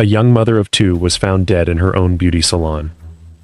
A young mother of two was found dead in her own beauty salon.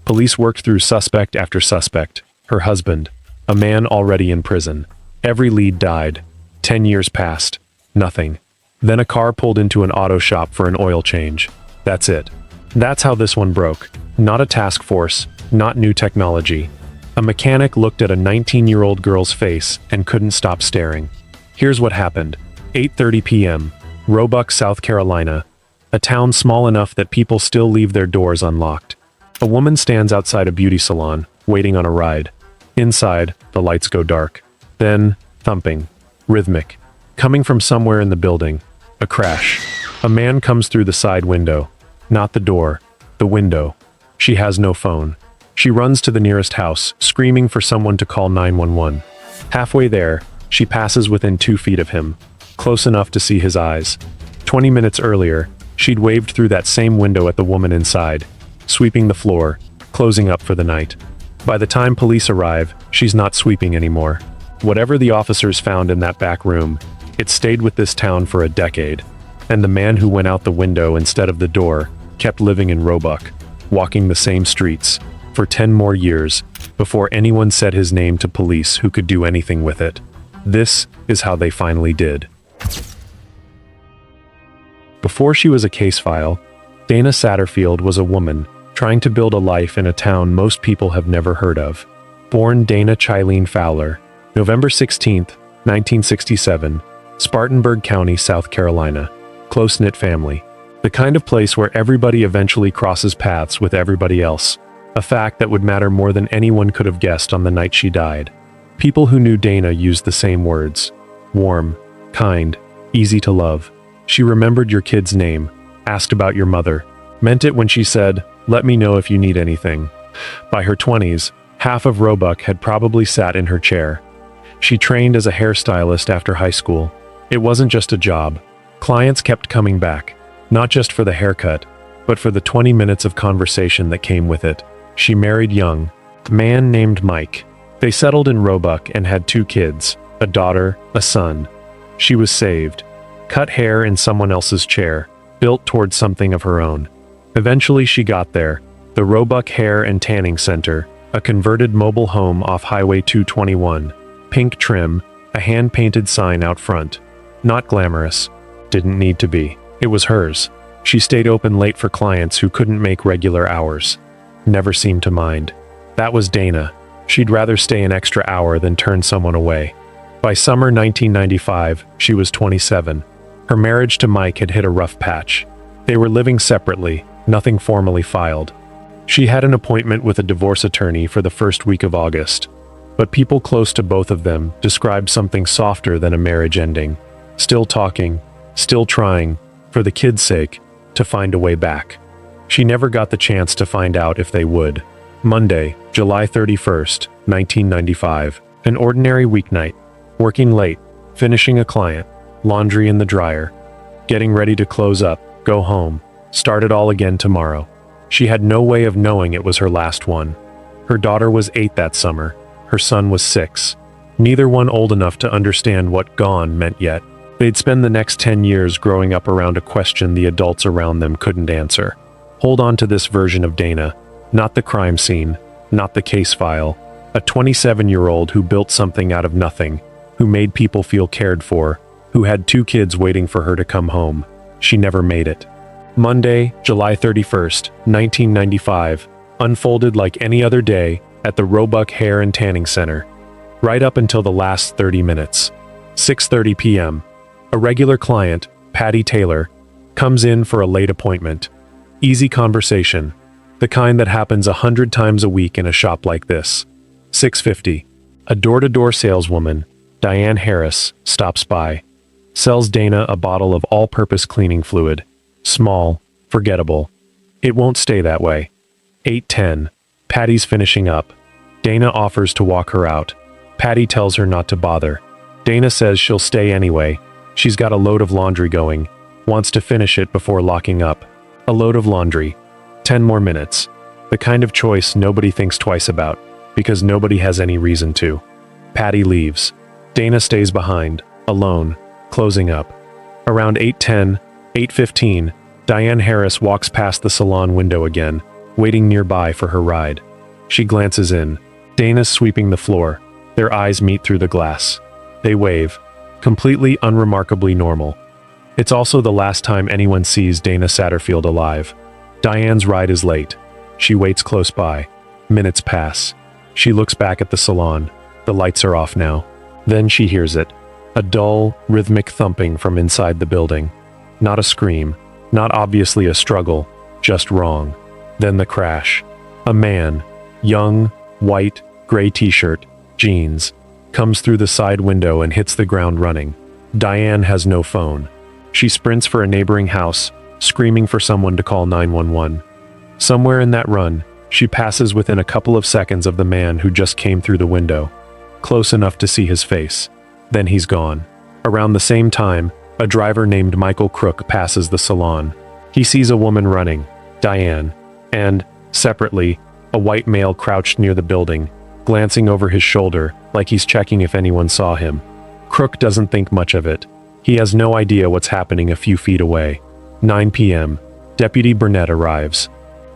Police worked through suspect after suspect. Her husband, a man already in prison. Every lead died. 10 years passed. Nothing. Then a car pulled into an auto shop for an oil change. That's it. That's how this one broke. Not a task force, not new technology. A mechanic looked at a 19-year-old girl's face and couldn't stop staring. Here's what happened. 8:30 p.m., Roebuck, South Carolina. A town small enough that people still leave their doors unlocked. A woman stands outside a beauty salon, waiting on a ride. Inside, the lights go dark. Then, thumping. Rhythmic. Coming from somewhere in the building. A crash. A man comes through the side window. Not the door. The window. She has no phone. She runs to the nearest house, screaming for someone to call 911. Halfway there, she passes within 2 feet of him, close enough to see his eyes. 20 minutes earlier, she'd waved through that same window at the woman inside, sweeping the floor, closing up for the night. By the time police arrive, she's not sweeping anymore. Whatever the officers found in that back room, it stayed with this town for a decade. And the man who went out the window instead of the door kept living in Roebuck, walking the same streets, for 10 more years, before anyone said his name to police who could do anything with it. This is how they finally did. Before she was a case file, Dana Satterfield was a woman trying to build a life in a town most people have never heard of. Born Dana Chilene Fowler, November 16, 1967, Spartanburg County, South Carolina. Close-knit family. The kind of place where everybody eventually crosses paths with everybody else. A fact that would matter more than anyone could have guessed on the night she died. People who knew Dana used the same words. Warm, kind, easy to love. She remembered your kid's name, asked about your mother, meant it when she said, "Let me know if you need anything." By her 20s, half of Roebuck had probably sat in her chair. She trained as a hairstylist after high school. It wasn't just a job. Clients kept coming back, not just for the haircut, but for the 20 minutes of conversation that came with it. She married young, a man named Mike. They settled in Roebuck and had 2 kids, a daughter, a son. She was saved. Cut hair in someone else's chair, built towards something of her own. Eventually she got there, the Roebuck Hair and Tanning Center, a converted mobile home off Highway 221, pink trim, a hand-painted sign out front. Not glamorous. Didn't need to be. It was hers. She stayed open late for clients who couldn't make regular hours. Never seemed to mind. That was Dana. She'd rather stay an extra hour than turn someone away. By summer 1995, she was 27. Her marriage to Mike had hit a rough patch. They were living separately, nothing formally filed. She had an appointment with a divorce attorney for the first week of August. But people close to both of them described something softer than a marriage ending. Still talking, still trying, for the kids' sake, to find a way back. She never got the chance to find out if they would. Monday, July 31st, 1995. An ordinary weeknight. Working late, finishing a client, laundry in the dryer. Getting ready to close up, go home, start it all again tomorrow. She had no way of knowing it was her last one. Her daughter was 8 that summer. Her son was 6. Neither one old enough to understand what gone meant yet. They'd spend the next 10 years growing up around a question the adults around them couldn't answer. Hold on to this version of Dana. Not the crime scene, not the case file. A 27-year-old who built something out of nothing, who made people feel cared for, who had 2 kids waiting for her to come home. She never made it. Monday, July 31st, 1995, unfolded like any other day at the Roebuck Hair and Tanning Center. Right up until the last 30 minutes. 6:30 p.m. A regular client, Patty Taylor, comes in for a late appointment. Easy conversation. The kind that happens 100 times a week in a shop like this. 6:50. A door-to-door saleswoman, Diane Harris, stops by. Sells Dana a bottle of all-purpose cleaning fluid. Small, forgettable. It won't stay that way. 8:10. Patty's finishing up. Dana offers to walk her out. Patty tells her not to bother. Dana says she'll stay anyway. She's got a load of laundry going. Wants to finish it before locking up. A load of laundry. 10 more minutes. The kind of choice nobody thinks twice about, because nobody has any reason to. Patty leaves. Dana stays behind, alone, closing up. Around 8:10, 8:15, Diane Harris walks past the salon window again, waiting nearby for her ride. She glances in. Dana's sweeping the floor. Their eyes meet through the glass. They wave. Completely unremarkably normal. It's also the last time anyone sees Dana Satterfield alive. Diane's ride is late. She waits close by. Minutes pass. She looks back at the salon. The lights are off now. Then she hears it. A dull, rhythmic thumping from inside the building. Not a scream. Not obviously a struggle. Just wrong. Then the crash. A man, young, white, gray t-shirt, jeans, comes through the side window and hits the ground running. Diane has no phone. She sprints for a neighboring house, screaming for someone to call 911. Somewhere in that run, she passes within a couple of seconds of the man who just came through the window. Close enough to see his face. Then he's gone. Around the same time, a driver named Michael Crook passes the salon. He sees a woman running, Diane, and, separately, a white male crouched near the building, glancing over his shoulder like he's checking if anyone saw him. Crook doesn't think much of it. He has no idea what's happening a few feet away. 9 p.m. Deputy Burnett arrives.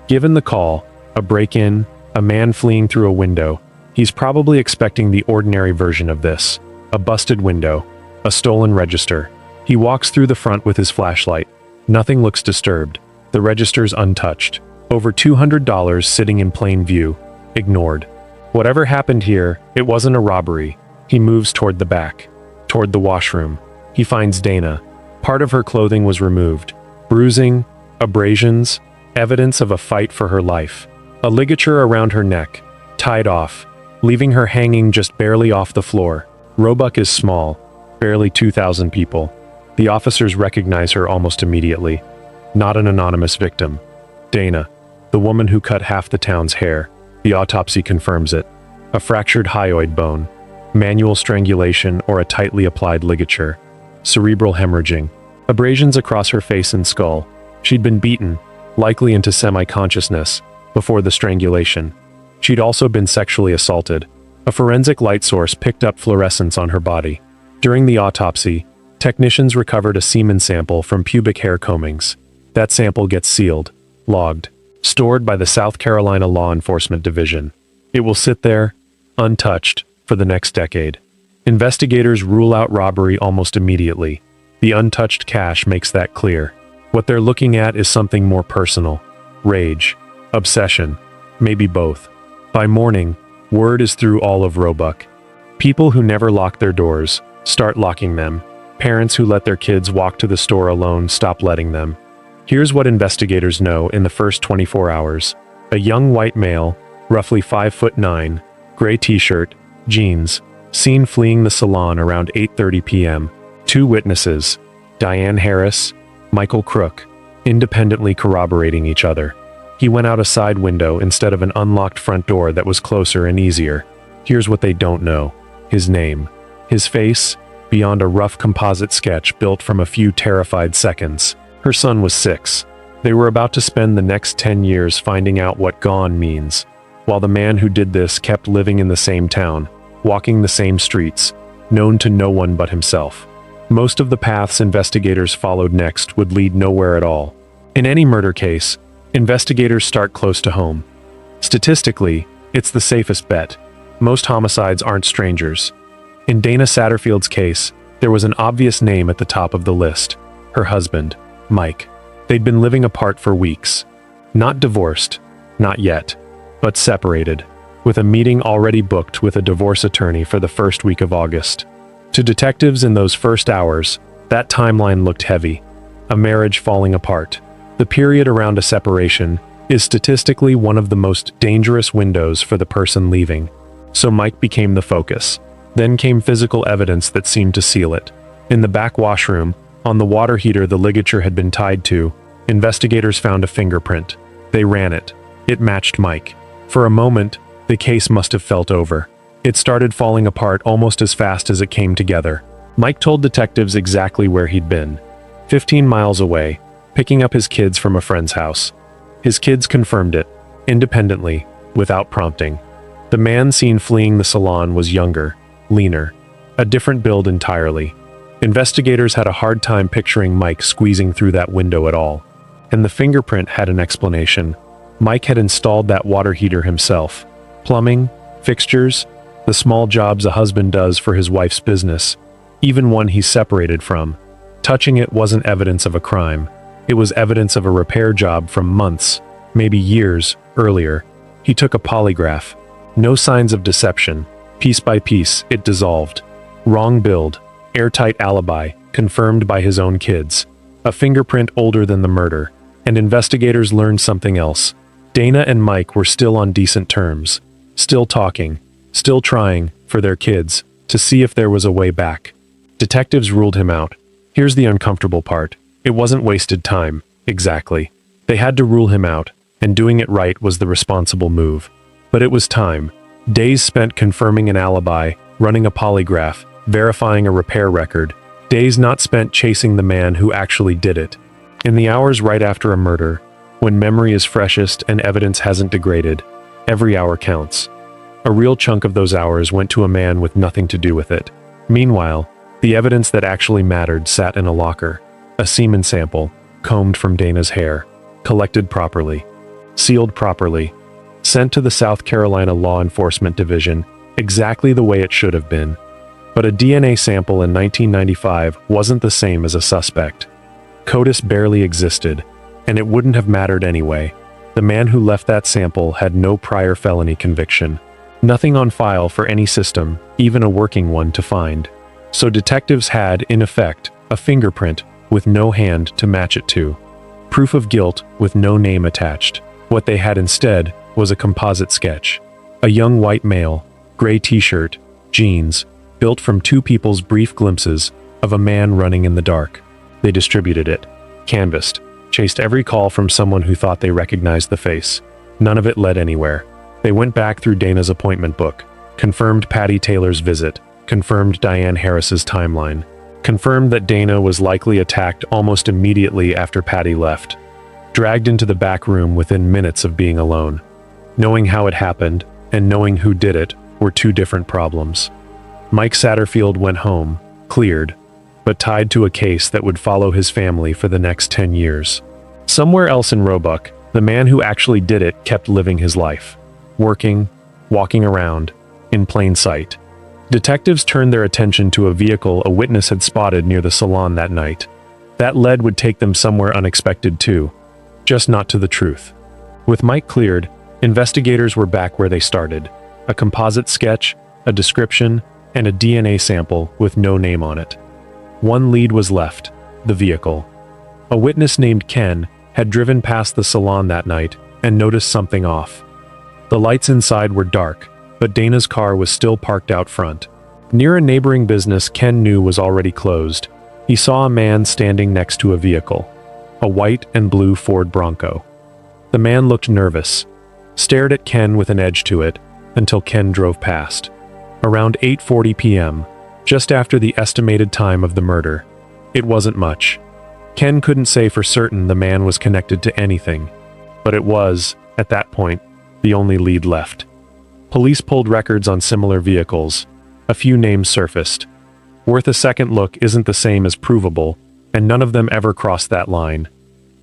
Given the call, a break-in, a man fleeing through a window, he's probably expecting the ordinary version of this. A busted window, a stolen register. He walks through the front with his flashlight. Nothing looks disturbed. The register's untouched. Over $200 sitting in plain view. Ignored. Whatever happened here, it wasn't a robbery. He moves toward the back. Toward the washroom. He finds Dana. Part of her clothing was removed. Bruising, abrasions, evidence of a fight for her life. A ligature around her neck, tied off, leaving her hanging just barely off the floor. Roebuck is small, barely 2,000 people. The officers recognize her almost immediately. Not an anonymous victim. Dana, the woman who cut half the town's hair. The autopsy confirms it. A fractured hyoid bone, manual strangulation or a tightly applied ligature. Cerebral hemorrhaging. Abrasions across her face and skull. She'd been beaten, likely into semi-consciousness, before the strangulation. She'd also been sexually assaulted. A forensic light source picked up fluorescence on her body. During the autopsy, technicians recovered a semen sample from pubic hair combings. That sample gets sealed, logged, stored by the South Carolina Law Enforcement Division. It will sit there, untouched, for the next decade. Investigators rule out robbery almost immediately. The untouched cache makes that clear. What they're looking at is something more personal. Rage. Obsession. Maybe both. By morning, word is through all of Roebuck. People who never lock their doors start locking them. Parents who let their kids walk to the store alone stop letting them. Here's what investigators know in the first 24 hours. A young white male, roughly 5'9", gray t-shirt, jeans, seen fleeing the salon around 8:30 p.m. 2 witnesses, Diane Harris, Michael Crook, independently corroborating each other. He went out a side window instead of an unlocked front door that was closer and easier. Here's what they don't know. His name. His face, beyond a rough composite sketch built from a few terrified seconds. Her son was 6. They were about to spend the next 10 years finding out what gone means, while the man who did this kept living in the same town, walking the same streets, known to no one but himself. Most of the paths investigators followed next would lead nowhere at all. In any murder case, investigators start close to home. Statistically, it's the safest bet. Most homicides aren't strangers. In Dana Satterfield's case, there was an obvious name at the top of the list. Her husband, Mike. They'd been living apart for weeks. Not divorced, not yet, but separated, with a meeting already booked with a divorce attorney for the first week of August. To detectives in those first hours, that timeline looked heavy. A marriage falling apart. The period around a separation is statistically one of the most dangerous windows for the person leaving. So Mike became the focus. Then came physical evidence that seemed to seal it. In the back washroom, on the water heater the ligature had been tied to, investigators found a fingerprint. They ran it. It matched Mike. For a moment, the case must have felt over. It started falling apart almost as fast as it came together. Mike told detectives exactly where he'd been. 15 miles away, picking up his kids from a friend's house. His kids confirmed it, independently, without prompting. The man seen fleeing the salon was younger, leaner, a different build entirely. Investigators had a hard time picturing Mike squeezing through that window at all. And the fingerprint had an explanation. Mike had installed that water heater himself. Plumbing, fixtures, the small jobs a husband does for his wife's business, even one he's separated from. Touching it wasn't evidence of a crime. It was evidence of a repair job from months, maybe years, earlier. He took a polygraph. No signs of deception. Piece by piece, it dissolved. Wrong build, airtight alibi, confirmed by his own kids. A fingerprint older than the murder. And investigators learned something else. Dana and Mike were still on decent terms. Still talking. Still trying, for their kids, to see if there was a way back. Detectives ruled him out. Here's the uncomfortable part. It wasn't wasted time, exactly. They had to rule him out, and doing it right was the responsible move. But it was time. Days spent confirming an alibi, running a polygraph, verifying a repair record. Days not spent chasing the man who actually did it. In the hours right after a murder, when memory is freshest and evidence hasn't degraded, every hour counts. A real chunk of those hours went to a man with nothing to do with it. Meanwhile, the evidence that actually mattered sat in a locker. A semen sample, combed from Dana's hair, collected properly, sealed properly, sent to the South Carolina Law Enforcement Division exactly the way it should have been. But a DNA sample in 1995 wasn't the same as a suspect. CODIS barely existed, and it wouldn't have mattered anyway. The man who left that sample had no prior felony conviction. Nothing on file for any system, even a working one, to find. So detectives had, in effect, a fingerprint with no hand to match it to. Proof of guilt with no name attached. What they had instead was a composite sketch. A young white male, gray t-shirt, jeans, built from two people's brief glimpses of a man running in the dark. They distributed it, canvassed, chased every call from someone who thought they recognized the face. None of it led anywhere. They went back through Dana's appointment book, confirmed Patty Taylor's visit, confirmed Diane Harris's timeline, confirmed that Dana was likely attacked almost immediately after Patty left, dragged into the back room within minutes of being alone. Knowing how it happened and knowing who did it were two different problems. Mike Satterfield went home, cleared, but tied to a case that would follow his family for the next 10 years. Somewhere else in Roebuck, the man who actually did it kept living his life. Working, walking around, in plain sight. Detectives turned their attention to a vehicle a witness had spotted near the salon that night. That lead would take them somewhere unexpected too, just not to the truth. With Mike cleared, investigators were back where they started. A composite sketch, a description, and a DNA sample with no name on it. One lead was left, the vehicle. A witness named Ken had driven past the salon that night and noticed something off. The lights inside were dark, but Dana's car was still parked out front. Near a neighboring business Ken knew was already closed, he saw a man standing next to a vehicle, a white and blue Ford Bronco. The man looked nervous, stared at Ken with an edge to it, until Ken drove past. Around 8:40 p.m., just after the estimated time of the murder. It wasn't much. Ken couldn't say for certain the man was connected to anything, but it was, at that point, the only lead left. Police pulled records on similar vehicles. A few names surfaced. Worth a second look isn't the same as provable, and none of them ever crossed that line.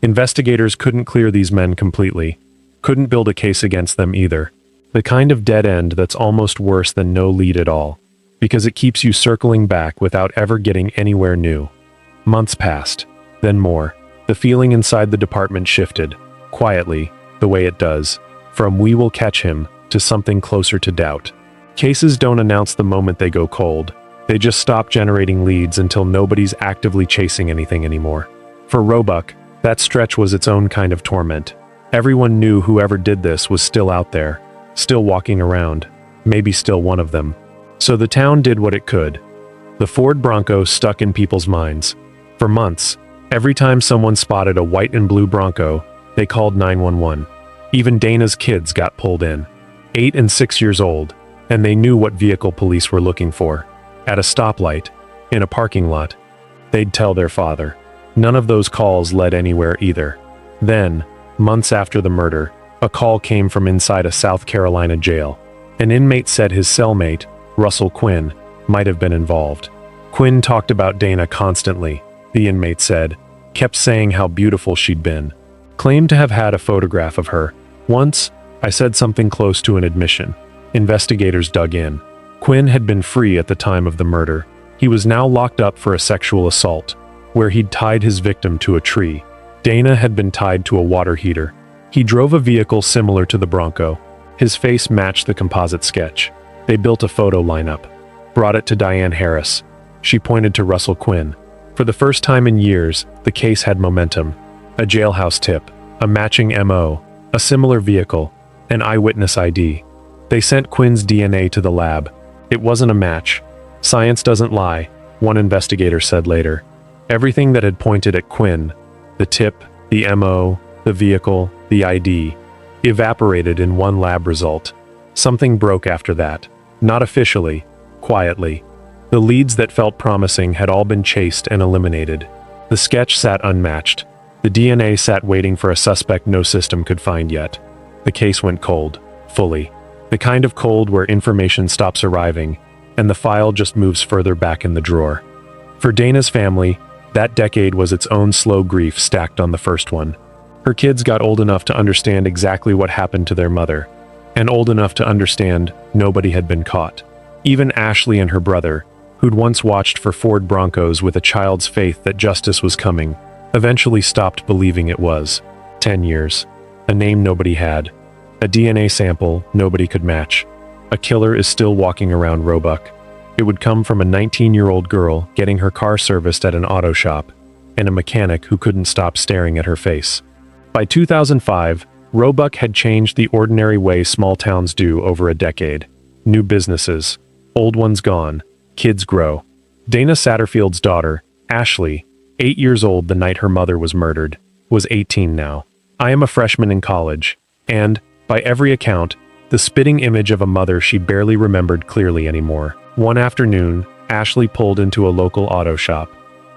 Investigators couldn't clear these men completely. Couldn't build a case against them either. The kind of dead end that's almost worse than no lead at all, because it keeps you circling back without ever getting anywhere new. Months passed, then more. The feeling inside the department shifted, quietly, the way it does, from "we will catch him" to something closer to doubt. Cases don't announce the moment they go cold. They just stop generating leads until nobody's actively chasing anything anymore. For Roebuck, that stretch was its own kind of torment. Everyone knew whoever did this was still out there, still walking around, maybe still one of them. So the town did what it could. The Ford Bronco stuck in people's minds. For months, every time someone spotted a white and blue Bronco, they called 911. Even Dana's kids got pulled in, 8 and 6 years old, and they knew what vehicle police were looking for. At a stoplight, in a parking lot, they'd tell their father. None of those calls led anywhere either. Then, months after the murder, a call came from inside a South Carolina jail. An inmate said his cellmate, Russell Quinn, might have been involved. Quinn talked about Dana constantly, the inmate said, kept saying how beautiful she'd been. claimed to have had a photograph of her. Once, I said something close to an admission. Investigators dug in. Quinn had been free at the time of the murder. He was now locked up for a sexual assault, where he'd tied his victim to a tree. Dana had been tied to a water heater. He drove a vehicle similar to the Bronco. His face matched the composite sketch. They built a photo lineup. Brought it to Diane Harris. She pointed to Russell Quinn. For the first time in years, the case had momentum. A jailhouse tip, a matching MO, a similar vehicle, an eyewitness ID. They sent Quinn's DNA to the lab. It wasn't a match. Science doesn't lie, one investigator said later. Everything that had pointed at Quinn, the tip, the MO, the vehicle, the ID, evaporated in one lab result. Something broke after that. Not officially, quietly. The leads that felt promising had all been chased and eliminated. The sketch sat unmatched. The DNA sat waiting for a suspect no system could find yet. The case went cold, fully. The kind of cold where information stops arriving, and the file just moves further back in the drawer. For Dana's family, that decade was its own slow grief stacked on the first one. Her kids got old enough to understand exactly what happened to their mother, and old enough to understand nobody had been caught. Even Ashley and her brother, who'd once watched for Ford Broncos with a child's faith that justice was coming, eventually stopped believing it was. 10 years. A name nobody had. A DNA sample nobody could match. A killer is still walking around Roebuck. It would come from a 19-year-old girl getting her car serviced at an auto shop, and a mechanic who couldn't stop staring at her face. By 2005, Roebuck had changed the ordinary way small towns do over a decade. New businesses. Old ones gone. Kids grow. Dana Satterfield's daughter, Ashley, 8 years old the night her mother was murdered, was 18 now. I am a freshman in college, and, by every account, the spitting image of a mother she barely remembered clearly anymore. One afternoon, Ashley pulled into a local auto shop.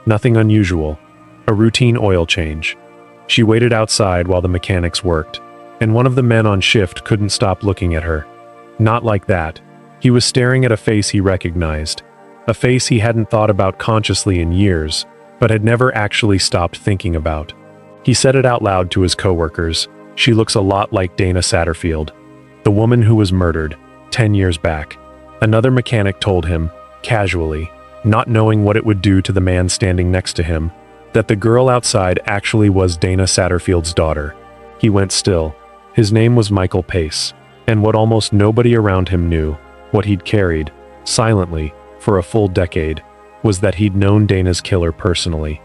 Nothing unusual. A routine oil change. She waited outside while the mechanics worked, and one of the men on shift couldn't stop looking at her. Not like that. He was staring at a face he recognized. A face he hadn't thought about consciously in years, but had never actually stopped thinking about. He said it out loud to his coworkers. She looks a lot like Dana Satterfield, the woman who was murdered 10 years back. Another mechanic told him, casually, not knowing what it would do to the man standing next to him, that the girl outside actually was Dana Satterfield's daughter. He went still. His name was Michael Pace, and what almost nobody around him knew, what he'd carried, silently, for a full decade, was that he'd known Dana's killer personally.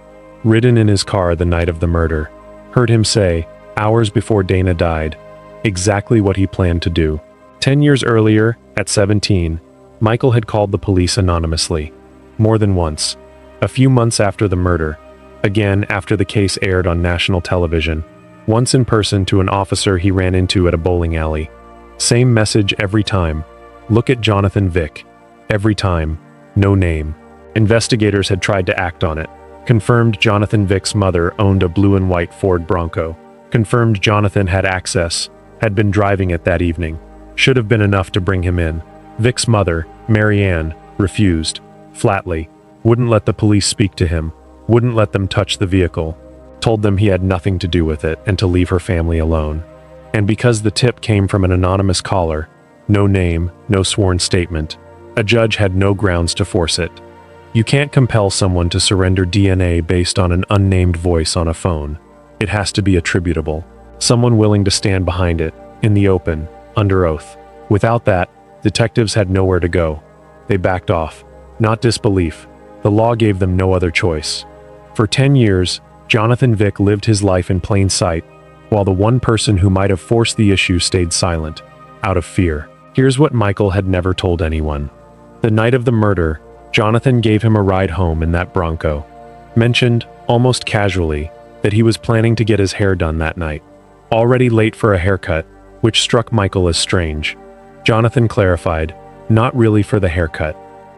Ridden in his car the night of the murder, heard him say, hours before Dana died, exactly what he planned to do. 10 years earlier, at 17, Michael had called the police anonymously. More than once. A few months after the murder. Again after the case aired on national television. Once in person to an officer he ran into at a bowling alley. Same message every time. Look at Jonathan Vick. Every time. No name. Investigators had tried to act on it. Confirmed Jonathan Vick's mother owned a blue and white Ford Bronco. Confirmed Jonathan had access, had been driving it that evening. Should have been enough to bring him in. Vick's mother, Mary Ann, refused. Flatly. Wouldn't let the police speak to him. Wouldn't let them touch the vehicle. Told them he had nothing to do with it and to leave her family alone. And because the tip came from an anonymous caller, no name, no sworn statement, a judge had no grounds to force it. You can't compel someone to surrender DNA based on an unnamed voice on a phone. It has to be attributable. Someone willing to stand behind it, in the open, under oath. Without that, detectives had nowhere to go. They backed off. Not disbelief. The law gave them no other choice. For 10 years, Jonathan Vick lived his life in plain sight, while the one person who might have forced the issue stayed silent, out of fear. Here's what Michael had never told anyone. The night of the murder, Jonathan gave him a ride home in that Bronco. Mentioned, almost casually, that he was planning to get his hair done that night. Already late for a haircut, which struck Michael as strange. Jonathan clarified, not really for the haircut.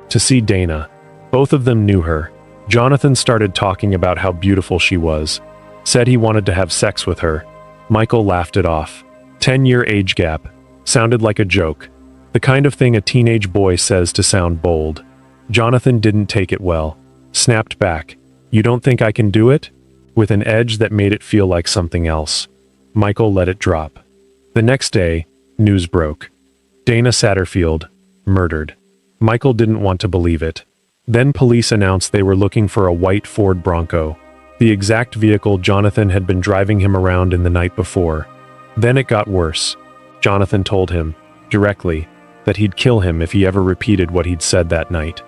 To see Dana. Both of them knew her. Jonathan started talking about how beautiful she was. Said he wanted to have sex with her. Michael laughed it off. 10-year age gap. Sounded like a joke. The kind of thing a teenage boy says to sound bold. Jonathan didn't take it well. Snapped back. You don't think I can do it? with an edge that made it feel like something else. Michael let it drop. The next day, news broke. Dana Satterfield, murdered. Michael didn't want to believe it. Then police announced they were looking for a white Ford Bronco, the exact vehicle Jonathan had been driving him around in the night before. Then it got worse. Jonathan told him, directly, that he'd kill him if he ever repeated what he'd said that night.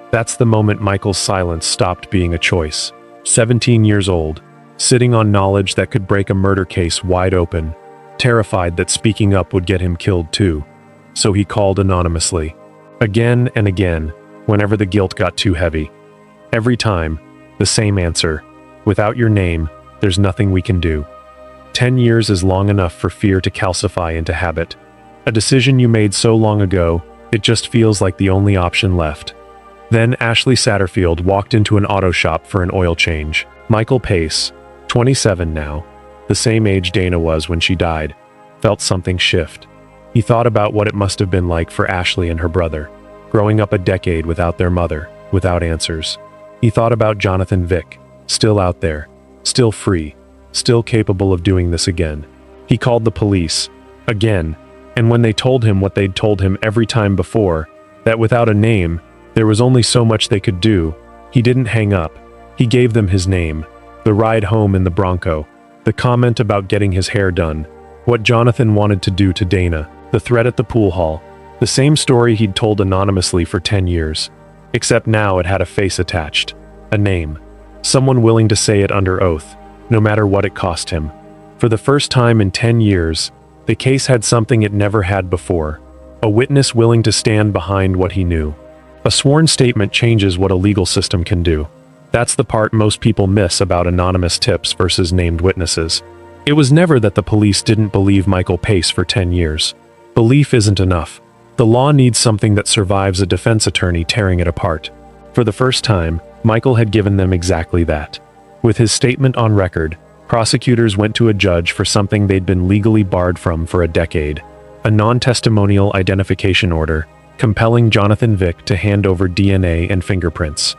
That's the moment Michael's silence stopped being a choice. 17 years old, sitting on knowledge that could break a murder case wide open, terrified that speaking up would get him killed too. So he called anonymously. Again and again, whenever the guilt got too heavy. Every time, the same answer. Without your name, there's nothing we can do. 10 years is long enough for fear to calcify into habit. A decision you made so long ago, it just feels like the only option left. Then Ashley Satterfield walked into an auto shop for an oil change. Michael Pace, 27 now, the same age Dana was when she died, felt something shift. He thought about what it must have been like for Ashley and her brother, growing up a decade without their mother, without answers. He thought about Jonathan Vick, still out there, still free, still capable of doing this again. He called the police, again, and when they told him what they'd told him every time before, that without a name, there was only so much they could do, he didn't hang up. He gave them his name, the ride home in the Bronco, the comment about getting his hair done, what Jonathan wanted to do to Dana, the threat at the pool hall, the same story he'd told anonymously for 10 years. Except now it had a face attached, a name, someone willing to say it under oath, no matter what it cost him. For the first time in 10 years, the case had something it never had before, a witness willing to stand behind what he knew. A sworn statement changes what a legal system can do. That's the part most people miss about anonymous tips versus named witnesses. It was never that the police didn't believe Michael Pace for 10 years. Belief isn't enough. The law needs something that survives a defense attorney tearing it apart. For the first time, Michael had given them exactly that. With his statement on record, prosecutors went to a judge for something they'd been legally barred from for a decade, a non-testimonial identification order, compelling Jonathan Vick to hand over DNA and fingerprints.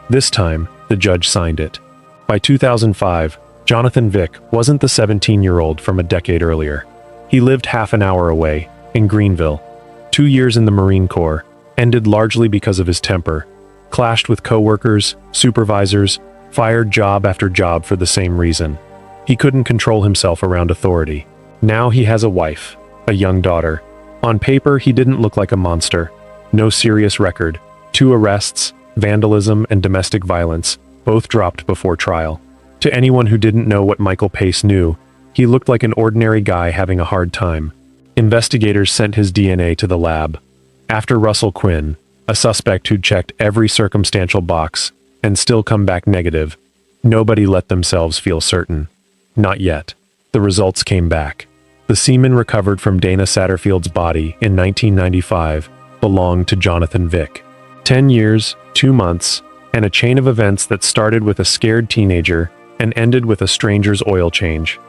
This time, the judge signed it. By 2005, Jonathan Vick wasn't the 17-year-old from a decade earlier. He lived half an hour away, in Greenville. 2 years in the Marine Corps, ended largely because of his temper, clashed with coworkers, supervisors, fired job after job for the same reason. He couldn't control himself around authority. Now he has a wife, a young daughter. On paper, he didn't look like a monster. No serious record. 2 arrests, vandalism, and domestic violence, both dropped before trial. To anyone who didn't know what Michael Pace knew, he looked like an ordinary guy having a hard time. Investigators sent his DNA to the lab. After Russell Quinn, a suspect who'd checked every circumstantial box and still come back negative, nobody let themselves feel certain. Not yet. The results came back. The semen recovered from Dana Satterfield's body in 1995 belonged to Jonathan Vick. 10 years, 2 months, and a chain of events that started with a scared teenager and ended with a stranger's oil change.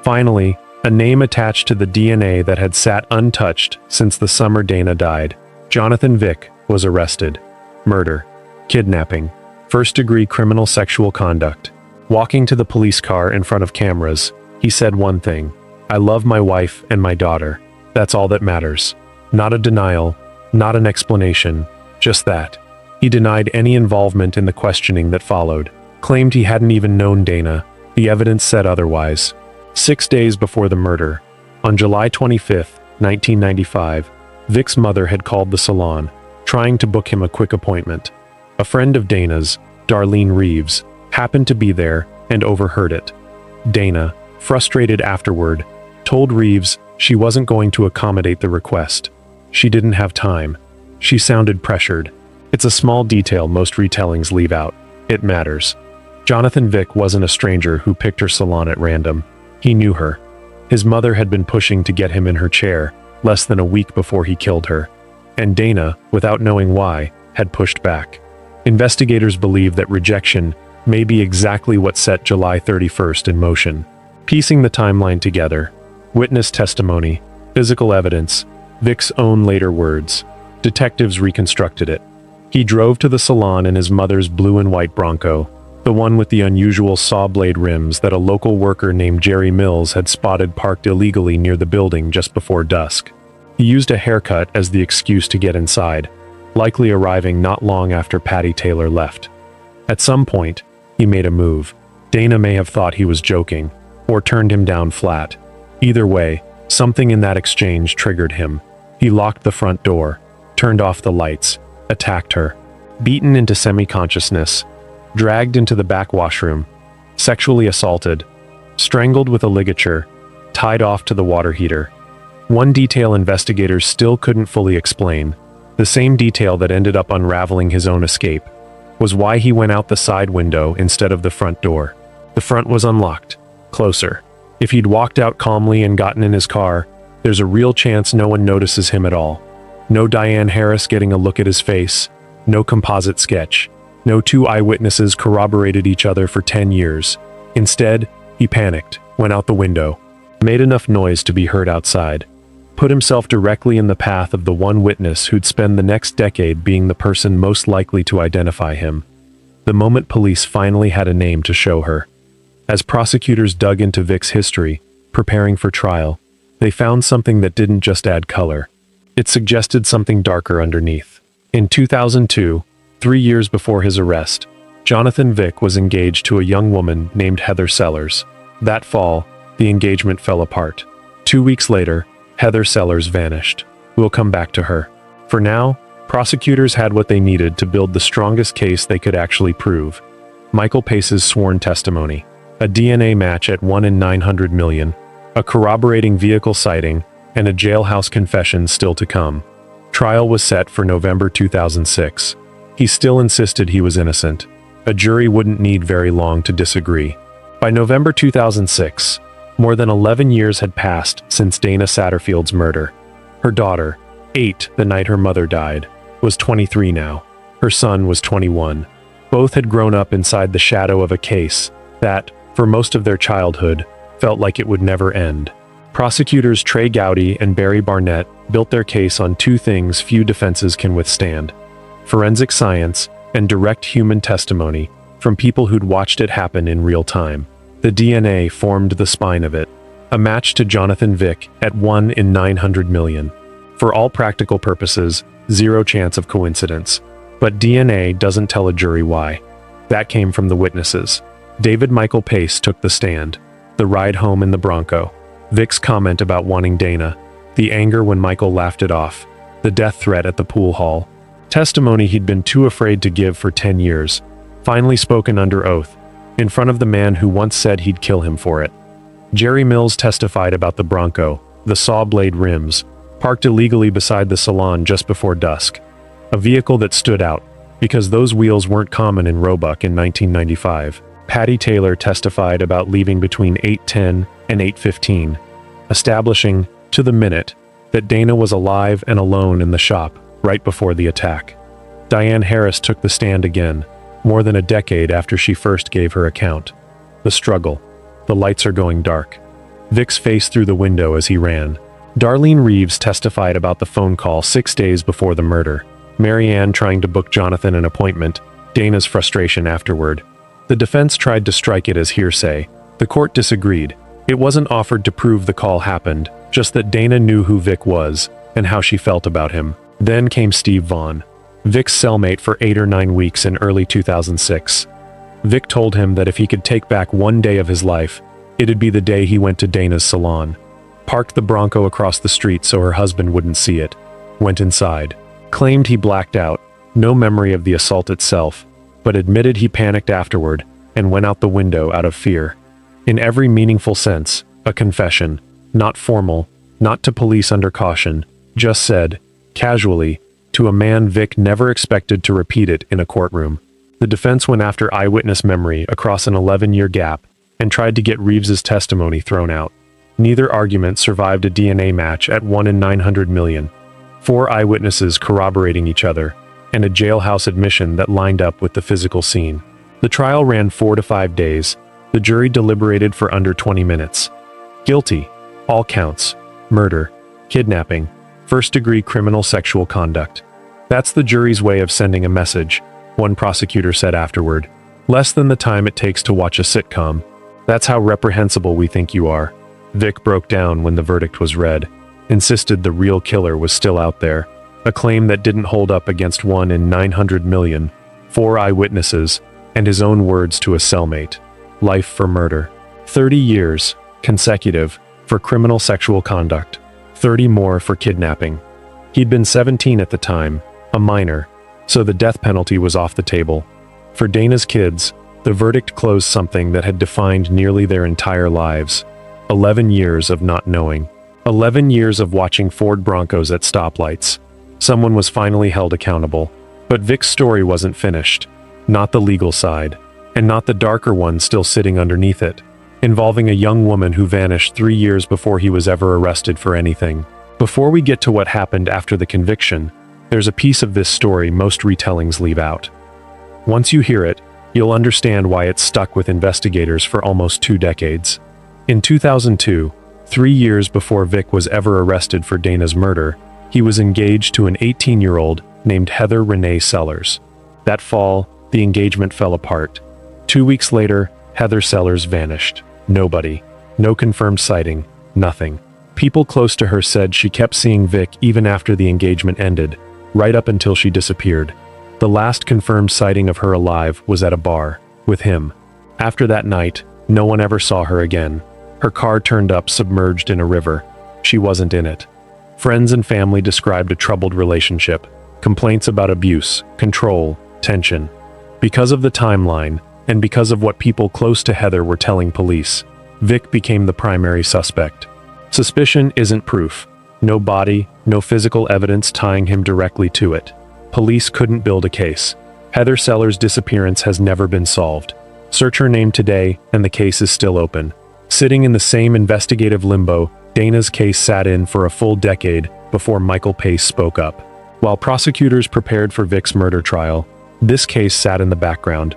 Finally, a name attached to the DNA that had sat untouched since the summer Dana died. Jonathan Vick was arrested. Murder, kidnapping, first-degree criminal sexual conduct. Walking to the police car in front of cameras, he said one thing: "I love my wife and my daughter. That's all that matters." Not a denial, not an explanation, just that. He denied any involvement in the questioning that followed, claimed he hadn't even known Dana. The evidence said otherwise. 6 days before the murder, on July 25, 1995, Vick's mother had called the salon, trying to book him a quick appointment. A friend of Dana's, Darlene Reeves, happened to be there and overheard it. Dana, frustrated afterward, told Reeves she wasn't going to accommodate the request. She didn't have time. She sounded pressured. It's a small detail most retellings leave out. It matters. Jonathan Vick wasn't a stranger who picked her salon at random. He knew her. His mother had been pushing to get him in her chair less than a week before he killed her. And Dana, without knowing why, had pushed back. Investigators believe that rejection may be exactly what set July 31st in motion. Piecing the timeline together, witness testimony, physical evidence, Vick's own later words, detectives reconstructed it. He drove to the salon in his mother's blue and white Bronco, the one with the unusual saw blade rims that a local worker named Jerry Mills had spotted parked illegally near the building just before dusk. He used a haircut as the excuse to get inside, likely arriving not long after Patty Taylor left. At some point, he made a move. Dana may have thought he was joking, or turned him down flat. Either way, something in that exchange triggered him. He locked the front door, turned off the lights, attacked her. Beaten into semi-consciousness, dragged into the back washroom, sexually assaulted, strangled with a ligature, tied off to the water heater. One detail investigators still couldn't fully explain, the same detail that ended up unraveling his own escape, was why he went out the side window instead of the front door. The front was unlocked, closer. If he'd walked out calmly and gotten in his car, there's a real chance no one notices him at all. No Diane Harris getting a look at his face, no composite sketch, no two eyewitnesses corroborated each other for 10 years. Instead, he panicked, went out the window, made enough noise to be heard outside, put himself directly in the path of the one witness who'd spend the next decade being the person most likely to identify him. The moment police finally had a name to show her. As prosecutors dug into Vic's history, preparing for trial, they found something that didn't just add color. It suggested something darker underneath. In 2002, 3 years before his arrest, Jonathan Vick was engaged to a young woman named Heather Sellers. That fall, the engagement fell apart. 2 weeks later, Heather Sellers vanished. We'll come back to her. For now, prosecutors had what they needed to build the strongest case they could actually prove. Michael Pace's sworn testimony, a DNA match at 1 in 900 million, a corroborating vehicle sighting, and a jailhouse confession still to come. Trial was set for November 2006. He still insisted he was innocent. A jury wouldn't need very long to disagree. By November 2006, more than 11 years had passed since Dana Satterfield's murder. Her daughter, 8 the night her mother died, was 23 now. Her son was 21. Both had grown up inside the shadow of a case that, for most of their childhood, felt like it would never end. Prosecutors Trey Gowdy and Barry Barnett built their case on two things few defenses can withstand: forensic science and direct human testimony from people who'd watched it happen in real time. The DNA formed the spine of it, a match to Jonathan Vick at 1 in 900 million. For all practical purposes, zero chance of coincidence. But DNA doesn't tell a jury why. That came from the witnesses. David Michael Pace took the stand. The ride home in the Bronco. Vic's comment about wanting Dana. The anger when Michael laughed it off. The death threat at the pool hall. Testimony he'd been too afraid to give for 10 years. Finally spoken under oath, in front of the man who once said he'd kill him for it. Jerry Mills testified about the Bronco, the saw blade rims, parked illegally beside the salon just before dusk. A vehicle that stood out, because those wheels weren't common in Roebuck in 1995. Patty Taylor testified about leaving between 8:10 and 8:15, establishing, to the minute, that Dana was alive and alone in the shop right before the attack. Diane Harris took the stand again, more than a decade after she first gave her account. The struggle. The lights are going dark. Vic's face through the window as he ran. Darlene Reeves testified about the phone call 6 days before the murder. Mary Ann trying to book Jonathan an appointment, Dana's frustration afterward. The defense tried to strike it as hearsay. The court disagreed. It wasn't offered to prove the call happened, just that Dana knew who Vic was, and how she felt about him. Then came Steve Vaughn, Vic's cellmate for 8 or 9 weeks in early 2006. Vic told him that if he could take back one day of his life, it'd be the day he went to Dana's salon. Parked the Bronco across the street so her husband wouldn't see it. Went inside. Claimed he blacked out, no memory of the assault itself, but admitted he panicked afterward and went out the window out of fear. In every meaningful sense, a confession, not formal, not to police under caution, just said, casually, to a man Vic never expected to repeat it in a courtroom. The defense went after eyewitness memory across an 11-year gap and tried to get Reeves's testimony thrown out. Neither argument survived a DNA match at 1 in 900 million. 4 eyewitnesses corroborating each other, and a jailhouse admission that lined up with the physical scene. The trial ran 4 to 5 days. The jury deliberated for under 20 minutes. Guilty. All counts. Murder. Kidnapping. First-degree criminal sexual conduct. That's the jury's way of sending a message, one prosecutor said afterward. Less than the time it takes to watch a sitcom. That's how reprehensible we think you are. Vic broke down when the verdict was read, insisted the real killer was still out there, a claim that didn't hold up against 1 in 900 million, 4 eyewitnesses, and his own words to a cellmate. Life for murder. 30 years, consecutive, for criminal sexual conduct. 30 more for kidnapping. He'd been 17 at the time, a minor, so the death penalty was off the table. For Dana's kids, the verdict closed something that had defined nearly their entire lives. 11 years of not knowing. 11 years of watching Ford Broncos at stoplights. Someone was finally held accountable. But Vic's story wasn't finished. Not the legal side. And not the darker one still sitting underneath it, involving a young woman who vanished 3 years before he was ever arrested for anything. Before we get to what happened after the conviction, there's a piece of this story most retellings leave out. Once you hear it, you'll understand why it's stuck with investigators for almost 2 decades. In 2002, 3 years before Vic was ever arrested for Dana's murder, he was engaged to an 18-year-old named Heather Renee Sellers. That fall, the engagement fell apart. 2 weeks later, Heather Sellers vanished. Nobody. No confirmed sighting. Nothing. People close to her said she kept seeing Vic even after the engagement ended, right up until she disappeared. The last confirmed sighting of her alive was at a bar, with him. After that night, no one ever saw her again. Her car turned up submerged in a river. She wasn't in it. Friends and family described a troubled relationship, complaints about abuse, control, tension. Because of the timeline, and because of what people close to Heather were telling police, Vic became the primary suspect. Suspicion isn't proof. No body, no physical evidence tying him directly to it. Police couldn't build a case. Heather Sellers' disappearance has never been solved. Search her name today, and the case is still open. Sitting in the same investigative limbo, Dana's case sat in for a full decade before Michael Pace spoke up. While prosecutors prepared for Vic's murder trial, this case sat in the background.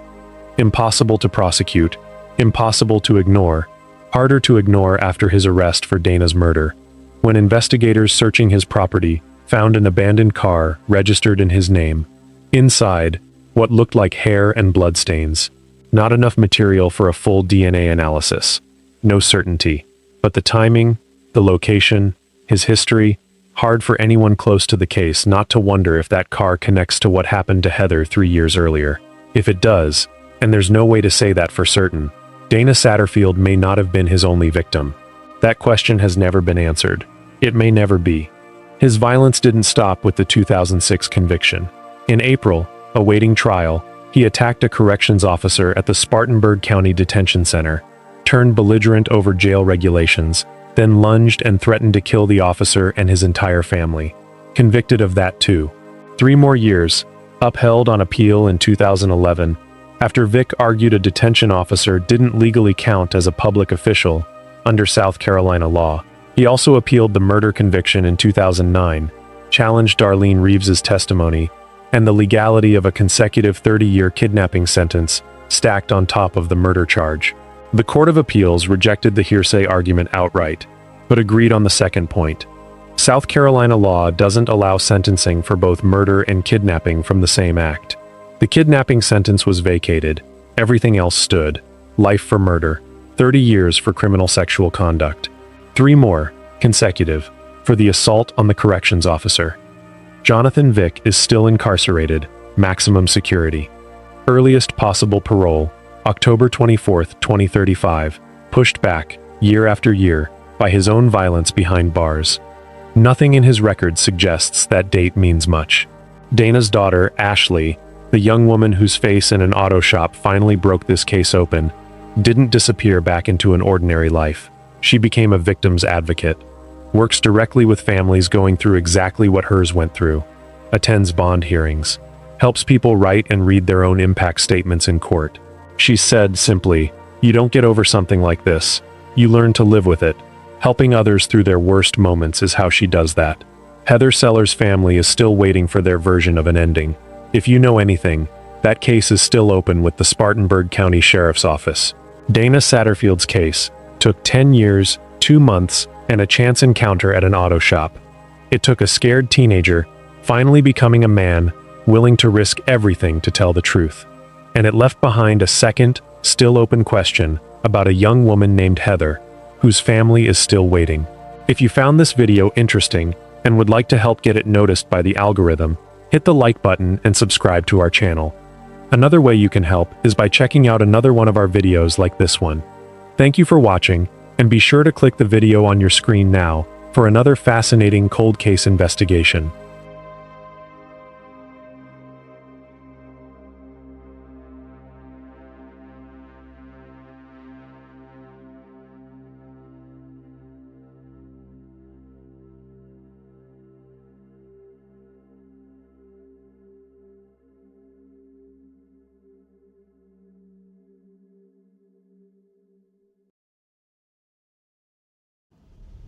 Impossible to prosecute, impossible to ignore, harder to ignore after his arrest for Dana's murder. When investigators searching his property found an abandoned car registered in his name. Inside, what looked like hair and bloodstains. Not enough material for a full DNA analysis. No certainty. But the timing, the location, his history, hard for anyone close to the case not to wonder if that car connects to what happened to Heather 3 years earlier. If it does, and there's no way to say that for certain, Dana Satterfield may not have been his only victim. That question has never been answered. It may never be. His violence didn't stop with the 2006 conviction. In April, awaiting trial, he attacked a corrections officer at the Spartanburg County Detention Center, turned belligerent over jail regulations, then lunged and threatened to kill the officer and his entire family. Convicted of that too. 3 more years, upheld on appeal in 2011, after Vic argued a detention officer didn't legally count as a public official under South Carolina law. He also appealed the murder conviction in 2009, challenged Darlene Reeves's testimony, and the legality of a consecutive 30-year kidnapping sentence stacked on top of the murder charge. The Court of Appeals rejected the hearsay argument outright, but agreed on the second point. South Carolina law doesn't allow sentencing for both murder and kidnapping from the same act. The kidnapping sentence was vacated. Everything else stood. Life for murder, 30 years for criminal sexual conduct. 3 more, consecutive, for the assault on the corrections officer. Jonathan Vick is still incarcerated, maximum security. Earliest possible parole, October 24, 2035, pushed back, year after year, by his own violence behind bars. Nothing in his record suggests that date means much. Dana's daughter, Ashley, the young woman whose face in an auto shop finally broke this case open, didn't disappear back into an ordinary life. She became a victim's advocate, works directly with families going through exactly what hers went through, attends bond hearings, helps people write and read their own impact statements in court. She said simply, "You don't get over something like this. You learn to live with it. Helping others through their worst moments is how she does that." Heather Sellers' family is still waiting for their version of an ending. If you know anything, that case is still open with the Spartanburg County Sheriff's Office. Dana Satterfield's case took 10 years, 2 months, and a chance encounter at an auto shop. It took a scared teenager finally becoming a man willing to risk everything to tell the truth. and it left behind a second, still open question about a young woman named Heather, whose family is still waiting. If you found this video interesting and would like to help get it noticed by the algorithm, hit the like button and subscribe to our channel. Another way you can help is by checking out another one of our videos like this one. Thank you for watching, and be sure to click the video on your screen now for another fascinating cold case investigation.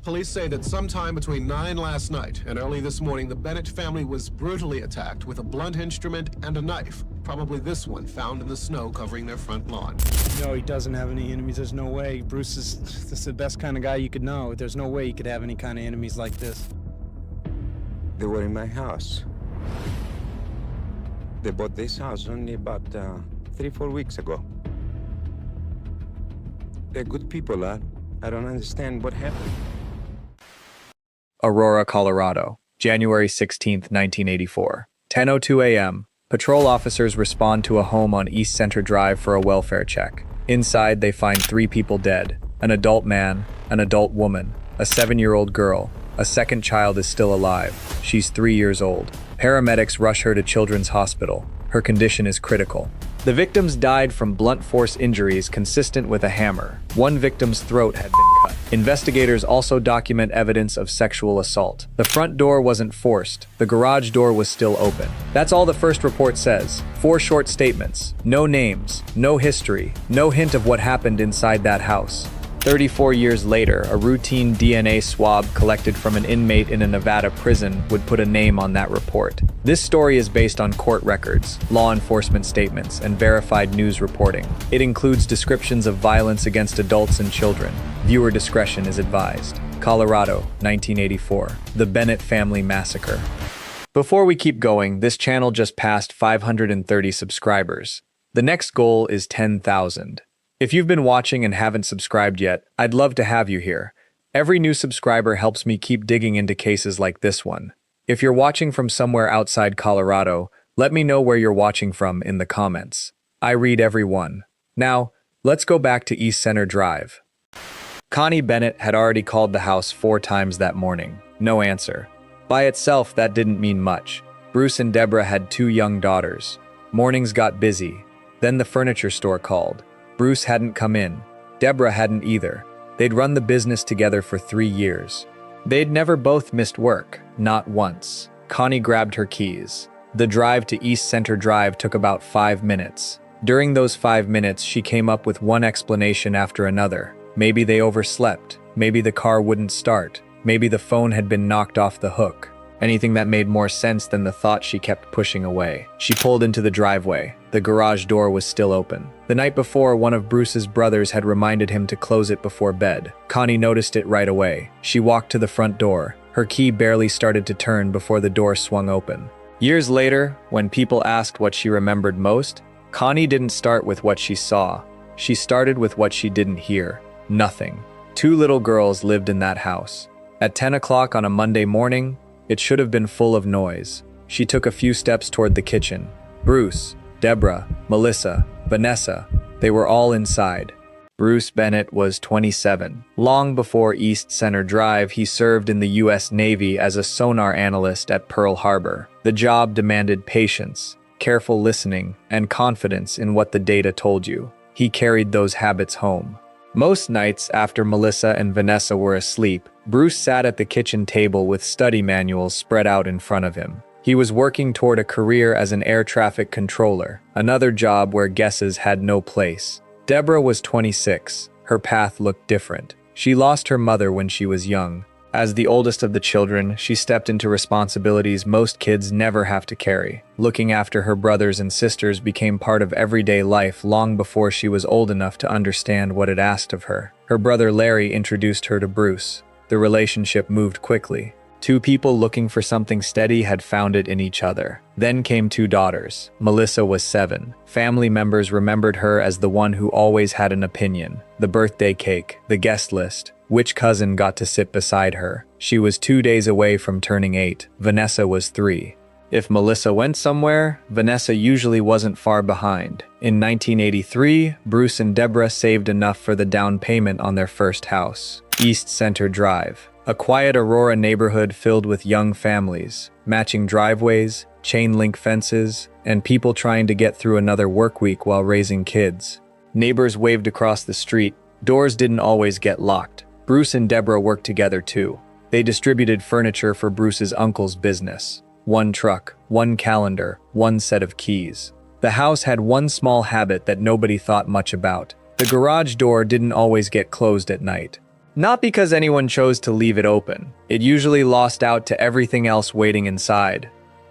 Police say that sometime between 9 last night and early this morning, the Bennett family was brutally attacked with a blunt instrument and a knife. Probably this one found in the snow covering their front lawn. No, he doesn't have any enemies. There's no way. Bruce is the best kind of guy you could know. There's no way he could have any kind of enemies like this. They were in my house. They bought this house only about 3-4 weeks ago. They're good people, lad. I don't understand what happened. Aurora, Colorado, January 16, 1984. 10:02 a.m. Patrol officers respond to a home on East Center Drive for a welfare check. Inside, they find 3 people dead: an adult man, an adult woman, a 7-year-old girl. A second child is still alive. She's 3 years old. Paramedics rush her to Children's Hospital. Her condition is critical. The victims died from blunt force injuries consistent with a hammer. One victim's throat had been cut. Investigators also document evidence of sexual assault. The front door wasn't forced. The garage door was still open. That's all the first report says. 4 short statements. No names, no history, no hint of what happened inside that house. 34 years later, a routine DNA swab collected from an inmate in a Nevada prison would put a name on that report. This story is based on court records, law enforcement statements, and verified news reporting. It includes descriptions of violence against adults and children. Viewer discretion is advised. Colorado, 1984. The Bennett Family Massacre. Before we keep going, this channel just passed 530 subscribers. The next goal is 10,000. If you've been watching and haven't subscribed yet, I'd love to have you here. Every new subscriber helps me keep digging into cases like this one. If you're watching from somewhere outside Colorado, let me know where you're watching from in the comments. I read every one. Now, let's go back to East Center Drive. Connie Bennett had already called the house 4 times that morning. No answer. By itself, that didn't mean much. Bruce and Deborah had 2 young daughters. Mornings got busy. Then the furniture store called. Bruce hadn't come in. Deborah hadn't either. They'd run the business together for 3 years. They'd never both missed work, not once. Connie grabbed her keys. The drive to East Center Drive took about 5 minutes. During those 5 minutes, she came up with one explanation after another. Maybe they overslept. Maybe the car wouldn't start. Maybe the phone had been knocked off the hook. Anything that made more sense than the thought she kept pushing away. She pulled into the driveway. The garage door was still open. The night before, one of Bruce's brothers had reminded him to close it before bed. Connie noticed it right away. She walked to the front door. Her key barely started to turn before the door swung open. Years later, when people asked what she remembered most, Connie didn't start with what she saw. She started with what she didn't hear. Nothing. 2 little girls lived in that house. At 10 o'clock on a Monday morning, it should have been full of noise. She took a few steps toward the kitchen. Bruce, Deborah, Melissa, Vanessa, they were all inside. Bruce Bennett was 27. Long before East Center Drive, he served in the U.S. Navy as a sonar analyst at Pearl Harbor. The job demanded patience, careful listening, and confidence in what the data told you. He carried those habits home. Most nights after Melissa and Vanessa were asleep, Bruce sat at the kitchen table with study manuals spread out in front of him. He was working toward a career as an air traffic controller, another job where guesses had no place. Deborah was 26. Her path looked different. She lost her mother when she was young. As the oldest of the children, she stepped into responsibilities most kids never have to carry. Looking after her brothers and sisters became part of everyday life long before she was old enough to understand what it asked of her. Her brother Larry introduced her to Bruce. The relationship moved quickly. Two people looking for something steady had found it in each other. Then came two daughters. Melissa was 7. Family members remembered her as the one who always had an opinion. The birthday cake, the guest list, which cousin got to sit beside her. She was 2 days away from turning 8. Vanessa was 3. If Melissa went somewhere, Vanessa usually wasn't far behind. In 1983, Bruce and Deborah saved enough for the down payment on their first house, East Center Drive. A quiet Aurora neighborhood filled with young families, matching driveways, chain-link fences, and people trying to get through another work week while raising kids. Neighbors waved across the street. Doors didn't always get locked. Bruce and Deborah worked together too. They distributed furniture for Bruce's uncle's business. 1 truck, 1 calendar, 1 set of keys. The house had one small habit that nobody thought much about. The garage door didn't always get closed at night. Not because anyone chose to leave it open. It usually lost out to everything else waiting inside.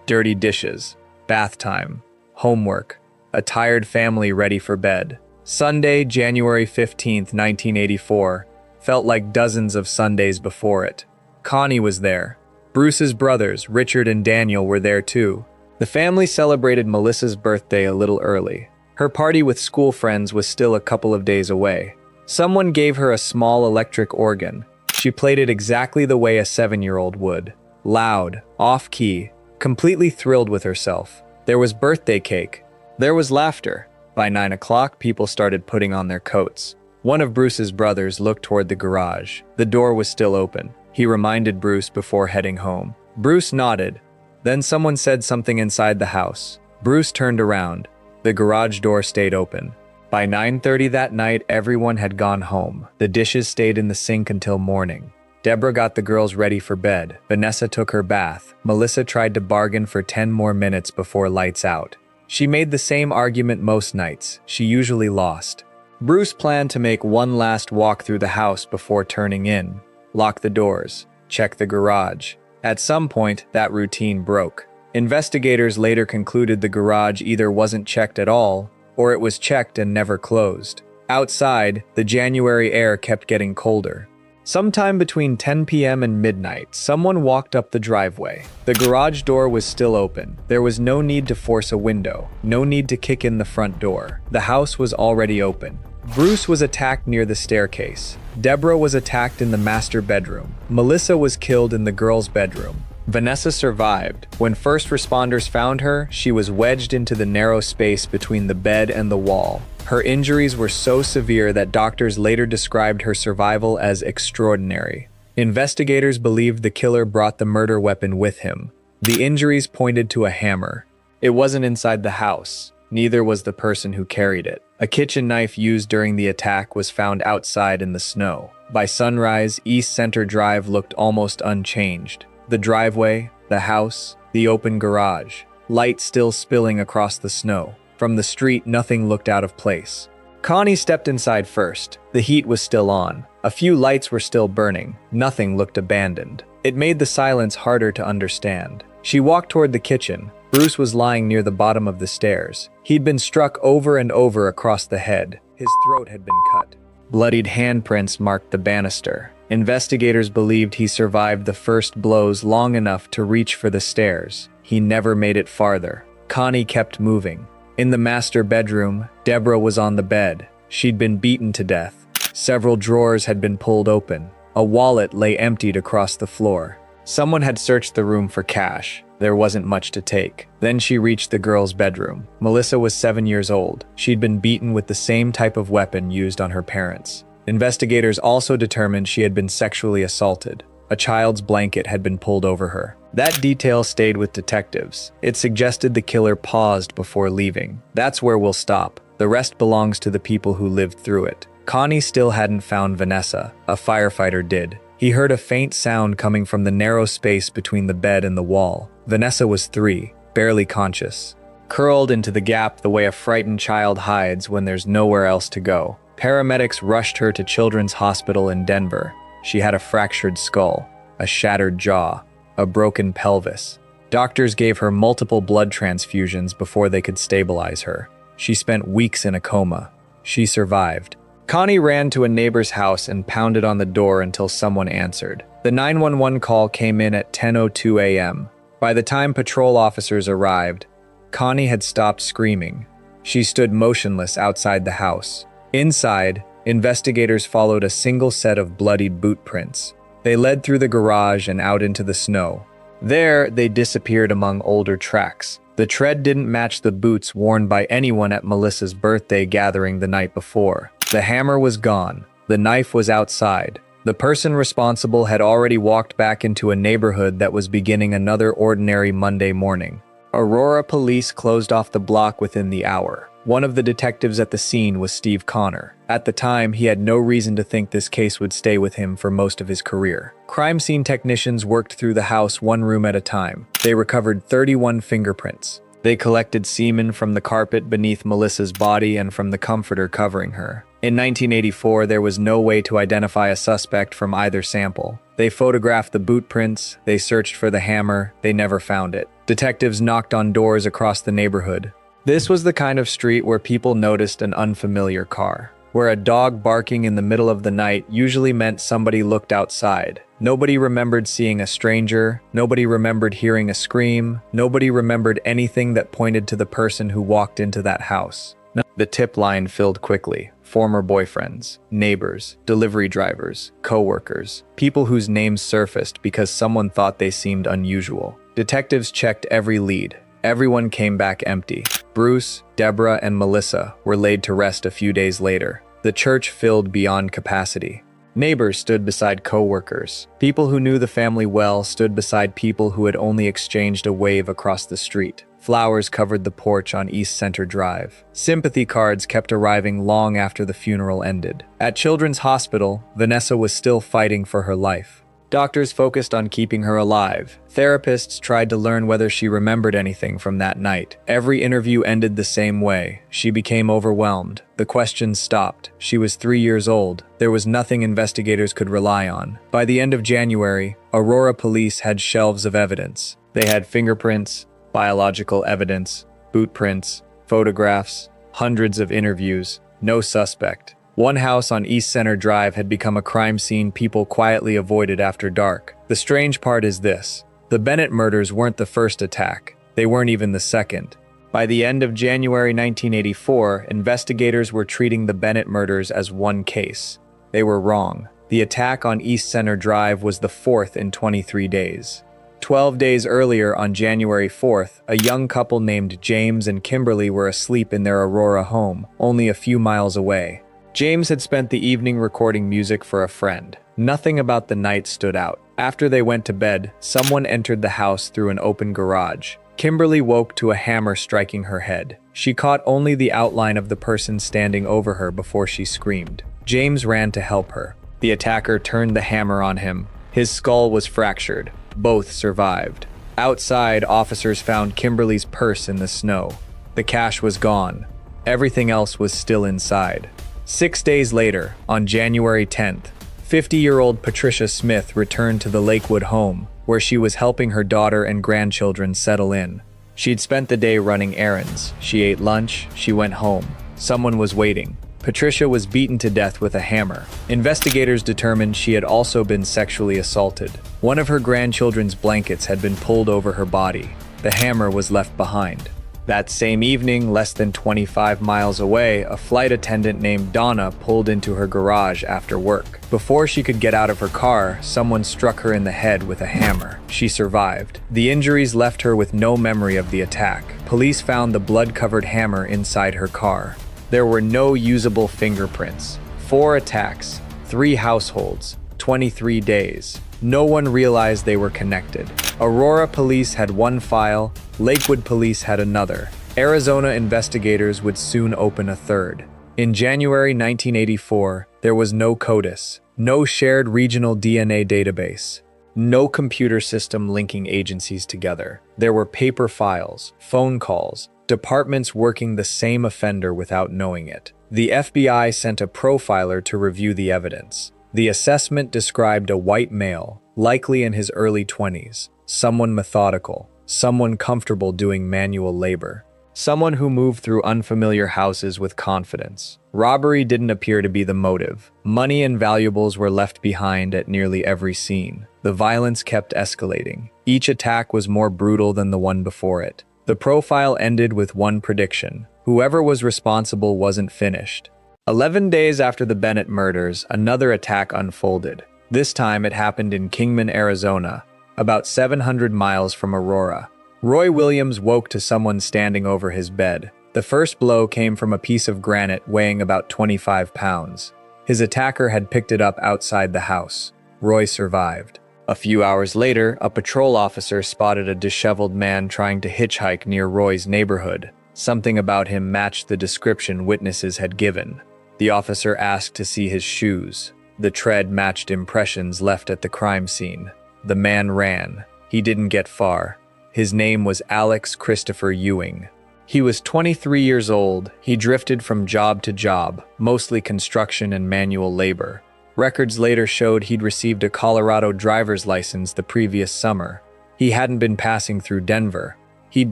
Dirty dishes, bath time, homework, a tired family ready for bed. Sunday, January 15th, 1984, felt like dozens of Sundays before it. Connie was there. Bruce's brothers, Richard and Daniel, were there too. The family celebrated Melissa's birthday a little early. Her party with school friends was still a couple of days away. Someone gave her a small electric organ. She played it exactly the way a 7-year-old would. Loud, off-key, completely thrilled with herself. There was birthday cake. There was laughter. By 9 o'clock, people started putting on their coats. One of Bruce's brothers looked toward the garage. The door was still open. He reminded Bruce before heading home. Bruce nodded. Then someone said something inside the house. Bruce turned around. The garage door stayed open. By 9:30 that night, everyone had gone home. The dishes stayed in the sink until morning. Deborah got the girls ready for bed. Vanessa took her bath. Melissa tried to bargain for 10 more minutes before lights out. She made the same argument most nights. She usually lost. Bruce planned to make one last walk through the house before turning in. Lock the doors. Check the garage. At some point, that routine broke. Investigators later concluded the garage either wasn't checked at all, or it was checked and never closed. Outside, the January air kept getting colder. Sometime between 10 p.m. and midnight, someone walked up the driveway. The garage door was still open. There was no need to force a window, no need to kick in the front door. The house was already open. Bruce was attacked near the staircase. Deborah was attacked in the master bedroom. Melissa was killed in the girls' bedroom. Vanessa survived. When first responders found her, she was wedged into the narrow space between the bed and the wall. Her injuries were so severe that doctors later described her survival as extraordinary. Investigators believed the killer brought the murder weapon with him. The injuries pointed to a hammer. It wasn't inside the house. Neither was the person who carried it. A kitchen knife used during the attack was found outside in the snow. By sunrise, East Center Drive looked almost unchanged. The driveway, the house, the open garage, light still spilling across the snow. From the street, nothing looked out of place. Connie stepped inside first. The heat was still on. A few lights were still burning. Nothing looked abandoned. It made the silence harder to understand. She walked toward the kitchen. Bruce was lying near the bottom of the stairs. He'd been struck over and over across the head. His throat had been cut. Bloodied handprints marked the banister. Investigators believed he survived the first blows long enough to reach for the stairs. He never made it farther. Connie kept moving. In the master bedroom, Deborah was on the bed. She'd been beaten to death. Several drawers had been pulled open. A wallet lay emptied across the floor. Someone had searched the room for cash. There wasn't much to take. Then she reached the girl's bedroom. Melissa was 7 years old. She'd been beaten with the same type of weapon used on her parents. Investigators also determined she had been sexually assaulted. A child's blanket had been pulled over her. That detail stayed with detectives. It suggested the killer paused before leaving. That's where we'll stop. The rest belongs to the people who lived through it. Connie still hadn't found Vanessa. A firefighter did. He heard a faint sound coming from the narrow space between the bed and the wall. Vanessa was 3, barely conscious. Curled into the gap the way a frightened child hides when there's nowhere else to go. Paramedics rushed her to Children's Hospital in Denver. She had a fractured skull, a shattered jaw, a broken pelvis. Doctors gave her multiple blood transfusions before they could stabilize her. She spent weeks in a coma. She survived. Connie ran to a neighbor's house and pounded on the door until someone answered. The 911 call came in at 10:02 a.m. By the time patrol officers arrived, Connie had stopped screaming. She stood motionless outside the house. Inside, investigators followed a single set of bloodied boot prints. They led through the garage and out into the snow. There, they disappeared among older tracks. The tread didn't match the boots worn by anyone at Melissa's birthday gathering the night before. The hammer was gone. The knife was outside. The person responsible had already walked back into a neighborhood that was beginning another ordinary Monday morning. Aurora police closed off the block within the hour. One of the detectives at the scene was Steve Connor. At the time, he had no reason to think this case would stay with him for most of his career. Crime scene technicians worked through the house one room at a time. They recovered 31 fingerprints. They collected semen from the carpet beneath Melissa's body and from the comforter covering her. In 1984, there was no way to identify a suspect from either sample. They photographed the boot prints, they searched for the hammer, they never found it. Detectives knocked on doors across the neighborhood. This was the kind of street where people noticed an unfamiliar car, where a dog barking in the middle of the night usually meant somebody looked outside. Nobody remembered seeing a stranger, nobody remembered hearing a scream, nobody remembered anything that pointed to the person who walked into that house. The tip line filled quickly. Former boyfriends, neighbors, delivery drivers, co-workers, people whose names surfaced because someone thought they seemed unusual. Detectives checked every lead. Everyone came back empty. Bruce, Deborah, and Melissa were laid to rest a few days later. The church filled beyond capacity. Neighbors stood beside co-workers. People who knew the family well stood beside people who had only exchanged a wave across the street. Flowers covered the porch on East Center Drive. Sympathy cards kept arriving long after the funeral ended. At Children's Hospital, Vanessa was still fighting for her life. Doctors focused on keeping her alive. Therapists tried to learn whether she remembered anything from that night. Every interview ended the same way. She became overwhelmed. The questions stopped. She was 3 years old. There was nothing investigators could rely on. By the end of January, Aurora police had shelves of evidence. They had fingerprints, biological evidence, boot prints, photographs, hundreds of interviews, no suspect. One house on East Center Drive had become a crime scene people quietly avoided after dark. The strange part is this: the Bennett murders weren't the first attack. They weren't even the second. By the end of January 1984, investigators were treating the Bennett murders as one case. They were wrong. The attack on East Center Drive was the fourth in 23 days. 12 days earlier, on January 4th, a young couple named James and Kimberly were asleep in their Aurora home, only a few miles away. James had spent the evening recording music for a friend. Nothing about the night stood out. After they went to bed, someone entered the house through an open garage. Kimberly woke to a hammer striking her head. She caught only the outline of the person standing over her before she screamed. James ran to help her. The attacker turned the hammer on him. His skull was fractured. Both survived. Outside, officers found Kimberly's purse in the snow. The cash was gone. Everything else was still inside. 6 days later, on January 10th, 50-year-old Patricia Smith returned to the Lakewood home, where she was helping her daughter and grandchildren settle in. She'd spent the day running errands. She ate lunch. She went home. Someone was waiting. Patricia was beaten to death with a hammer. Investigators determined she had also been sexually assaulted. One of her grandchildren's blankets had been pulled over her body. The hammer was left behind. That same evening, less than 25 miles away, a flight attendant named Donna pulled into her garage after work. Before she could get out of her car, someone struck her in the head with a hammer. She survived. The injuries left her with no memory of the attack. Police found the blood-covered hammer inside her car. There were no usable fingerprints. 4 attacks, 3 households, 23 days. No one realized they were connected. Aurora police had one file, Lakewood police had another. Arizona investigators would soon open a third. In January 1984, there was no CODIS, no shared regional DNA database, no computer system linking agencies together. There were paper files, phone calls, departments working the same offender without knowing it. The FBI sent a profiler to review the evidence. The assessment described a white male, likely in his early 20s, someone methodical, someone comfortable doing manual labor. someone who moved through unfamiliar houses with confidence. Robbery didn't appear to be the motive. Money and valuables were left behind at nearly every scene. The violence kept escalating. Each attack was more brutal than the one before it. The profile ended with one prediction: whoever was responsible wasn't finished. 11 days after the Bennett murders, another attack unfolded. This time it happened in Kingman, Arizona, about 700 miles from Aurora. Roy Williams woke to someone standing over his bed. The first blow came from a piece of granite weighing about 25 pounds. His attacker had picked it up outside the house. Roy survived. A few hours later, a patrol officer spotted a disheveled man trying to hitchhike near Roy's neighborhood. Something about him matched the description witnesses had given. The officer asked to see his shoes. The tread matched impressions left at the crime scene. The man ran. He didn't get far. His name was Alex Christopher Ewing. He was 23 years old. He drifted from job to job, mostly construction and manual labor. Records later showed he'd received a Colorado driver's license the previous summer. He hadn't been passing through Denver. He'd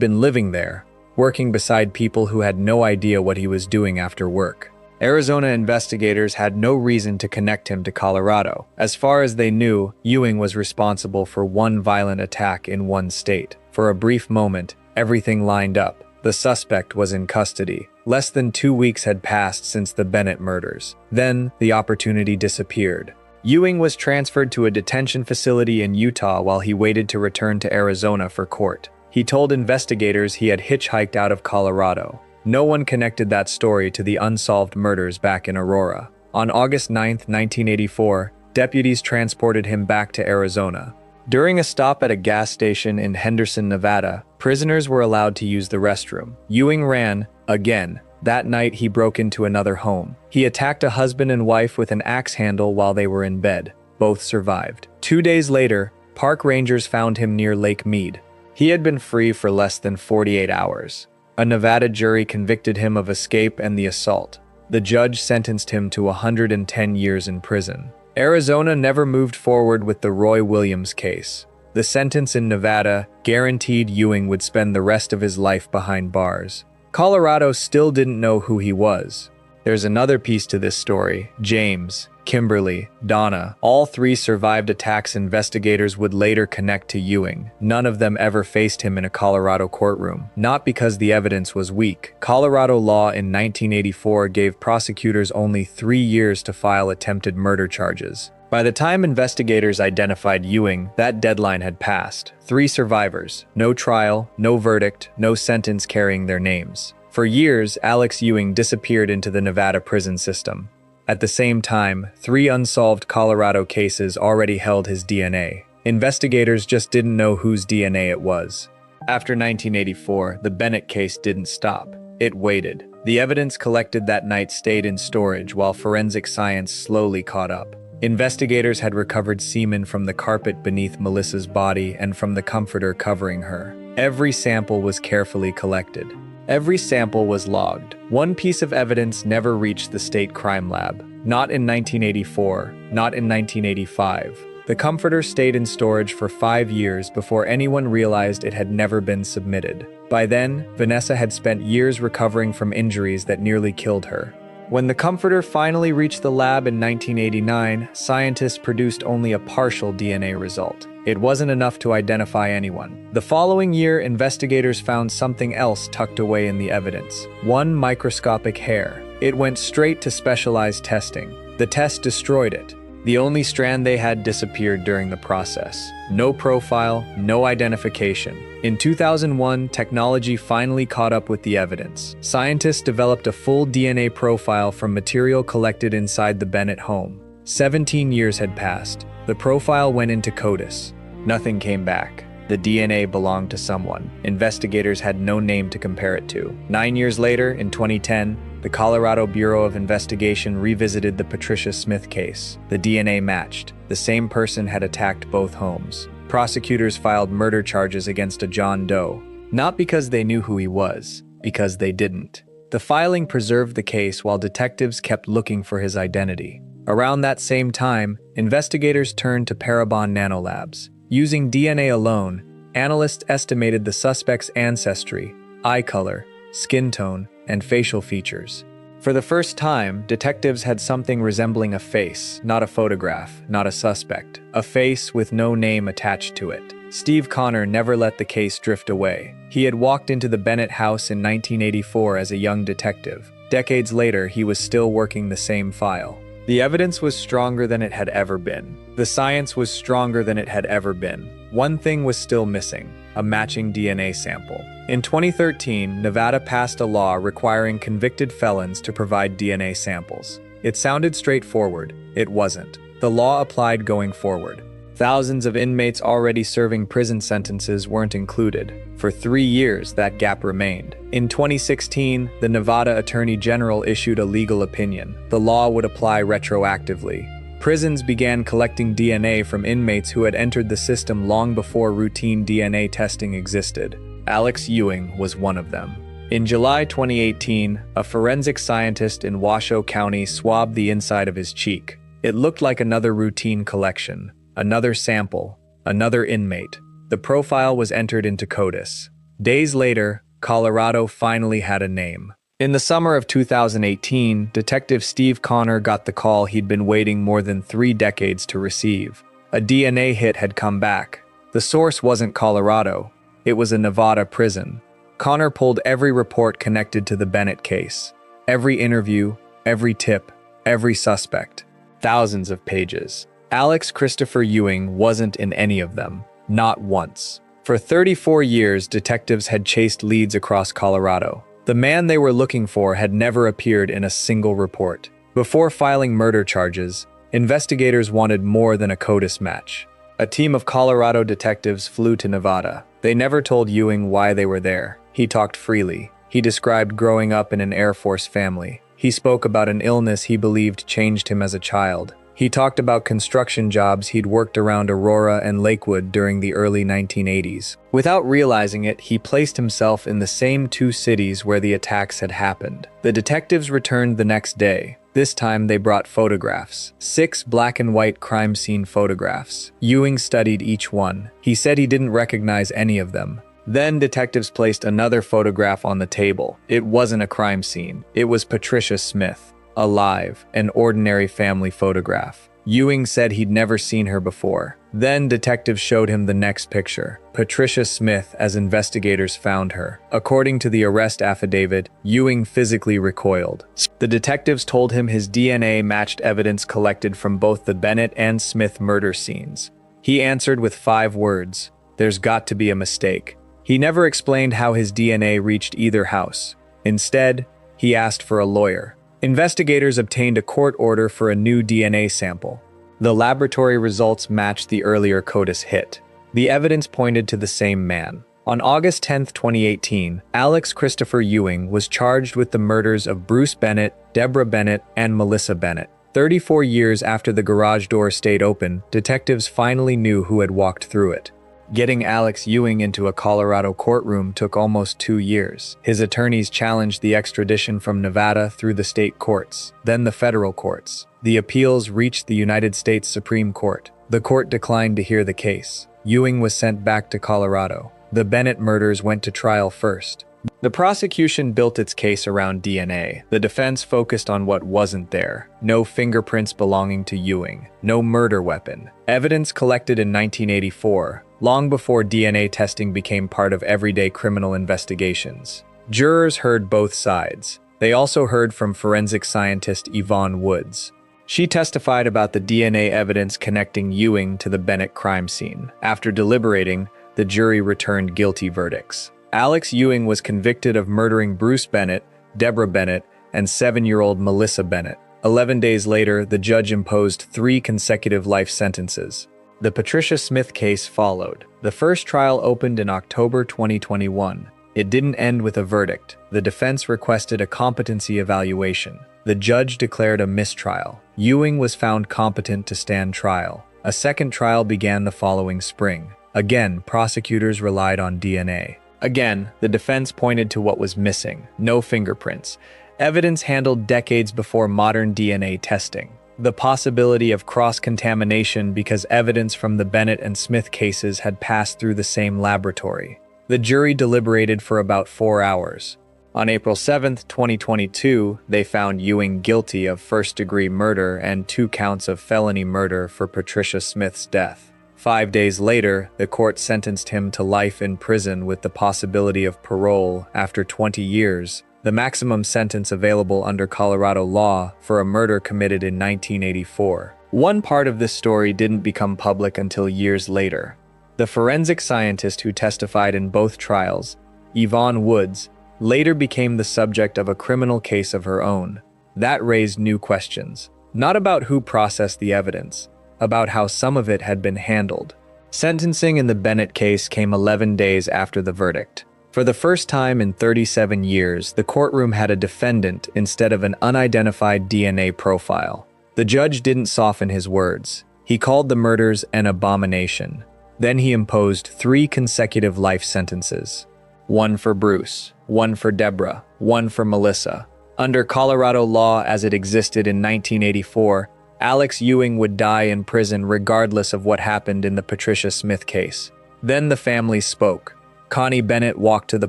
been living there, working beside people who had no idea what he was doing after work. Arizona investigators had no reason to connect him to Colorado. As far as they knew, Ewing was responsible for one violent attack in one state. For a brief moment, everything lined up. The suspect was in custody. Less than 2 weeks had passed since the Bennett murders. Then, the opportunity disappeared. Ewing was transferred to a detention facility in Utah while he waited to return to Arizona for court. He told investigators he had hitchhiked out of Colorado. No one connected that story to the unsolved murders back in Aurora. On August 9, 1984, deputies transported him back to Arizona. During a stop at a gas station in Henderson, Nevada, prisoners were allowed to use the restroom. Ewing ran, again. That night, he broke into another home. He attacked a husband and wife with an axe handle while they were in bed. Both survived. 2 days later, park rangers found him near Lake Mead. He had been free for less than 48 hours. A Nevada jury convicted him of escape and the assault. The judge sentenced him to 110 years in prison. Arizona never moved forward with the Roy Williams case. The sentence in Nevada guaranteed Ewing would spend the rest of his life behind bars. Colorado still didn't know who he was. There's another piece to this story. James, Kimberly, Donna, all three survived attacks investigators would later connect to Ewing. None of them ever faced him in a Colorado courtroom. Not because the evidence was weak. Colorado law in 1984 gave prosecutors only 3 years to file attempted murder charges. By the time investigators identified Ewing, that deadline had passed. 3 survivors, no trial, no verdict, no sentence carrying their names. For years, Alex Ewing disappeared into the Nevada prison system. At the same time, 3 unsolved Colorado cases already held his DNA. Investigators just didn't know whose DNA it was. After 1984, the Bennett case didn't stop. It waited. The evidence collected that night stayed in storage while forensic science slowly caught up. Investigators had recovered semen from the carpet beneath Melissa's body and from the comforter covering her. Every sample was carefully collected. Every sample was logged. One piece of evidence never reached the state crime lab. Not in 1984, not in 1985. The comforter stayed in storage for 5 years before anyone realized it had never been submitted. By then, Vanessa had spent years recovering from injuries that nearly killed her. When the comforter finally reached the lab in 1989, scientists produced only a partial DNA result. It wasn't enough to identify anyone. The following year, investigators found something else tucked away in the evidence. One microscopic hair. It went straight to specialized testing. The test destroyed it. The only strand they had disappeared during the process. No profile, no identification. In 2001, technology finally caught up with the evidence. Scientists developed a full DNA profile from material collected inside the Bennett home. 17 years had passed. The profile went into CODIS. Nothing came back. The DNA belonged to someone. Investigators had no name to compare it to. 9 years later, in 2010, the Colorado Bureau of Investigation revisited the Patricia Smith case. The DNA matched. The same person had attacked both homes. Prosecutors filed murder charges against a John Doe. Not because they knew who he was, because they didn't. The filing preserved the case while detectives kept looking for his identity. Around that same time, investigators turned to Parabon nanolabs. Using DNA alone, analysts estimated the suspect's ancestry, eye color, skin tone, and facial features. For the first time, detectives had something resembling a face, not a photograph, not a suspect. A face with no name attached to it. Steve Connor never let the case drift away. He had walked into the Bennett house in 1984 as a young detective. Decades later, he was still working the same file. The evidence was stronger than it had ever been. The science was stronger than it had ever been. One thing was still missing: a matching DNA sample. In 2013, Nevada passed a law requiring convicted felons to provide DNA samples. It sounded straightforward. It wasn't. The law applied going forward. Thousands of inmates already serving prison sentences weren't included. For 3 years, that gap remained. In 2016, the Nevada Attorney General issued a legal opinion. The law would apply retroactively. Prisons began collecting DNA from inmates who had entered the system long before routine DNA testing existed. Alex Ewing was one of them. In July 2018, a forensic scientist in Washoe County swabbed the inside of his cheek. It looked like another routine collection. Another sample, another inmate. The profile was entered into CODIS. Days later, Colorado finally had a name. In the summer of 2018, Detective Steve Connor got the call he'd been waiting more than 3 decades to receive. A DNA hit had come back. The source wasn't Colorado. It was a Nevada prison. Connor pulled every report connected to the Bennett case. Every interview, every tip, every suspect. Thousands of pages. Alex Christopher Ewing wasn't in any of them. Not once. For 34 years, detectives had chased leads across Colorado. The man they were looking for had never appeared in a single report. Before filing murder charges, investigators wanted more than a CODIS match. A team of Colorado detectives flew to Nevada. They never told Ewing why they were there. He talked freely. He described growing up in an Air Force family. He spoke about an illness he believed changed him as a child. He talked about construction jobs he'd worked around Aurora and Lakewood during the early 1980s. Without realizing it, he placed himself in the same 2 cities where the attacks had happened. The detectives returned the next day. This time they brought photographs. 6 black and white crime scene photographs. Ewing studied each one. He said he didn't recognize any of them. Then detectives placed another photograph on the table. It wasn't a crime scene. It was Patricia Smith. Alive, an ordinary family photograph. Ewing said he'd never seen her before. Then detectives showed him the next picture, Patricia Smith, as investigators found her. According to the arrest affidavit, Ewing physically recoiled. The detectives told him his DNA matched evidence collected from both the Bennett and Smith murder scenes. He answered with 5 words: "There's got to be a mistake." He never explained how his DNA reached either house. Instead, he asked for a lawyer. Investigators obtained a court order for a new DNA sample. The laboratory results matched the earlier CODIS hit. The evidence pointed to the same man. On August 10, 2018, Alex Christopher Ewing was charged with the murders of Bruce Bennett, Deborah Bennett, and Melissa Bennett. 34 years after the garage door stayed open, detectives finally knew who had walked through it. Getting Alex Ewing into a Colorado courtroom took almost 2 years. His attorneys challenged the extradition from Nevada through the state courts, then the federal courts. The appeals reached the United States Supreme Court. The court declined to hear the case. Ewing was sent back to Colorado. The Bennett murders went to trial first. The prosecution built its case around DNA. The defense focused on what wasn't there. No fingerprints belonging to Ewing. No murder weapon. Evidence collected in 1984, long before DNA testing became part of everyday criminal investigations. Jurors heard both sides. They also heard from forensic scientist Yvonne Woods. She testified about the DNA evidence connecting Ewing to the Bennett crime scene. After deliberating, the jury returned guilty verdicts. Alex Ewing was convicted of murdering Bruce Bennett, Deborah Bennett, and 7-year-old Melissa Bennett. 11 days later, the judge imposed 3 consecutive life sentences. The Patricia Smith case followed. The first trial opened in October 2021. It didn't end with a verdict. The defense requested a competency evaluation. The judge declared a mistrial. Ewing was found competent to stand trial. A second trial began the following spring. Again, prosecutors relied on DNA. Again, the defense pointed to what was missing: no fingerprints. Evidence handled decades before modern DNA testing. The possibility of cross-contamination because evidence from the Bennett and Smith cases had passed through the same laboratory. The jury deliberated for about 4 hours. On April 7, 2022, they found Ewing guilty of first-degree murder and 2 counts of felony murder for Patricia Smith's death. 5 days later, the court sentenced him to life in prison with the possibility of parole after 20 years, the maximum sentence available under Colorado law for a murder committed in 1984. One part of this story didn't become public until years later. The forensic scientist who testified in both trials, Yvonne Woods, later became the subject of a criminal case of her own. That raised new questions, not about who processed the evidence, about how some of it had been handled. Sentencing in the Bennett case came 11 days after the verdict. For the first time in 37 years, the courtroom had a defendant instead of an unidentified DNA profile. The judge didn't soften his words. He called the murders an abomination. Then he imposed 3 consecutive life sentences. 1 for Bruce, 1 for Deborah, 1 for Melissa. Under Colorado law as it existed in 1984, Alex Ewing would die in prison regardless of what happened in the Patricia Smith case. Then the family spoke. Connie Bennett walked to the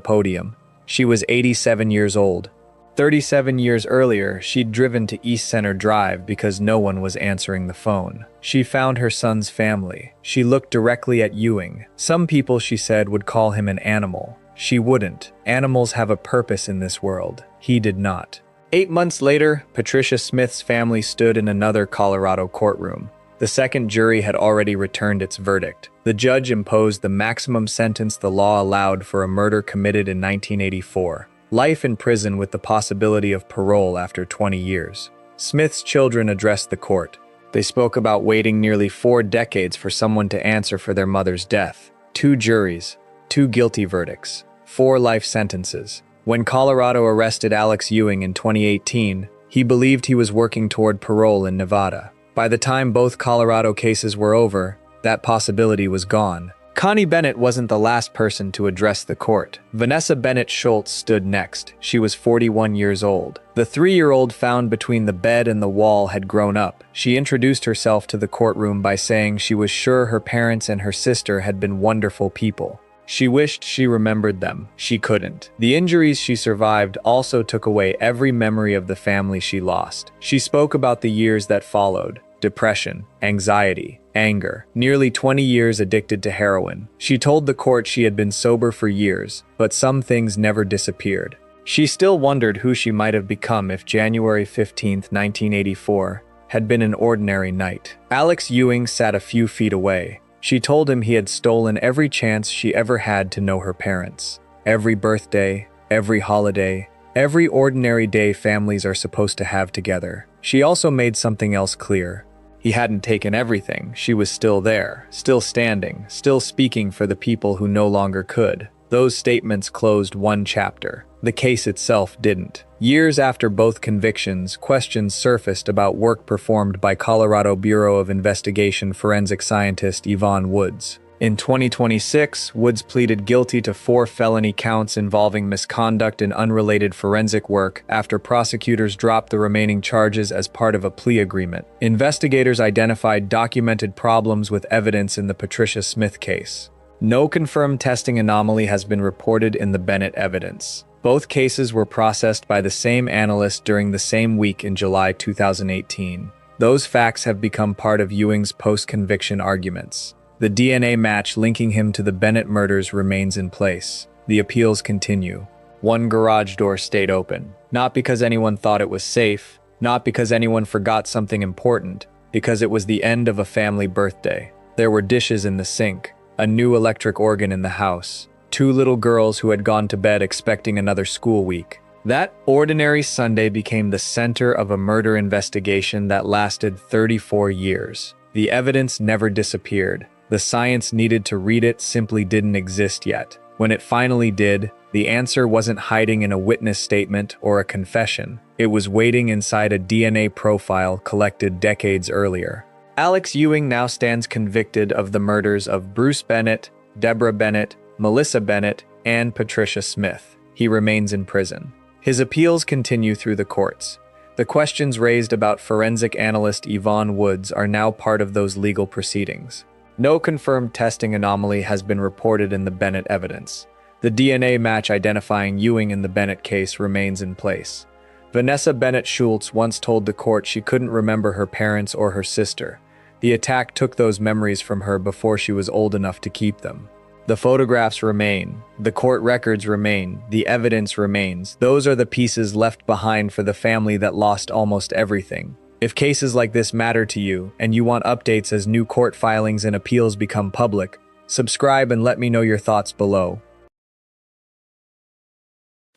podium. She was 87 years old. 37 years earlier, she'd driven to East Center Drive because no one was answering the phone. She found her son's family. She looked directly at Ewing. Some people, she said, would call him an animal. She wouldn't. Animals have a purpose in this world. He did not. 8 months later, Patricia Smith's family stood in another Colorado courtroom. The second jury had already returned its verdict. The judge imposed the maximum sentence the law allowed for a murder committed in 1984. Life in prison with the possibility of parole after 20 years. Smith's children addressed the court. They spoke about waiting nearly 4 decades for someone to answer for their mother's death. 2 juries, 2 guilty verdicts, 4 life sentences. When Colorado arrested Alex Ewing in 2018, he believed he was working toward parole in Nevada. By the time both Colorado cases were over, that possibility was gone. Connie Bennett wasn't the last person to address the court. Vanessa Bennett Schultz stood next. She was 41 years old. The 3-year-old found between the bed and the wall had grown up. She introduced herself to the courtroom by saying she was sure her parents and her sister had been wonderful people. She wished she remembered them. She couldn't. The injuries she survived also took away every memory of the family she lost. She spoke about the years that followed. Depression, anxiety, anger, nearly 20 years addicted to heroin. She told the court she had been sober for years, but some things never disappeared. She still wondered who she might have become if January 15, 1984, had been an ordinary night. Alex Ewing sat a few feet away. She told him he had stolen every chance she ever had to know her parents. Every birthday, every holiday, every ordinary day families are supposed to have together. She also made something else clear. He hadn't taken everything. She was still there, still standing, still speaking for the people who no longer could. Those statements closed one chapter. The case itself didn't. Years after both convictions, questions surfaced about work performed by Colorado Bureau of Investigation forensic scientist Yvonne Woods. In 2026, Woods pleaded guilty to 4 felony counts involving misconduct and unrelated forensic work after prosecutors dropped the remaining charges as part of a plea agreement. Investigators identified documented problems with evidence in the Patricia Smith case. No confirmed testing anomaly has been reported in the Bennett evidence. Both cases were processed by the same analyst during the same week in July 2018. Those facts have become part of Ewing's post-conviction arguments. The DNA match linking him to the Bennett murders remains in place. The appeals continue. One garage door stayed open, not because anyone thought it was safe, not because anyone forgot something important, because it was the end of a family birthday. There were dishes in the sink, a new electric organ in the house, 2 little girls who had gone to bed expecting another school week. That ordinary Sunday became the center of a murder investigation that lasted 34 years. The evidence never disappeared. The science needed to read it simply didn't exist yet. When it finally did, the answer wasn't hiding in a witness statement or a confession. It was waiting inside a DNA profile collected decades earlier. Alex Ewing now stands convicted of the murders of Bruce Bennett, Deborah Bennett, Melissa Bennett, and Patricia Smith. He remains in prison. His appeals continue through the courts. The questions raised about forensic analyst Yvonne Woods are now part of those legal proceedings. No confirmed testing anomaly has been reported in the Bennett evidence. The DNA match identifying Ewing in the Bennett case remains in place. Vanessa Bennett Schultz once told the court she couldn't remember her parents or her sister. The attack took those memories from her before she was old enough to keep them. The photographs remain, the court records remain, the evidence remains. Those are the pieces left behind for the family that lost almost everything. If cases like this matter to you, and you want updates as new court filings and appeals become public, subscribe and let me know your thoughts below.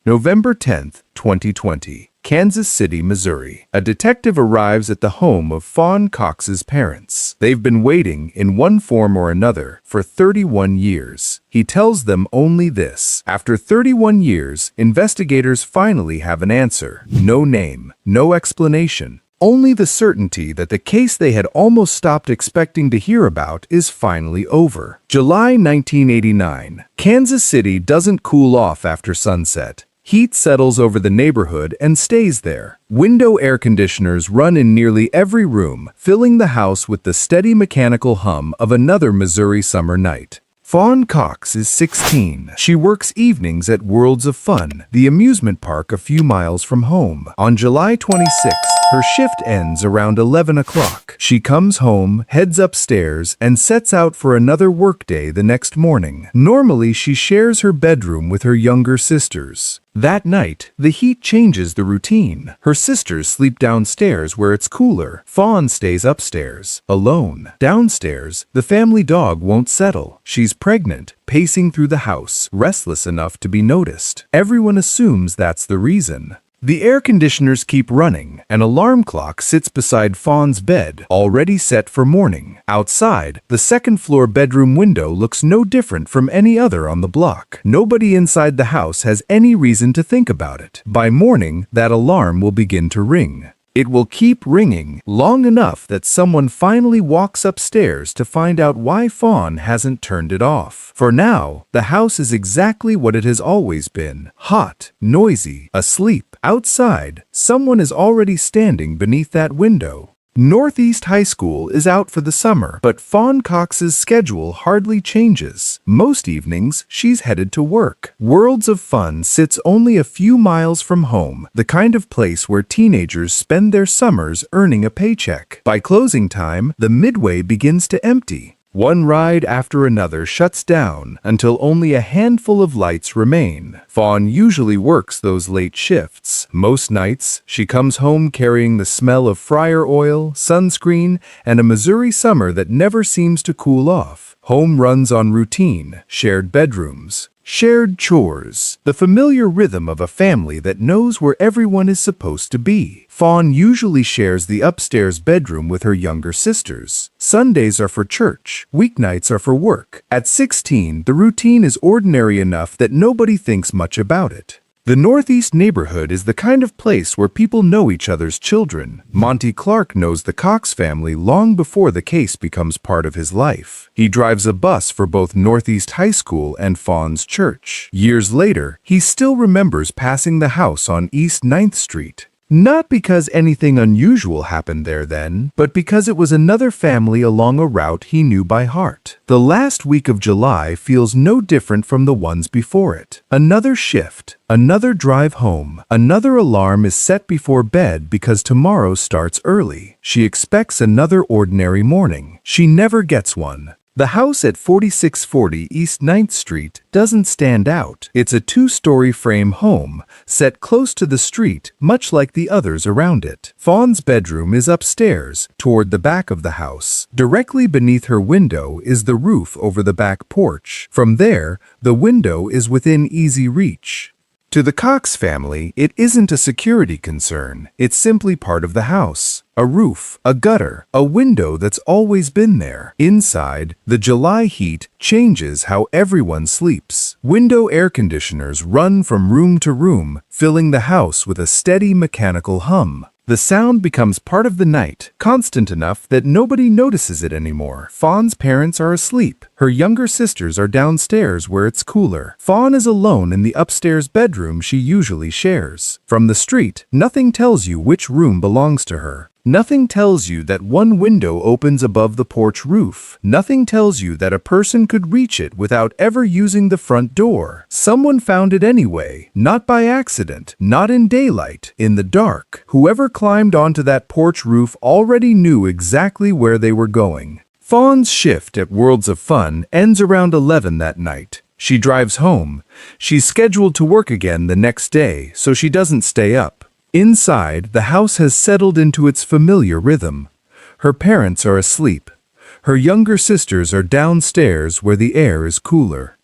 November 10th, 2020, Kansas City, Missouri. A detective arrives at the home of Fawn Cox's parents. They've been waiting, in one form or another, for 31 years. He tells them only this. After 31 years, investigators finally have an answer. No name, no explanation. Only the certainty that the case they had almost stopped expecting to hear about is finally over. July 1989. Kansas City doesn't cool off after sunset. Heat settles over the neighborhood and stays there. Window air conditioners run in nearly every room, filling the house with the steady mechanical hum of another Missouri summer night. Fawn Cox is 16. She works evenings at Worlds of Fun, the amusement park a few miles from home. On July 26th, her shift ends around 11 o'clock. She comes home, heads upstairs, and sets out for another workday the next morning. Normally, she shares her bedroom with her younger sisters. That night, the heat changes the routine. Her sisters sleep downstairs where it's cooler. Fawn stays upstairs, alone. Downstairs, the family dog won't settle. She's pregnant, pacing through the house, restless enough to be noticed. Everyone assumes that's the reason. The air conditioners keep running. An alarm clock sits beside Fawn's bed, already set for morning. Outside, the second-floor bedroom window looks no different from any other on the block. Nobody inside the house has any reason to think about it. By morning, that alarm will begin to ring. It will keep ringing long enough that someone finally walks upstairs to find out why Fawn hasn't turned it off. For now, the house is exactly what it has always been: hot, noisy, asleep. Outside, someone is already standing beneath that window. Northeast High School is out for the summer, but Fawn Cox's schedule hardly changes. Most evenings, she's headed to work. Worlds of Fun sits only a few miles from home, the kind of place where teenagers spend their summers earning a paycheck. By closing time, the midway begins to empty. One ride after another shuts down until only a handful of lights remain. Fawn usually works those late shifts. Most nights, she comes home carrying the smell of fryer oil, sunscreen, and a Missouri summer that never seems to cool off. Home runs on routine, shared bedrooms, shared chores, the familiar rhythm of a family that knows where everyone is supposed to be. Fawn usually shares the upstairs bedroom with her younger sisters. Sundays are for church, weeknights are for work. At 16, the routine is ordinary enough that nobody thinks much about it. The Northeast neighborhood is the kind of place where people know each other's children. Monty Clark knows the Cox family long before the case becomes part of his life. He drives a bus for both Northeast High School and Fawn's church. Years later, he still remembers passing the house on East 9th Street. Not because anything unusual happened there then, but because it was another family along a route he knew by heart. The last week of July feels no different from the ones before it. Another shift, another drive home, another alarm is set before bed because tomorrow starts early. She expects another ordinary morning. She never gets one. The house at 4640 East 9th Street doesn't stand out. It's a two-story frame home, set close to the street, much like the others around it. Fawn's bedroom is upstairs, toward the back of the house. Directly beneath her window is the roof over the back porch. From there, the window is within easy reach. To the Cox family, it isn't a security concern. It's simply part of the house. A roof, a gutter, a window that's always been there. Inside, the July heat changes how everyone sleeps. Window air conditioners run from room to room, filling the house with a steady mechanical hum. The sound becomes part of the night, constant enough that nobody notices it anymore. Fawn's parents are asleep. Her younger sisters are downstairs where it's cooler. Fawn is alone in the upstairs bedroom she usually shares. From the street, nothing tells you which room belongs to her. Nothing tells you that one window opens above the porch roof. Nothing tells you that a person could reach it without ever using the front door. Someone found it anyway, not by accident, not in daylight, in the dark. Whoever climbed onto that porch roof already knew exactly where they were going. Fawn's shift at Worlds of Fun ends around 11 that night. She drives home. She's scheduled to work again the next day, so she doesn't stay up. Inside, the house has settled into its familiar rhythm. Her parents are asleep. Her younger sisters are downstairs where the air is cooler.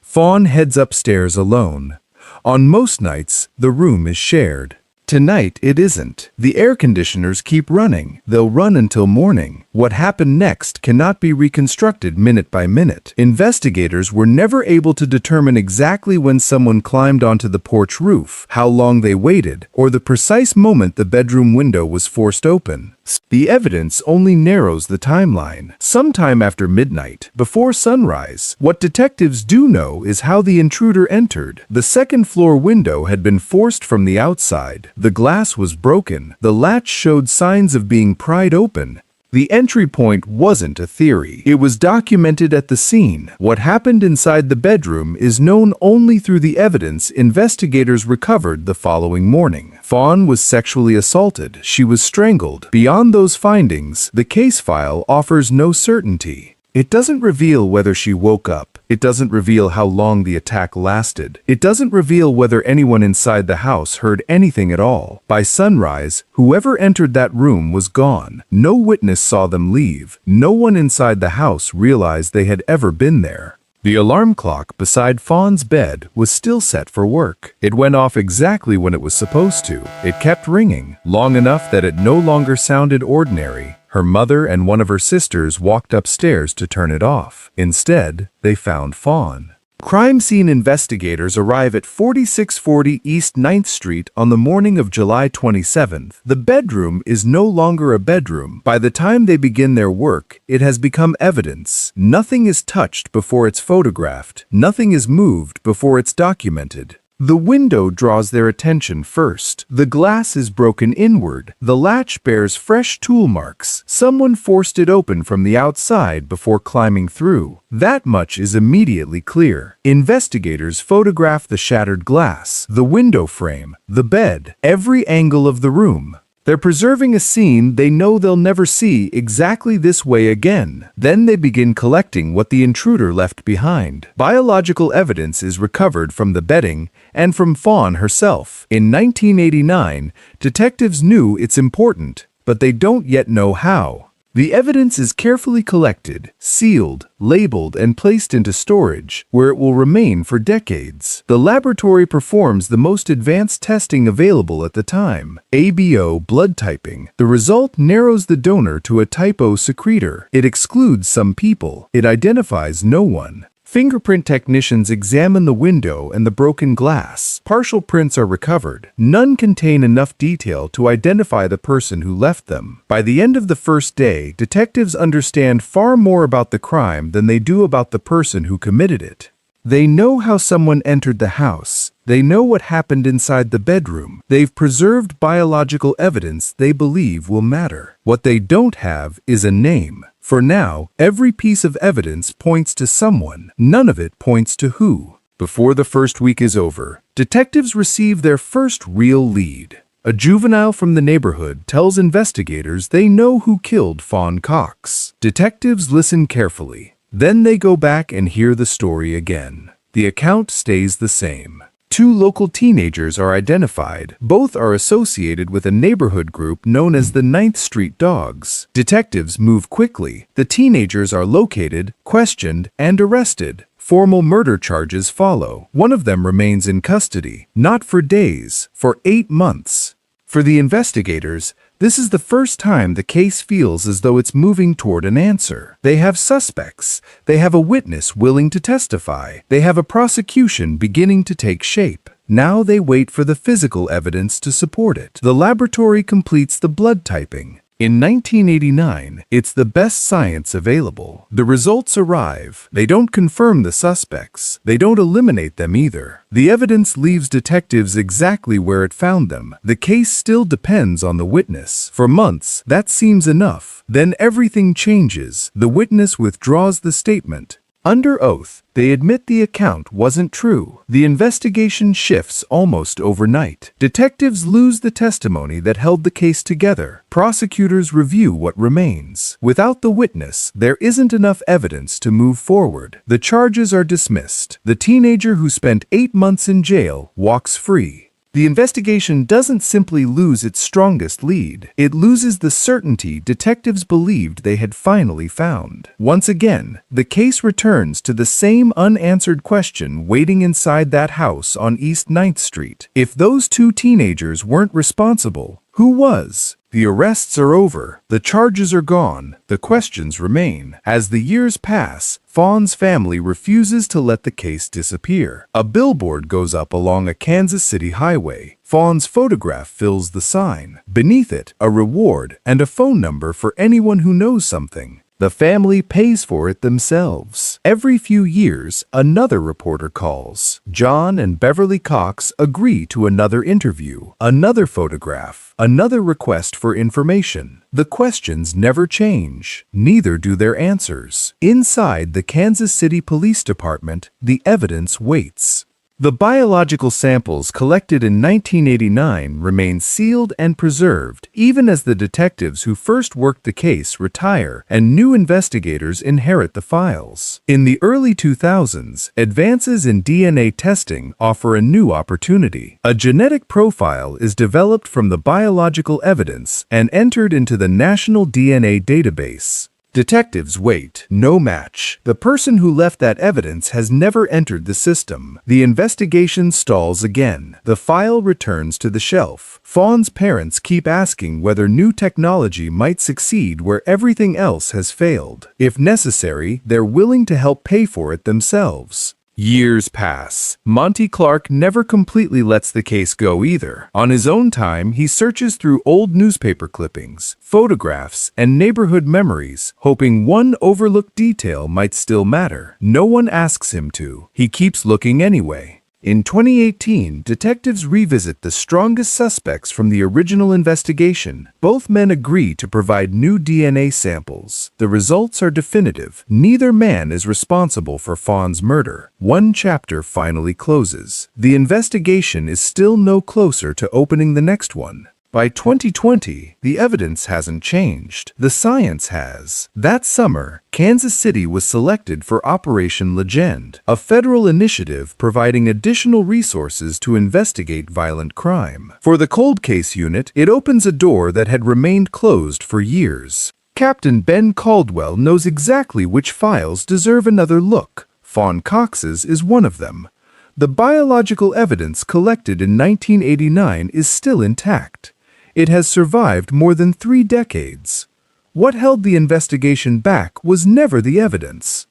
Fawn heads upstairs alone. On most nights, the room is shared. Tonight, it isn't. The air conditioners keep running. They'll run until morning. What happened next cannot be reconstructed minute by minute. Investigators were never able to determine exactly when someone climbed onto the porch roof, how long they waited, or the precise moment the bedroom window was forced open. The evidence only narrows the timeline. Sometime after midnight, before sunrise, what detectives do know is how the intruder entered. The second-floor window had been forced from the outside. The glass was broken. The latch showed signs of being pried open. The entry point wasn't a theory. It was documented at the scene. What happened inside the bedroom is known only through the evidence investigators recovered the following morning. Fawn was sexually assaulted. She was strangled. Beyond those findings, the case file offers no certainty. It doesn't reveal whether she woke up. It doesn't reveal how long the attack lasted. It doesn't reveal whether anyone inside the house heard anything at all. By sunrise, whoever entered that room was gone. No witness saw them leave. No one inside the house realized they had ever been there. The alarm clock beside Fawn's bed was still set for work. It went off exactly when it was supposed to. It kept ringing, long enough that it no longer sounded ordinary. Her mother and one of her sisters walked upstairs to turn it off. Instead, they found Fawn. Crime scene investigators arrive at 4640 East 9th Street on the morning of July 27th. The bedroom is no longer a bedroom. By the time they begin their work, it has become evidence. Nothing is touched before it's photographed. Nothing is moved before it's documented. The window draws their attention first. The glass is broken inward. The latch bears fresh tool marks. Someone forced it open from the outside before climbing through. That much is immediately clear. Investigators photograph the shattered glass, the window frame, the bed, every angle of the room. They're preserving a scene they know they'll never see exactly this way again. Then they begin collecting what the intruder left behind. Biological evidence is recovered from the bedding and from Fawn herself. In 1989, detectives knew it's important, but they don't yet know how. The evidence is carefully collected, sealed, labeled, and placed into storage, where it will remain for decades. The laboratory performs the most advanced testing available at the time, ABO blood typing. The result narrows the donor to a type O secretor. It excludes some people. It identifies no one. Fingerprint technicians examine the window and the broken glass. Partial prints are recovered. None contain enough detail to identify the person who left them. By the end of the first day, detectives understand far more about the crime than they do about the person who committed it. They know how someone entered the house. They know what happened inside the bedroom. They've preserved biological evidence they believe will matter. What they don't have is a name. For now, every piece of evidence points to someone. None of it points to who. Before the first week is over, detectives receive their first real lead. A juvenile from the neighborhood tells investigators they know who killed Fawn Cox. Detectives listen carefully. Then they go back and hear the story again. The account stays the same. Two local teenagers are identified. Both are associated with a neighborhood group known as the 9th Street Dogs. Detectives move quickly. The teenagers are located, questioned, and arrested. Formal murder charges follow. One of them remains in custody, not for days, for 8 months. For the investigators, this is the first time the case feels as though it's moving toward an answer. They have suspects. They have a witness willing to testify. They have a prosecution beginning to take shape. Now they wait for the physical evidence to support it. The laboratory completes the blood typing. In 1989, it's the best science available. The results arrive. They don't confirm the suspects. They don't eliminate them either. The evidence leaves detectives exactly where it found them. The case still depends on the witness. For months, that seems enough. Then everything changes. The witness withdraws the statement. Under oath, they admit the account wasn't true. The investigation shifts almost overnight. Detectives lose the testimony that held the case together. Prosecutors review what remains. Without the witness, there isn't enough evidence to move forward. The charges are dismissed. The teenager who spent 8 months in jail walks free. The investigation doesn't simply lose its strongest lead. It loses the certainty detectives believed they had finally found. Once again, the case returns to the same unanswered question waiting inside that house on East 9th Street. If those 2 teenagers weren't responsible, who was? The arrests are over. The charges are gone. The questions remain. As the years pass, Fawn's family refuses to let the case disappear. A billboard goes up along a Kansas City highway. Fawn's photograph fills the sign. Beneath it, a reward and a phone number for anyone who knows something. The family pays for it themselves. Every few years, another reporter calls. John and Beverly Cox agree to another interview, another photograph, another request for information. The questions never change. Neither do their answers. Inside the Kansas City Police Department, the evidence waits. The biological samples collected in 1989 remain sealed and preserved, even as the detectives who first worked the case retire and new investigators inherit the files. In the early 2000s, advances in DNA testing offer a new opportunity. A genetic profile is developed from the biological evidence and entered into the National DNA Database. Detectives wait. No match. The person who left that evidence has never entered the system. The investigation stalls again. The file returns to the shelf. Fawn's parents keep asking whether new technology might succeed where everything else has failed. If necessary, they're willing to help pay for it themselves. Years pass. Monty Clark never completely lets the case go either. On his own time, he searches through old newspaper clippings, photographs, and neighborhood memories, hoping one overlooked detail might still matter. No one asks him to. He keeps looking anyway. In 2018, detectives revisit the strongest suspects from the original investigation. Both men agree to provide new DNA samples. The results are definitive. Neither man is responsible for Fawn's murder. One chapter finally closes. The investigation is still no closer to opening the next one. By 2020, the evidence hasn't changed. The science has. That summer, Kansas City was selected for Operation Legend, a federal initiative providing additional resources to investigate violent crime. For the cold case unit, it opens a door that had remained closed for years. Captain Ben Caldwell knows exactly which files deserve another look. Fawn Cox's is one of them. The biological evidence collected in 1989 is still intact. It has survived more than 3 decades. What held the investigation back was never the evidence.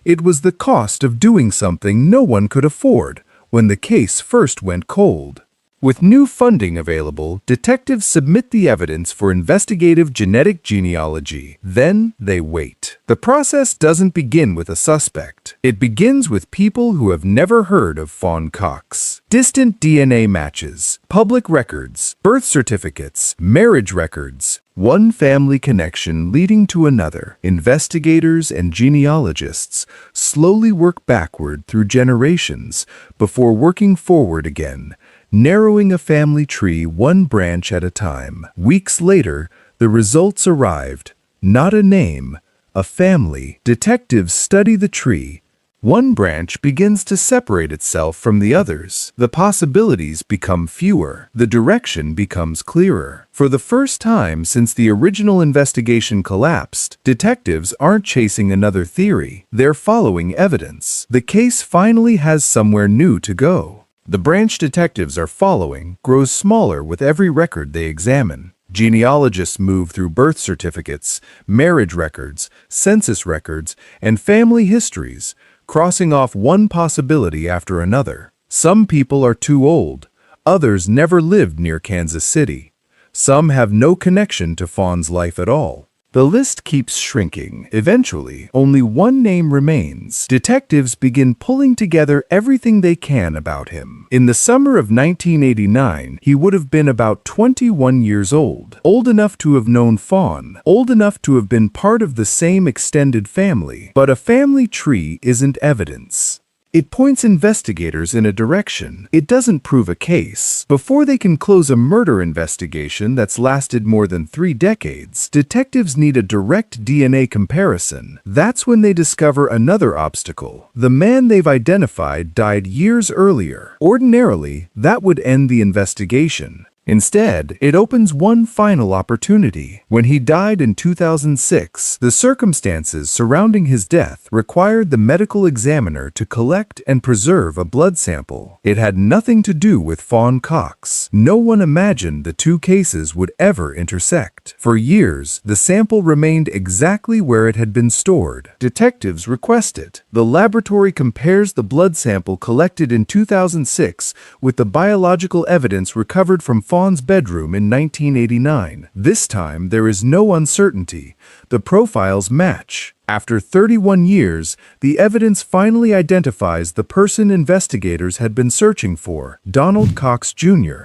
It was the cost of doing something no one could afford when the case first went cold. With new funding available, detectives submit the evidence for investigative genetic genealogy. Then they wait. The process doesn't begin with a suspect. It begins with people who have never heard of Fawn Cox. Distant DNA matches, public records, birth certificates, marriage records. One family connection leading to another. Investigators and genealogists slowly work backward through generations before working forward again, narrowing a family tree one branch at a time. Weeks later, the results arrived. Not a name, a family. Detectives study the tree. One branch begins to separate itself from the others. The possibilities become fewer. The direction becomes clearer. For the first time since the original investigation collapsed, detectives aren't chasing another theory. They're following evidence. The case finally has somewhere new to go. The branch detectives are following grows smaller with every record they examine. Genealogists move through birth certificates, marriage records, census records, and family histories, crossing off one possibility after another. Some people are too old. Others never lived near Kansas City. Some have no connection to Fawn's life at all. The list keeps shrinking. Eventually, only one name remains. Detectives begin pulling together everything they can about him. In the summer of 1989, he would have been about 21 years old enough to have known Fawn, old enough to have been part of the same extended family. But a family tree isn't evidence. It points investigators in a direction. It doesn't prove a case. Before they can close a murder investigation that's lasted more than 3 decades, detectives need a direct DNA comparison. That's when they discover another obstacle. The man they've identified died years earlier. Ordinarily, that would end the investigation. Instead, it opens one final opportunity. When he died in 2006, the circumstances surrounding his death required the medical examiner to collect and preserve a blood sample. It had nothing to do with Fawn Cox. No one imagined the two cases would ever intersect. For years, the sample remained exactly where it had been stored. Detectives request it. The laboratory compares the blood sample collected in 2006 with the biological evidence recovered from Fawn's bedroom in 1989. This time, there is no uncertainty. The profiles match. After 31 years, the evidence finally identifies the person investigators had been searching for, Donald Cox Jr.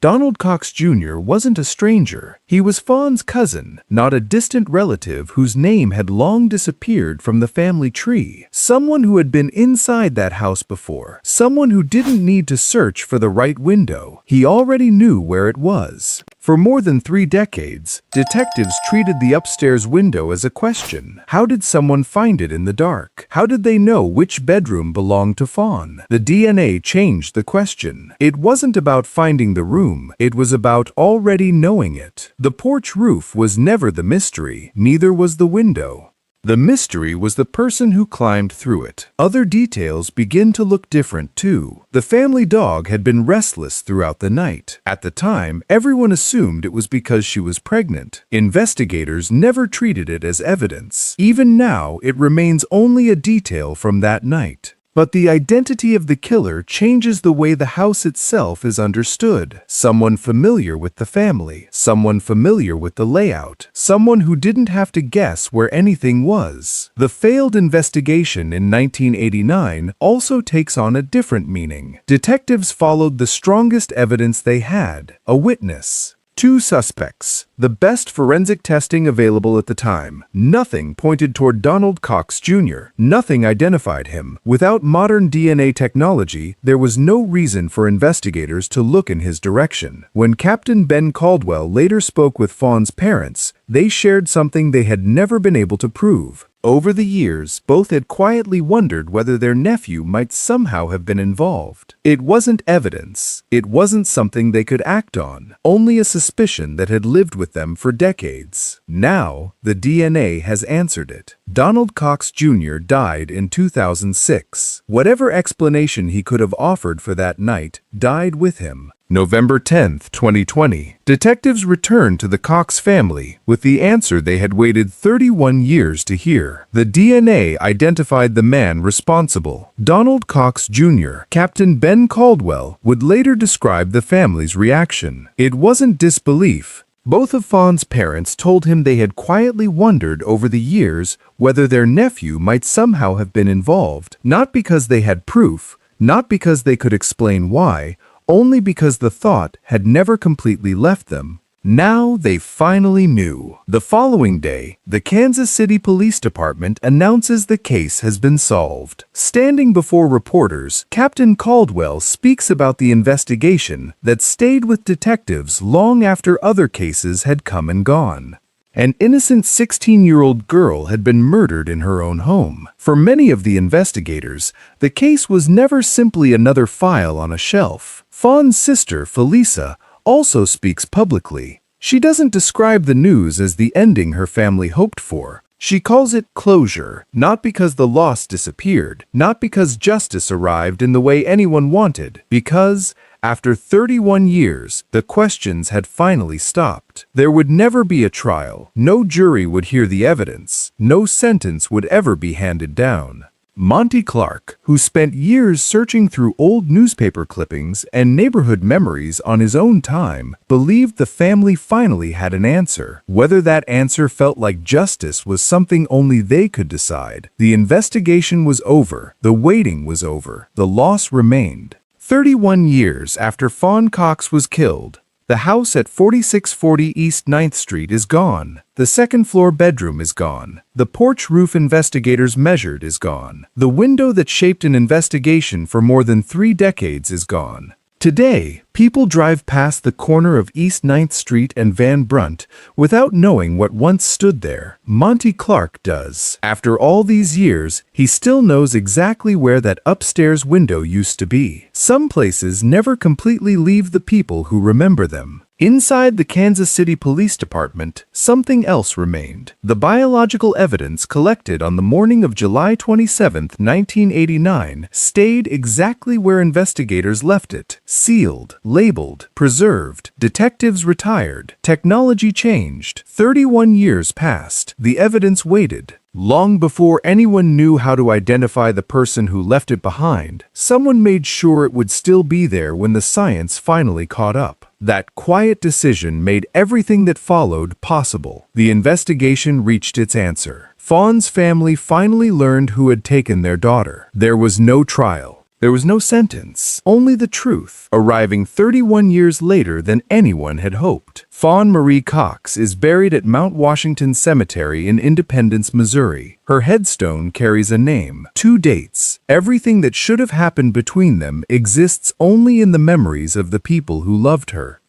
Donald Cox Jr. wasn't a stranger. He was Fawn's cousin, not a distant relative whose name had long disappeared from the family tree. Someone who had been inside that house before. Someone who didn't need to search for the right window. He already knew where it was. For more than 3 decades, detectives treated the upstairs window as a question. How did someone find it in the dark? How did they know which bedroom belonged to Fawn? The DNA changed the question. It wasn't about finding the room. It was about already knowing it. The porch roof was never the mystery. Neither was the window. The mystery was the person who climbed through it. Other details begin to look different too. The family dog had been restless throughout the night. At the time, everyone assumed it was because she was pregnant. Investigators never treated it as evidence. Even now, it remains only a detail from that night. But the identity of the killer changes the way the house itself is understood. Someone familiar with the family, someone familiar with the layout, someone who didn't have to guess where anything was. The failed investigation in 1989 also takes on a different meaning. Detectives followed the strongest evidence they had, a witness. 2 suspects, the best forensic testing available at the time. Nothing pointed toward Donald Cox Jr. Nothing identified him. Without modern DNA technology, there was no reason for investigators to look in his direction. When Captain Ben Caldwell later spoke with Fawn's parents, they shared something they had never been able to prove. Over the years, both had quietly wondered whether their nephew might somehow have been involved. It wasn't evidence. It wasn't something they could act on. Only a suspicion that had lived with them for decades. Now, the DNA has answered it. Donald Cox Jr. died in 2006. Whatever explanation he could have offered for that night died with him. November 10, 2020, detectives returned to the Cox family with the answer they had waited 31 years to hear. The DNA identified the man responsible, Donald Cox Jr. Captain Ben Caldwell would later describe the family's reaction. It wasn't disbelief. Both of Fawn's parents told him they had quietly wondered over the years whether their nephew might somehow have been involved, not because they had proof, not because they could explain why, only because the thought had never completely left them. Now they finally knew. The following day, the Kansas City Police Department announces the case has been solved. Standing before reporters, Captain Caldwell speaks about the investigation that stayed with detectives long after other cases had come and gone. An innocent 16-year-old girl had been murdered in her own home. For many of the investigators, the case was never simply another file on a shelf. Fawn's sister, Felisa, also speaks publicly. She doesn't describe the news as the ending her family hoped for. She calls it closure, not because the loss disappeared, not because justice arrived in the way anyone wanted, because, after 31 years, the questions had finally stopped. There would never be a trial. No jury would hear the evidence. No sentence would ever be handed down. Monty Clark, who spent years searching through old newspaper clippings and neighborhood memories on his own time, believed the family finally had an answer. Whether that answer felt like justice was something only they could decide. The investigation was over. The waiting was over. The loss remained. 31 years after Fawn Cox was killed, the house at 4640 East 9th Street is gone. The second-floor bedroom is gone. The porch roof investigators measured is gone. The window that shaped an investigation for more than 3 decades is gone. Today, people drive past the corner of East 9th Street and Van Brunt without knowing what once stood there. Monty Clark does. After all these years, he still knows exactly where that upstairs window used to be. Some places never completely leave the people who remember them. Inside the Kansas City Police Department, something else remained. The biological evidence collected on the morning of July 27, 1989, stayed exactly where investigators left it. Sealed, labeled, preserved. Detectives retired. Technology changed. 31 years passed. The evidence waited. Long before anyone knew how to identify the person who left it behind, someone made sure it would still be there when the science finally caught up. That quiet decision made everything that followed possible. The investigation reached its answer. Fawn's family finally learned who had taken their daughter. There was no trial. There was no sentence, only the truth, arriving 31 years later than anyone had hoped. Fawn Marie Cox is buried at Mount Washington Cemetery in Independence, Missouri. Her headstone carries a name, 2 dates. Everything that should have happened between them exists only in the memories of the people who loved her.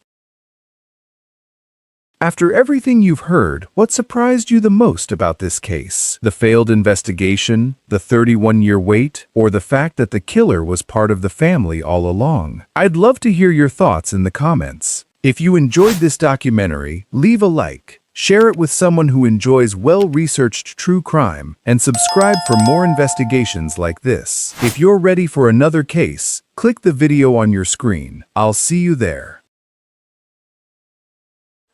After everything you've heard, what surprised you the most about this case? The failed investigation, the 31-year wait, or the fact that the killer was part of the family all along? I'd love to hear your thoughts in the comments. If you enjoyed this documentary, leave a like, share it with someone who enjoys well-researched true crime, and subscribe for more investigations like this. If you're ready for another case, click the video on your screen. I'll see you there.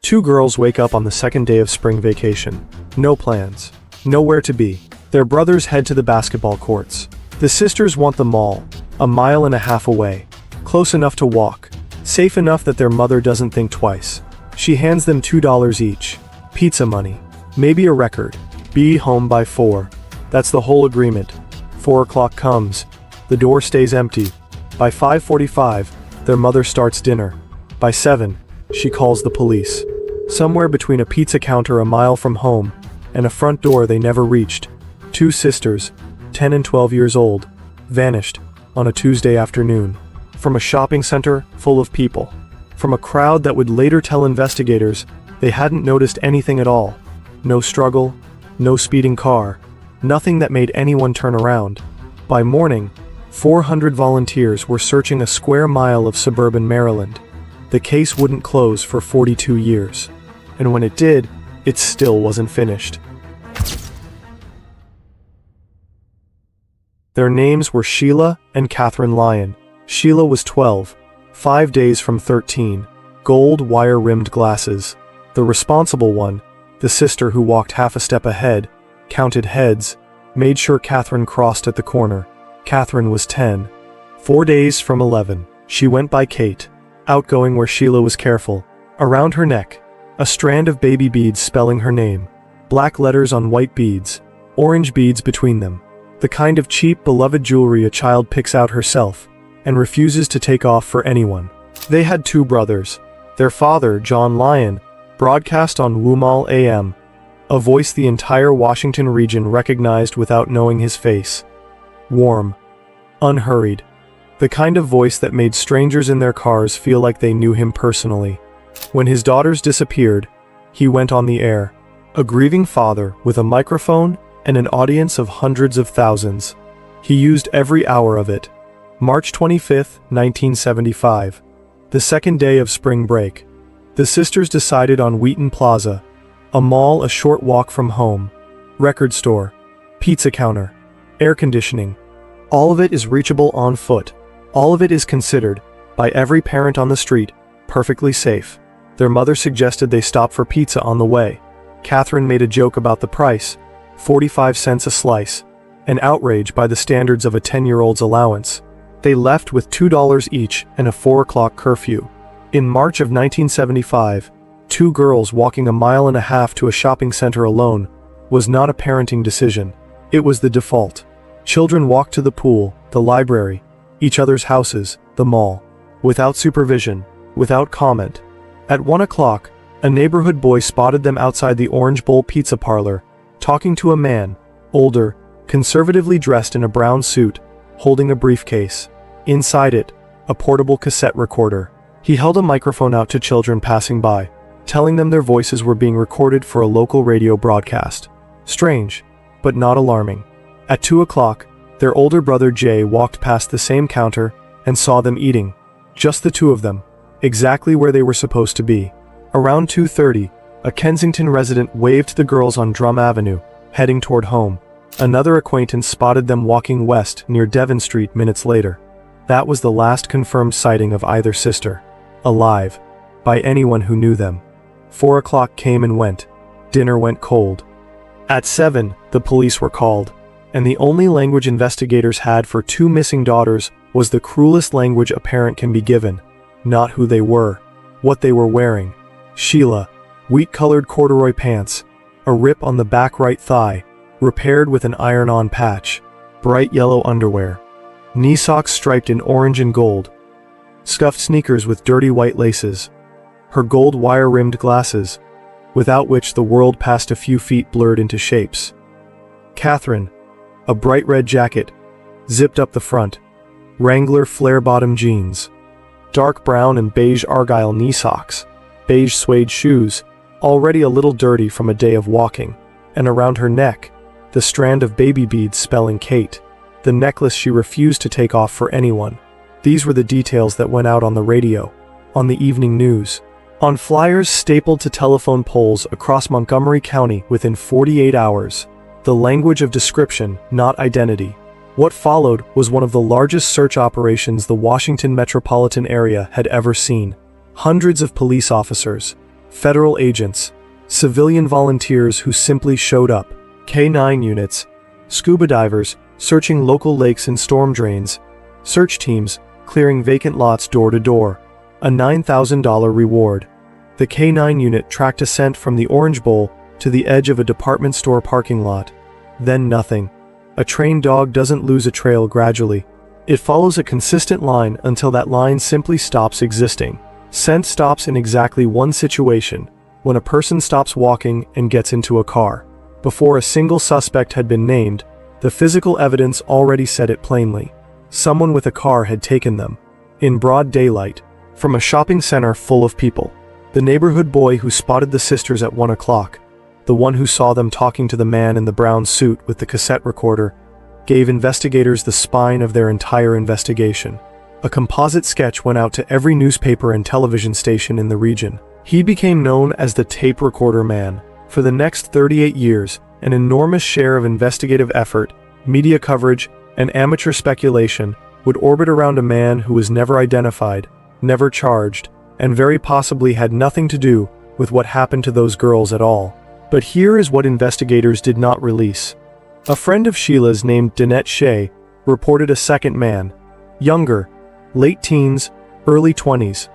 2 girls wake up on the second day of spring vacation. No plans. Nowhere to be. Their brothers head to the basketball courts. The sisters want the mall, 1.5 miles away. Close enough to walk. Safe enough that their mother doesn't think twice. She hands them $2 each. Pizza money. Maybe a record. Be home by 4. That's the whole agreement. 4 o'clock comes. The door stays empty. By 5:45, their mother starts dinner. By 7, she calls the police. Somewhere between a pizza counter a mile from home and a front door they never reached, 2 sisters, 10 and 12 years old, vanished on a Tuesday afternoon. From a shopping center full of people. From a crowd that would later tell investigators they hadn't noticed anything at all. No struggle, no speeding car, nothing that made anyone turn around. By morning, 400 volunteers were searching a square mile of suburban Maryland. The case wouldn't close for 42 years. And when it did, it still wasn't finished. Their names were Sheila and Catherine Lyon. Sheila was 12, 5 days from 13, gold wire-rimmed glasses. The responsible one, the sister who walked half a step ahead, counted heads, made sure Catherine crossed at the corner. Catherine was 10. 4 days from 11, she went by Kate, outgoing where Sheila was careful. Around her neck, a strand of baby beads spelling her name. Black letters on white beads, orange beads between them. The kind of cheap, beloved jewelry a child picks out herself and refuses to take off for anyone. They had 2 brothers. Their father, John Lyon, broadcast on Wumal AM, a voice the entire Washington region recognized without knowing his face. Warm, unhurried, the kind of voice that made strangers in their cars feel like they knew him personally. When his daughters disappeared, he went on the air, a grieving father with a microphone and an audience of hundreds of thousands. He used every hour of it. March 25, 1975, the second day of spring break. The sisters decided on Wheaton Plaza, a mall a short walk from home. Record store, pizza counter, air conditioning. All of it is reachable on foot. All of it is considered, by every parent on the street, perfectly safe. Their mother suggested they stop for pizza on the way. Catherine made a joke about the price, 45 cents a slice. an outrage by the standards of a 10-year-old's allowance. They left with $2 each and a 4 o'clock curfew. In March of 1975, two girls walking a mile and a half to a shopping center alone was not a parenting decision. It was the default. Children walked to the pool, the library, each other's houses, the mall, without supervision, without comment. At 1 o'clock, a neighborhood boy spotted them outside the Orange Bowl pizza parlor, talking to a man, older, conservatively dressed in a brown suit, holding a briefcase. Inside it, a portable cassette recorder. He held a microphone out to children passing by, telling them their voices were being recorded for a local radio broadcast. Strange, but not alarming. At 2 o'clock, their older brother Jay walked past the same counter and saw them eating. Just the two of them, exactly where they were supposed to be. Around 2:30, a Kensington resident waved the girls on Drum Avenue, heading toward home. Another acquaintance spotted them walking west near Devon Street minutes later. That was the last confirmed sighting of either sister, alive, by anyone who knew them. 4 o'clock came and went. Dinner went cold. At 7, the police were called, and the only language investigators had for two missing daughters was the cruelest language a parent can be given. Not who they were, what they were wearing. Sheila, wheat-colored corduroy pants, a rip on the back right thigh, repaired with an iron-on patch, bright yellow underwear, knee socks striped in orange and gold, scuffed sneakers with dirty white laces, her gold wire-rimmed glasses, without which the world past a few feet blurred into shapes. Catherine, a bright red jacket, zipped up the front, Wrangler flare-bottom jeans, dark brown and beige argyle knee socks, beige suede shoes, already a little dirty from a day of walking, and around her neck, the strand of baby beads spelling Kate, the necklace she refused to take off for anyone. These were the details that went out on the radio, on the evening news, on flyers stapled to telephone poles across Montgomery County within 48 hours. The language of description, not identity. What followed was one of the largest search operations the Washington metropolitan area had ever seen. Hundreds of police officers, federal agents, civilian volunteers who simply showed up, K-9 units, scuba divers searching local lakes and storm drains, search teams clearing vacant lots door to door, a $9,000 reward. The K-9 unit tracked a scent from the Orange Bowl to the edge of a department store parking lot. Then nothing. A trained dog doesn't lose a trail gradually. It follows a consistent line until that line simply stops existing. Scent stops in exactly one situation, when a person stops walking and gets into a car. Before a single suspect had been named, the physical evidence already said it plainly. Someone with a car had taken them, in broad daylight, from a shopping center full of people. The neighborhood boy who spotted the sisters at 1 o'clock, the one who saw them talking to the man in the brown suit with the cassette recorder, gave investigators the spine of their entire investigation. A composite sketch went out to every newspaper and television station in the region. He became known as the Tape Recorder Man. For the next 38 years, an enormous share of investigative effort, media coverage, and amateur speculation would orbit around a man who was never identified, never charged, and very possibly had nothing to do with what happened to those girls at all. But here is what investigators did not release. A friend of Sheila's named Danette Shea reported a second man, younger, late teens, early 20s,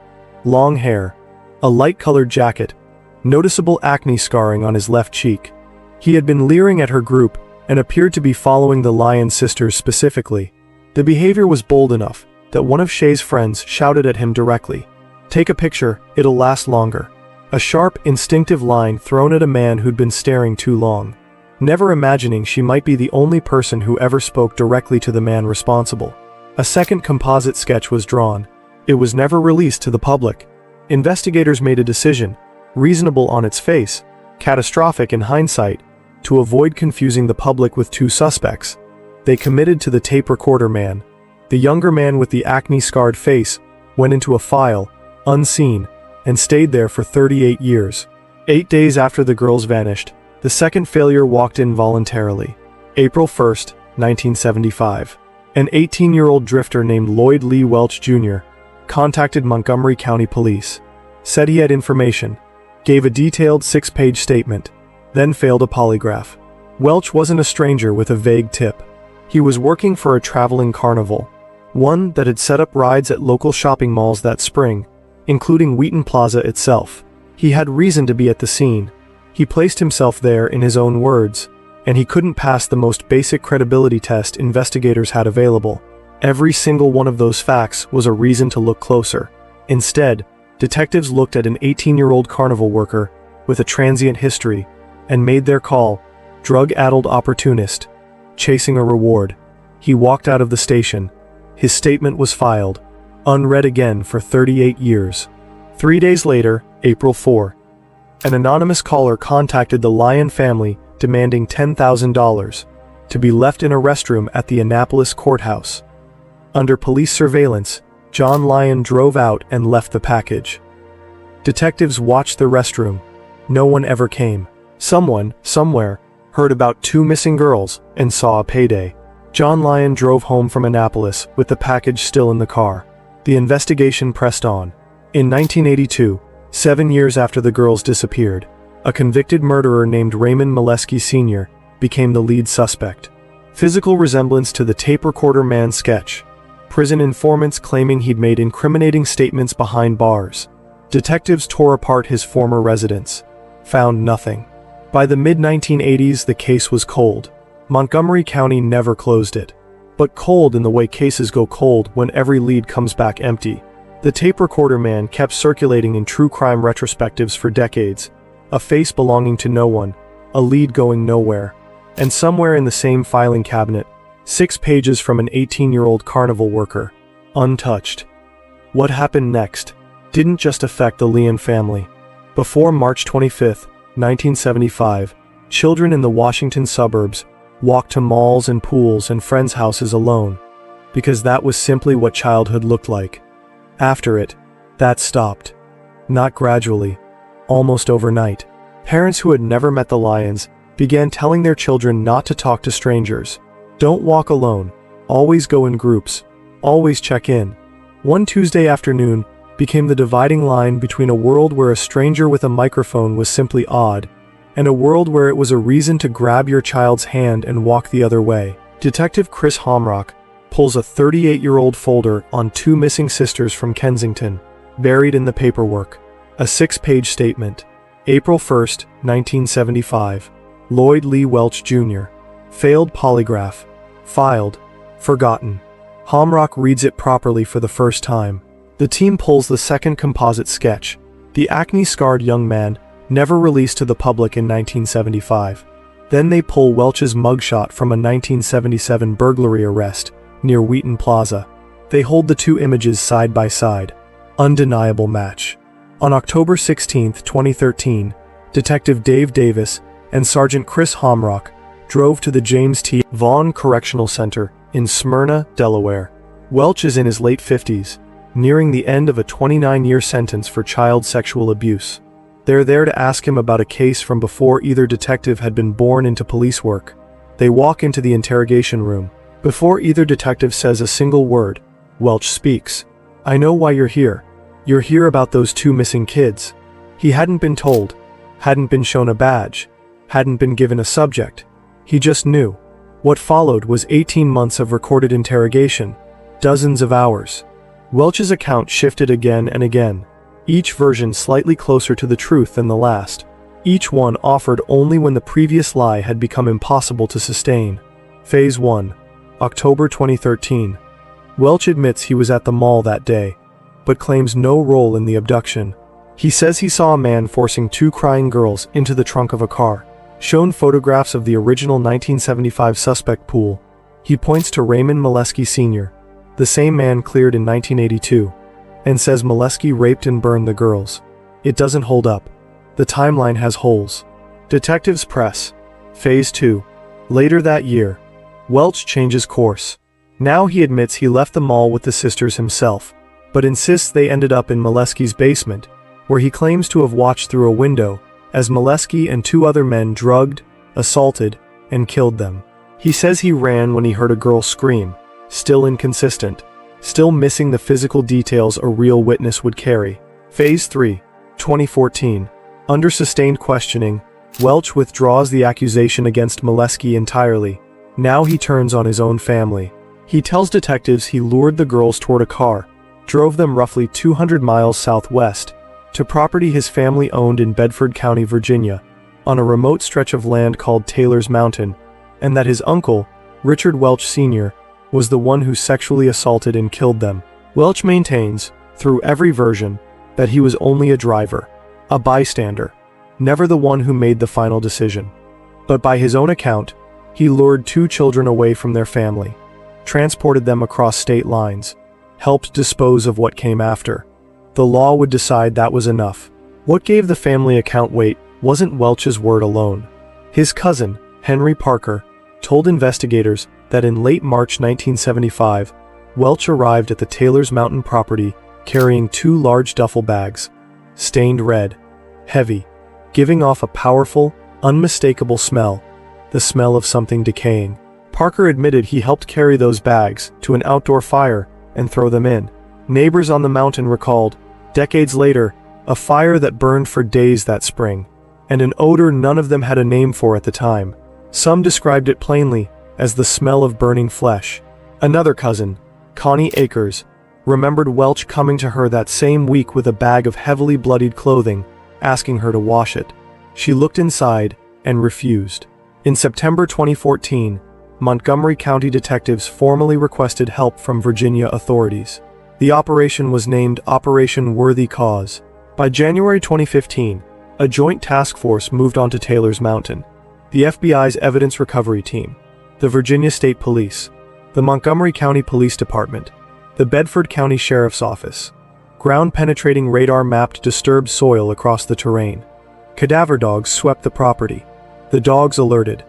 long hair, a light-colored jacket, noticeable acne scarring on his left cheek. He had been leering at her group and appeared to be following the Lyon sisters specifically. The behavior was bold enough that one of Shea's friends shouted at him directly, "Take a picture, it'll last longer." A sharp, instinctive line thrown at a man who'd been staring too long. Never imagining she might be the only person who ever spoke directly to the man responsible. A second composite sketch was drawn. It was never released to the public. Investigators made a decision, reasonable on its face, catastrophic in hindsight, to avoid confusing the public with two suspects. They committed to the Tape Recorder Man. The younger man with the acne-scarred face went into a file, unseen, and stayed there for 38 years. 8 days after the girls vanished, the second failure walked in voluntarily. April 1st, 1975. An 18-year-old drifter named Lloyd Lee Welch Jr. contacted Montgomery County Police, said he had information, gave a detailed 6-page statement, then failed a polygraph. Welch wasn't a stranger with a vague tip. He was working for a traveling carnival, one that had set up rides at local shopping malls that spring, including Wheaton Plaza itself. He had reason to be at the scene. He placed himself there in his own words, and he couldn't pass the most basic credibility test investigators had available. Every single one of those facts was a reason to look closer. Instead, detectives looked at an 18-year-old carnival worker with a transient history and made their call: drug-addled opportunist, chasing a reward. He walked out of the station. His statement was filed, unread again for 38 years. 3 days later, April 4, an anonymous caller contacted the Lyon family demanding $10,000 to be left in a restroom at the Annapolis courthouse. Under police surveillance, John Lyon drove out and left the package. Detectives watched the restroom. No one ever came. Someone, somewhere, heard about 2 missing girls and saw a payday. John Lyon drove home from Annapolis with the package still in the car. The investigation pressed on. In 1982, 7 years after the girls disappeared, a convicted murderer named Raymond Molesky Sr. became the lead suspect. Physical resemblance to the tape recorder man sketch. Prison informants claiming he'd made incriminating statements behind bars. Detectives tore apart his former residence. Found nothing. By the mid-1980s, the case was cold. Montgomery County never closed it. But cold in the way cases go cold when every lead comes back empty. The tape recorder man kept circulating in true crime retrospectives for decades. A face belonging to no one, a lead going nowhere. And somewhere in the same filing cabinet, 6 pages from an 18-year-old carnival worker. Untouched. What happened next didn't just affect the Lyon family. Before March 25, 1975, children in the Washington suburbs walked to malls and pools and friends' houses alone, because that was simply what childhood looked like. After it, that stopped. Not gradually, almost overnight. Parents who had never met the Lyons began telling their children not to talk to strangers. Don't walk alone. Always go in groups. Always check in. One Tuesday afternoon became the dividing line between a world where a stranger with a microphone was simply odd, and a world where it was a reason to grab your child's hand and walk the other way. Detective Chris Homrock pulls a 38-year-old folder on 2 missing sisters from Kensington, buried in the paperwork. A 6-page statement. April 1, 1975. Lloyd Lee Welch Jr. Failed polygraph. Filed. Forgotten. Homrock reads it properly for the first time. The team pulls the second composite sketch. The acne-scarred young man, never released to the public in 1975. Then they pull Welch's mugshot from a 1977 burglary arrest near Wheaton Plaza. They hold the 2 images side by side. Undeniable match. On October 16, 2013, Detective Dave Davis and Sergeant Chris Homrock drove to the James T. Vaughn Correctional Center in Smyrna, Delaware. Welch is in his late 50s, nearing the end of a 29-year sentence for child sexual abuse. They're there to ask him about a case from before either detective had been born into police work. They walk into the interrogation room. Before either detective says a single word, Welch speaks. "I know why you're here. You're here about those 2 missing kids." He hadn't been told, hadn't been shown a badge, hadn't been given a subject. He just knew. What followed was 18 months of recorded interrogation, dozens of hours. Welch's account shifted again and again, each version slightly closer to the truth than the last. Each one offered only when the previous lie had become impossible to sustain. Phase 1. October 2013. Welch admits he was at the mall that day, but claims no role in the abduction. He says he saw a man forcing 2 crying girls into the trunk of a car. Shown photographs of the original 1975 suspect pool, he points to Raymond Molesky Sr., the same man cleared in 1982, and says Molesky raped and burned the girls. It doesn't hold up. The timeline has holes. Detectives press. Phase 2. Later that year, Welch changes course. Now he admits he left the mall with the sisters himself, but insists they ended up in Molesky's basement, where he claims to have watched through a window as Molesky and 2 other men drugged, assaulted, and killed them. He says he ran when he heard a girl scream, still inconsistent, still missing the physical details a real witness would carry. Phase 3. 2014. Under sustained questioning, Welch withdraws the accusation against Molesky entirely. Now he turns on his own family. He tells detectives he lured the girls toward a car, drove them roughly 200 miles southwest, to property his family owned in Bedford County, Virginia, on a remote stretch of land called Taylor's Mountain, and that his uncle, Richard Welch Sr., was the one who sexually assaulted and killed them. Welch maintains, through every version, that he was only a driver, a bystander, never the one who made the final decision. But by his own account, he lured 2 children away from their family, transported them across state lines, helped dispose of what came after. The law would decide that was enough. What gave the family account weight wasn't Welch's word alone. His cousin, Henry Parker, told investigators that in late March 1975, Welch arrived at the Taylor's Mountain property carrying 2 large duffel bags, stained red, heavy, giving off a powerful, unmistakable smell, the smell of something decaying. Parker admitted he helped carry those bags to an outdoor fire and throw them in. Neighbors on the mountain recalled, decades later, a fire that burned for days that spring, and an odor none of them had a name for at the time. Some described it plainly as the smell of burning flesh. Another cousin, Connie Akers, remembered Welch coming to her that same week with a bag of heavily bloodied clothing, asking her to wash it. She looked inside and refused. In September 2014, Montgomery County detectives formally requested help from Virginia authorities. The operation was named Operation Worthy Cause. By January 2015, a joint task force moved onto Taylor's Mountain. The FBI's Evidence Recovery Team, the Virginia State Police, the Montgomery County Police Department, the Bedford County Sheriff's Office. Ground-penetrating radar mapped disturbed soil across the terrain. Cadaver dogs swept the property. The dogs alerted.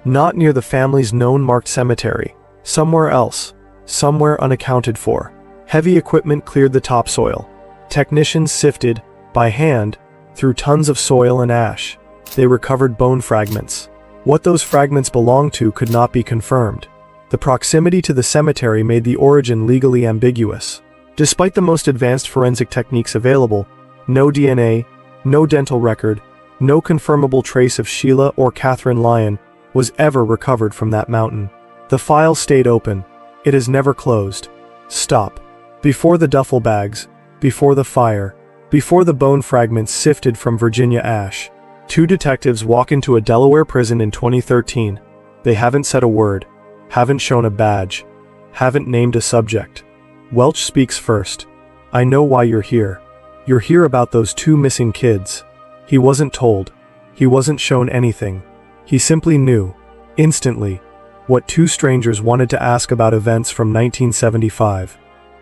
Not near the family's known marked cemetery. Somewhere else. Somewhere unaccounted for. Heavy equipment cleared the topsoil. Technicians sifted, by hand, through tons of soil and ash. They recovered bone fragments. What those fragments belonged to could not be confirmed. The proximity to the cemetery made the origin legally ambiguous. Despite the most advanced forensic techniques available, no DNA, no dental record, no confirmable trace of Sheila or Catherine Lyon was ever recovered from that mountain. The file stayed open. It has never closed. Stop. Before the duffel bags, before the fire, before the bone fragments sifted from Virginia ash, 2 detectives walk into a Delaware prison in 2013. They haven't said a word, haven't shown a badge, haven't named a subject. Welch speaks first. I know why you're here. You're here about those 2 missing kids. He wasn't told. He wasn't shown anything. He simply knew, instantly, what 2 strangers wanted to ask about events from 1975.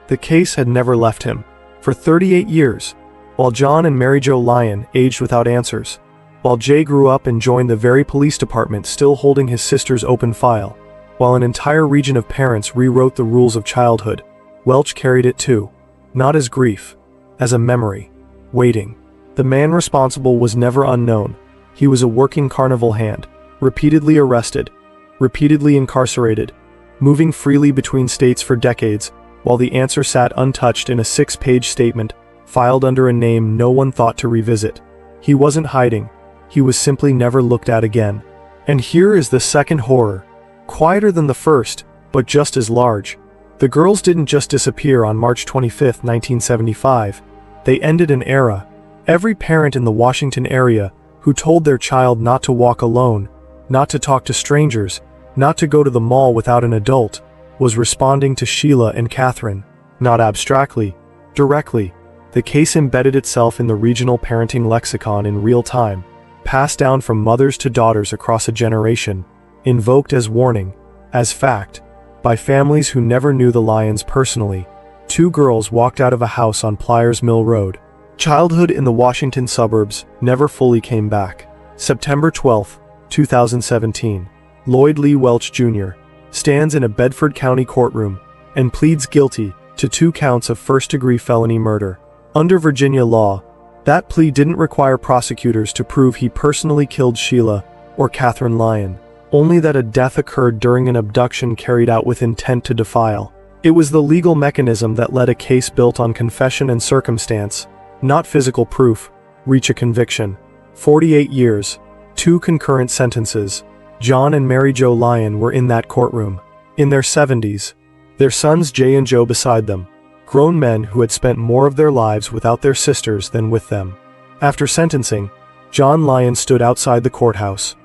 The case had never left him. For 38 years, while John and Mary Jo Lyon aged without answers, while Jay grew up and joined the very police department still holding his sister's open file, while an entire region of parents rewrote the rules of childhood, Welch carried it too. Not as grief, as a memory, waiting. The man responsible was never unknown. He was a working carnival hand, repeatedly arrested, repeatedly incarcerated, moving freely between states for decades, while the answer sat untouched in a 6-page statement, filed under a name no one thought to revisit. He wasn't hiding. He was simply never looked at again. And here is the second horror. Quieter than the first, but just as large. The girls didn't just disappear on March 25, 1975. They ended an era. Every parent in the Washington area who told their child not to walk alone, not to talk to strangers, not to go to the mall without an adult, was responding to Sheila and Catherine. Not abstractly, directly. The case embedded itself in the regional parenting lexicon in real time, passed down from mothers to daughters across a generation, invoked as warning, as fact, by families who never knew the Lyons personally. 2 girls walked out of a house on Pliers Mill Road. Childhood in the Washington suburbs never fully came back. September 12, 2017. Lloyd Lee Welch Jr. stands in a Bedford County courtroom and pleads guilty to 2 counts of first-degree felony murder. Under Virginia law, that plea didn't require prosecutors to prove he personally killed Sheila or Catherine Lyon, only that a death occurred during an abduction carried out with intent to defile. It was the legal mechanism that let a case built on confession and circumstance, not physical proof, reach a conviction. 48 years, 2 concurrent sentences, John and Mary Jo Lyon were in that courtroom, in their 70s, their sons Jay and Joe beside them, grown men who had spent more of their lives without their sisters than with them. After sentencing, John Lyon stood outside the courthouse,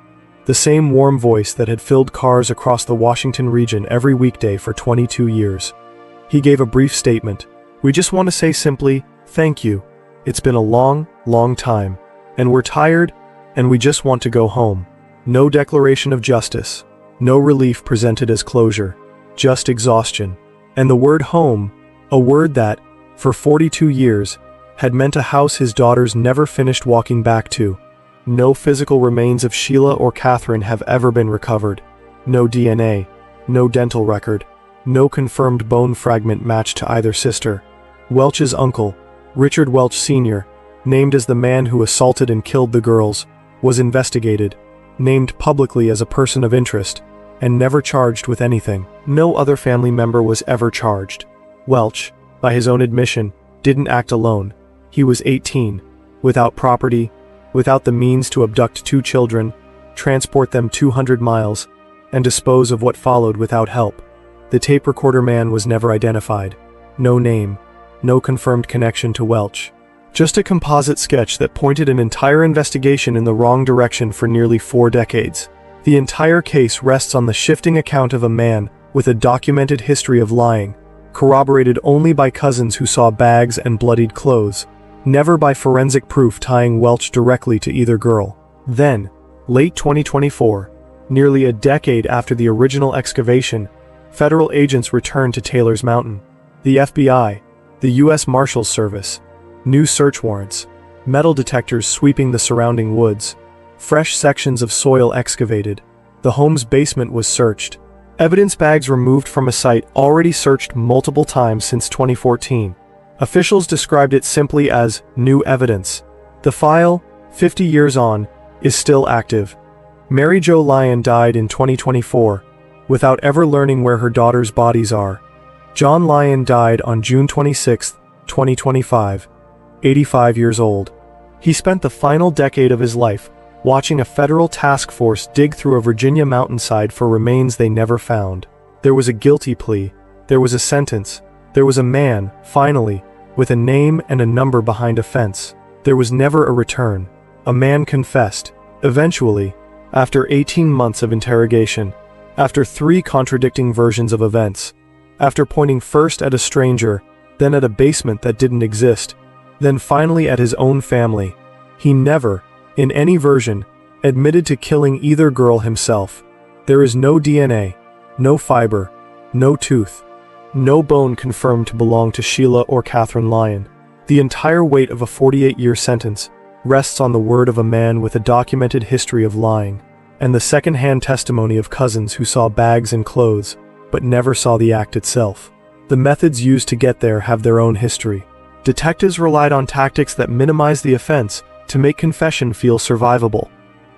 the same warm voice that had filled cars across the Washington region every weekday for 22 years. He gave a brief statement. "We just want to say simply, thank you. It's been a long, long time, and we're tired, and we just want to go home." No declaration of justice, no relief presented as closure, just exhaustion. And the word home, a word that, for 42 years, had meant a house his daughters never finished walking back to. No physical remains of Sheila or Catherine have ever been recovered. No DNA, no dental record, no confirmed bone fragment matched to either sister. Welch's uncle, Richard Welch Sr., named as the man who assaulted and killed the girls, was investigated, named publicly as a person of interest, and never charged with anything. No other family member was ever charged. Welch, by his own admission, didn't act alone. He was 18, without property, without the means to abduct 2 children, transport them 200 miles, and dispose of what followed without help. The tape recorder man was never identified. No name, no confirmed connection to Welch. Just a composite sketch that pointed an entire investigation in the wrong direction for nearly 4 decades. The entire case rests on the shifting account of a man with a documented history of lying, corroborated only by cousins who saw bags and bloodied clothes, never by forensic proof tying Welch directly to either girl. Then, late 2024, nearly a decade after the original excavation, federal agents returned to Taylor's Mountain. The FBI, the U.S. Marshals Service, new search warrants, metal detectors sweeping the surrounding woods, fresh sections of soil excavated. The home's basement was searched. Evidence bags removed from a site already searched multiple times since 2014. Officials described it simply as new evidence. The file, 50 years on, is still active. Mary Jo Lyon died in 2024, without ever learning where her daughters' bodies are. John Lyon died on June 26, 2025, 85 years old. He spent the final decade of his life watching a federal task force dig through a Virginia mountainside for remains they never found. There was a guilty plea. There was a sentence. There was a man, finally, with a name and a number behind a fence. There was never a return. A man confessed. Eventually, after 18 months of interrogation, after 3 contradicting versions of events, after pointing first at a stranger, then at a basement that didn't exist, then finally at his own family, he never, in any version, admitted to killing either girl himself. There is no DNA, no fiber, no tooth, no bone confirmed to belong to Sheila or Catherine Lyon. The entire weight of a 48-year sentence rests on the word of a man with a documented history of lying, and the second-hand testimony of cousins who saw bags and clothes, but never saw the act itself. The methods used to get there have their own history. Detectives relied on tactics that minimize the offense to make confession feel survivable.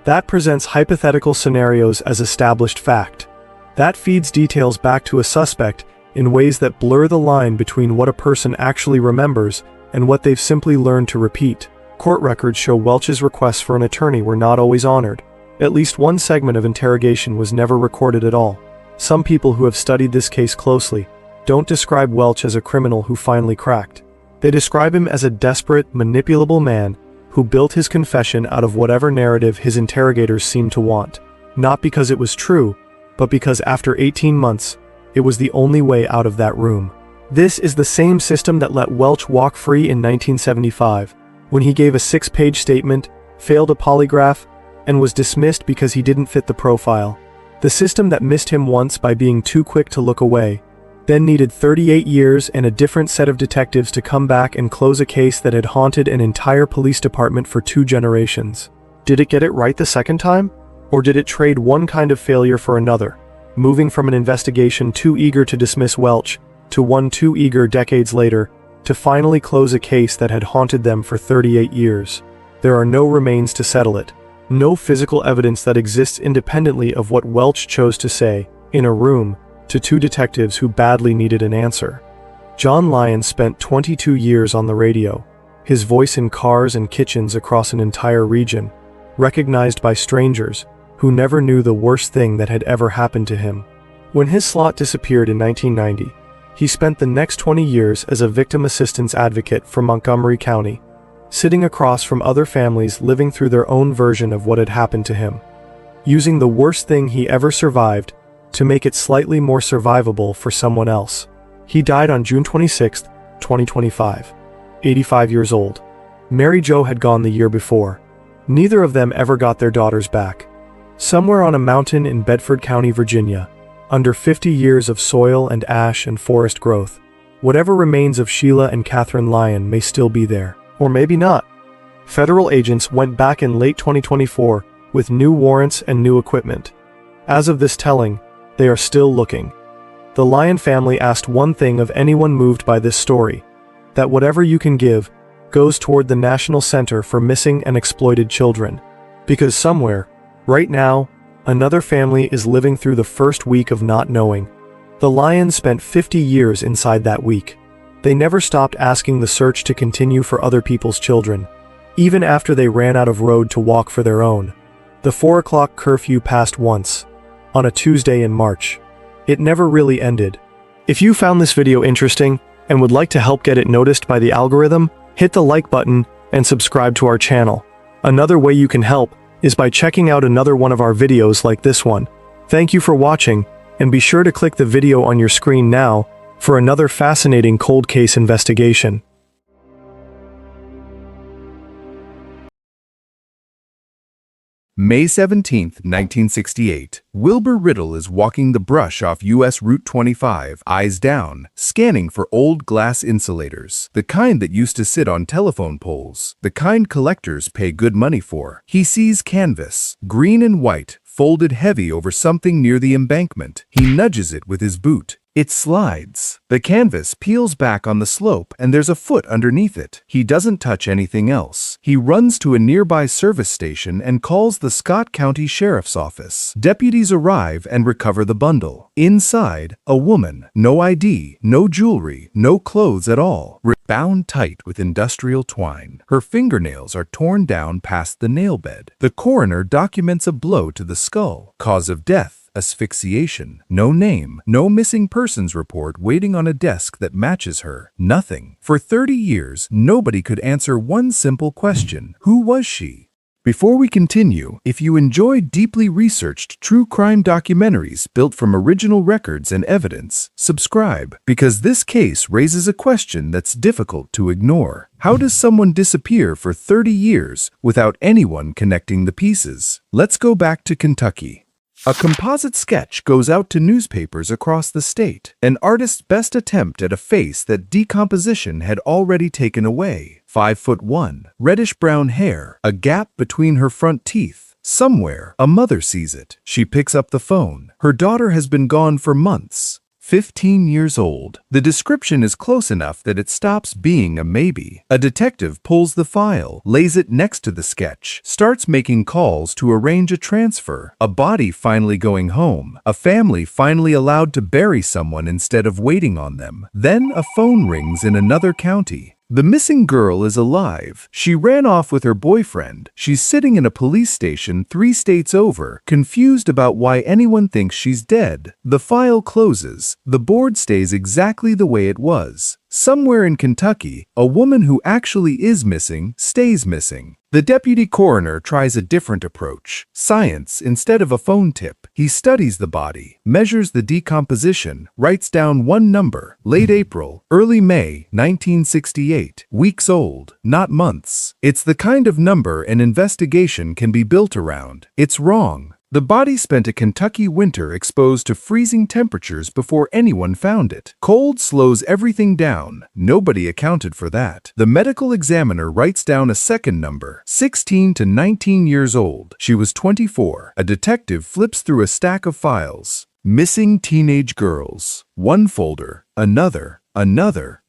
That presents hypothetical scenarios as established fact. That feeds details back to a suspect in ways that blur the line between what a person actually remembers and what they've simply learned to repeat. Court records show Welch's requests for an attorney were not always honored. At least one segment of interrogation was never recorded at all. Some people who have studied this case closely don't describe Welch as a criminal who finally cracked. They describe him as a desperate, manipulable man who built his confession out of whatever narrative his interrogators seemed to want. Not because it was true, but because after 18 months, it was the only way out of that room. This is the same system that let Welch walk free in 1975, when he gave a 6-page statement, failed a polygraph, and was dismissed because he didn't fit the profile. The system that missed him once by being too quick to look away, then needed 38 years and a different set of detectives to come back and close a case that had haunted an entire police department for 2 generations. Did it get it right the second time? Or did it trade one kind of failure for another, moving from an investigation too eager to dismiss Welch to one too eager decades later to finally close a case that had haunted them for 38 years? There are no remains to settle it. No physical evidence that exists independently of what Welch chose to say, in a room, to 2 detectives who badly needed an answer. John Lyon spent 22 years on the radio, his voice in cars and kitchens across an entire region, recognized by strangers who never knew the worst thing that had ever happened to him. When his slot disappeared in 1990, he spent the next 20 years as a victim assistance advocate for Montgomery County, sitting across from other families living through their own version of what had happened to him, using the worst thing he ever survived to make it slightly more survivable for someone else. He died on June 26, 2025, 85 years old. Mary Jo had gone the year before. Neither of them ever got their daughters back. Somewhere on a mountain in Bedford County, Virginia, under 50 years of soil and ash and forest growth, whatever remains of Sheila and Catherine Lyon may still be there, or maybe not. Federal agents went back in late 2024 with new warrants and new equipment. As of this telling, they are still looking. The Lyon family asked one thing of anyone moved by this story: that whatever you can give goes toward the National Center for Missing and Exploited Children. Because somewhere, right now, another family is living through the first week of not knowing. The Lyons spent 50 years inside that week. They never stopped asking the search to continue for other people's children, even after they ran out of road to walk for their own. The 4 o'clock curfew passed once, on a Tuesday in March. It never really ended. If you found this video interesting and would like to help get it noticed by the algorithm, hit the like button and subscribe to our channel. Another way you can help is by checking out another one of our videos like this one. Thank you for watching, and be sure to click the video on your screen now for another fascinating cold case investigation. May 17, 1968. Wilbur Riddle is walking the brush off U.S. Route 25, eyes down, scanning for old glass insulators, the kind that used to sit on telephone poles, the kind collectors pay good money for. He sees canvas, green and white, folded heavy over something near the embankment. He nudges it with his boot. It slides. The canvas peels back on the slope and there's a foot underneath it. He doesn't touch anything else. He runs to a nearby service station and calls the Scott County Sheriff's Office. Deputies arrive and recover the bundle. Inside, a woman. No ID, no jewelry, no clothes at all. Bound tight with industrial twine. Her fingernails are torn down past the nail bed. The coroner documents a blow to the skull. Cause of death: asphyxiation. No name, no missing persons report waiting on a desk that matches her. Nothing. For 30 years, nobody could answer one simple question: who was she? Before we continue, if you enjoy deeply researched true crime documentaries built from original records and evidence, subscribe, because this case raises a question that's difficult to ignore. How does someone disappear for 30 years without anyone connecting the pieces? Let's go back to Kentucky. A composite sketch goes out to newspapers across the state, an artist's best attempt at a face that decomposition had already taken away. 5'1", reddish-brown hair, a gap between her front teeth. Somewhere, a mother sees it. She picks up the phone. Her daughter has been gone for months. 15 years old. The description is close enough that it stops being a maybe. A detective pulls the file, lays it next to the sketch, starts making calls to arrange a transfer, a body finally going home, a family finally allowed to bury someone instead of waiting on them. Then a phone rings in another county. The missing girl is alive. She ran off with her boyfriend. She's sitting in a police station 3 states over, confused about why anyone thinks she's dead. The file closes. The board stays exactly the way it was. Somewhere in Kentucky, a woman who actually is missing stays missing. The deputy coroner tries a different approach. Science instead of a phone tip. He studies the body, measures the decomposition, writes down one number: late April, early May, 1968. Weeks old, not months. It's the kind of number an investigation can be built around. It's wrong. The body spent a Kentucky winter exposed to freezing temperatures before anyone found it. Cold slows everything down. Nobody accounted for that. The medical examiner writes down a second number: 16 to 19 years old. She was 24. A detective flips through a stack of files. Missing teenage girls. One folder, another.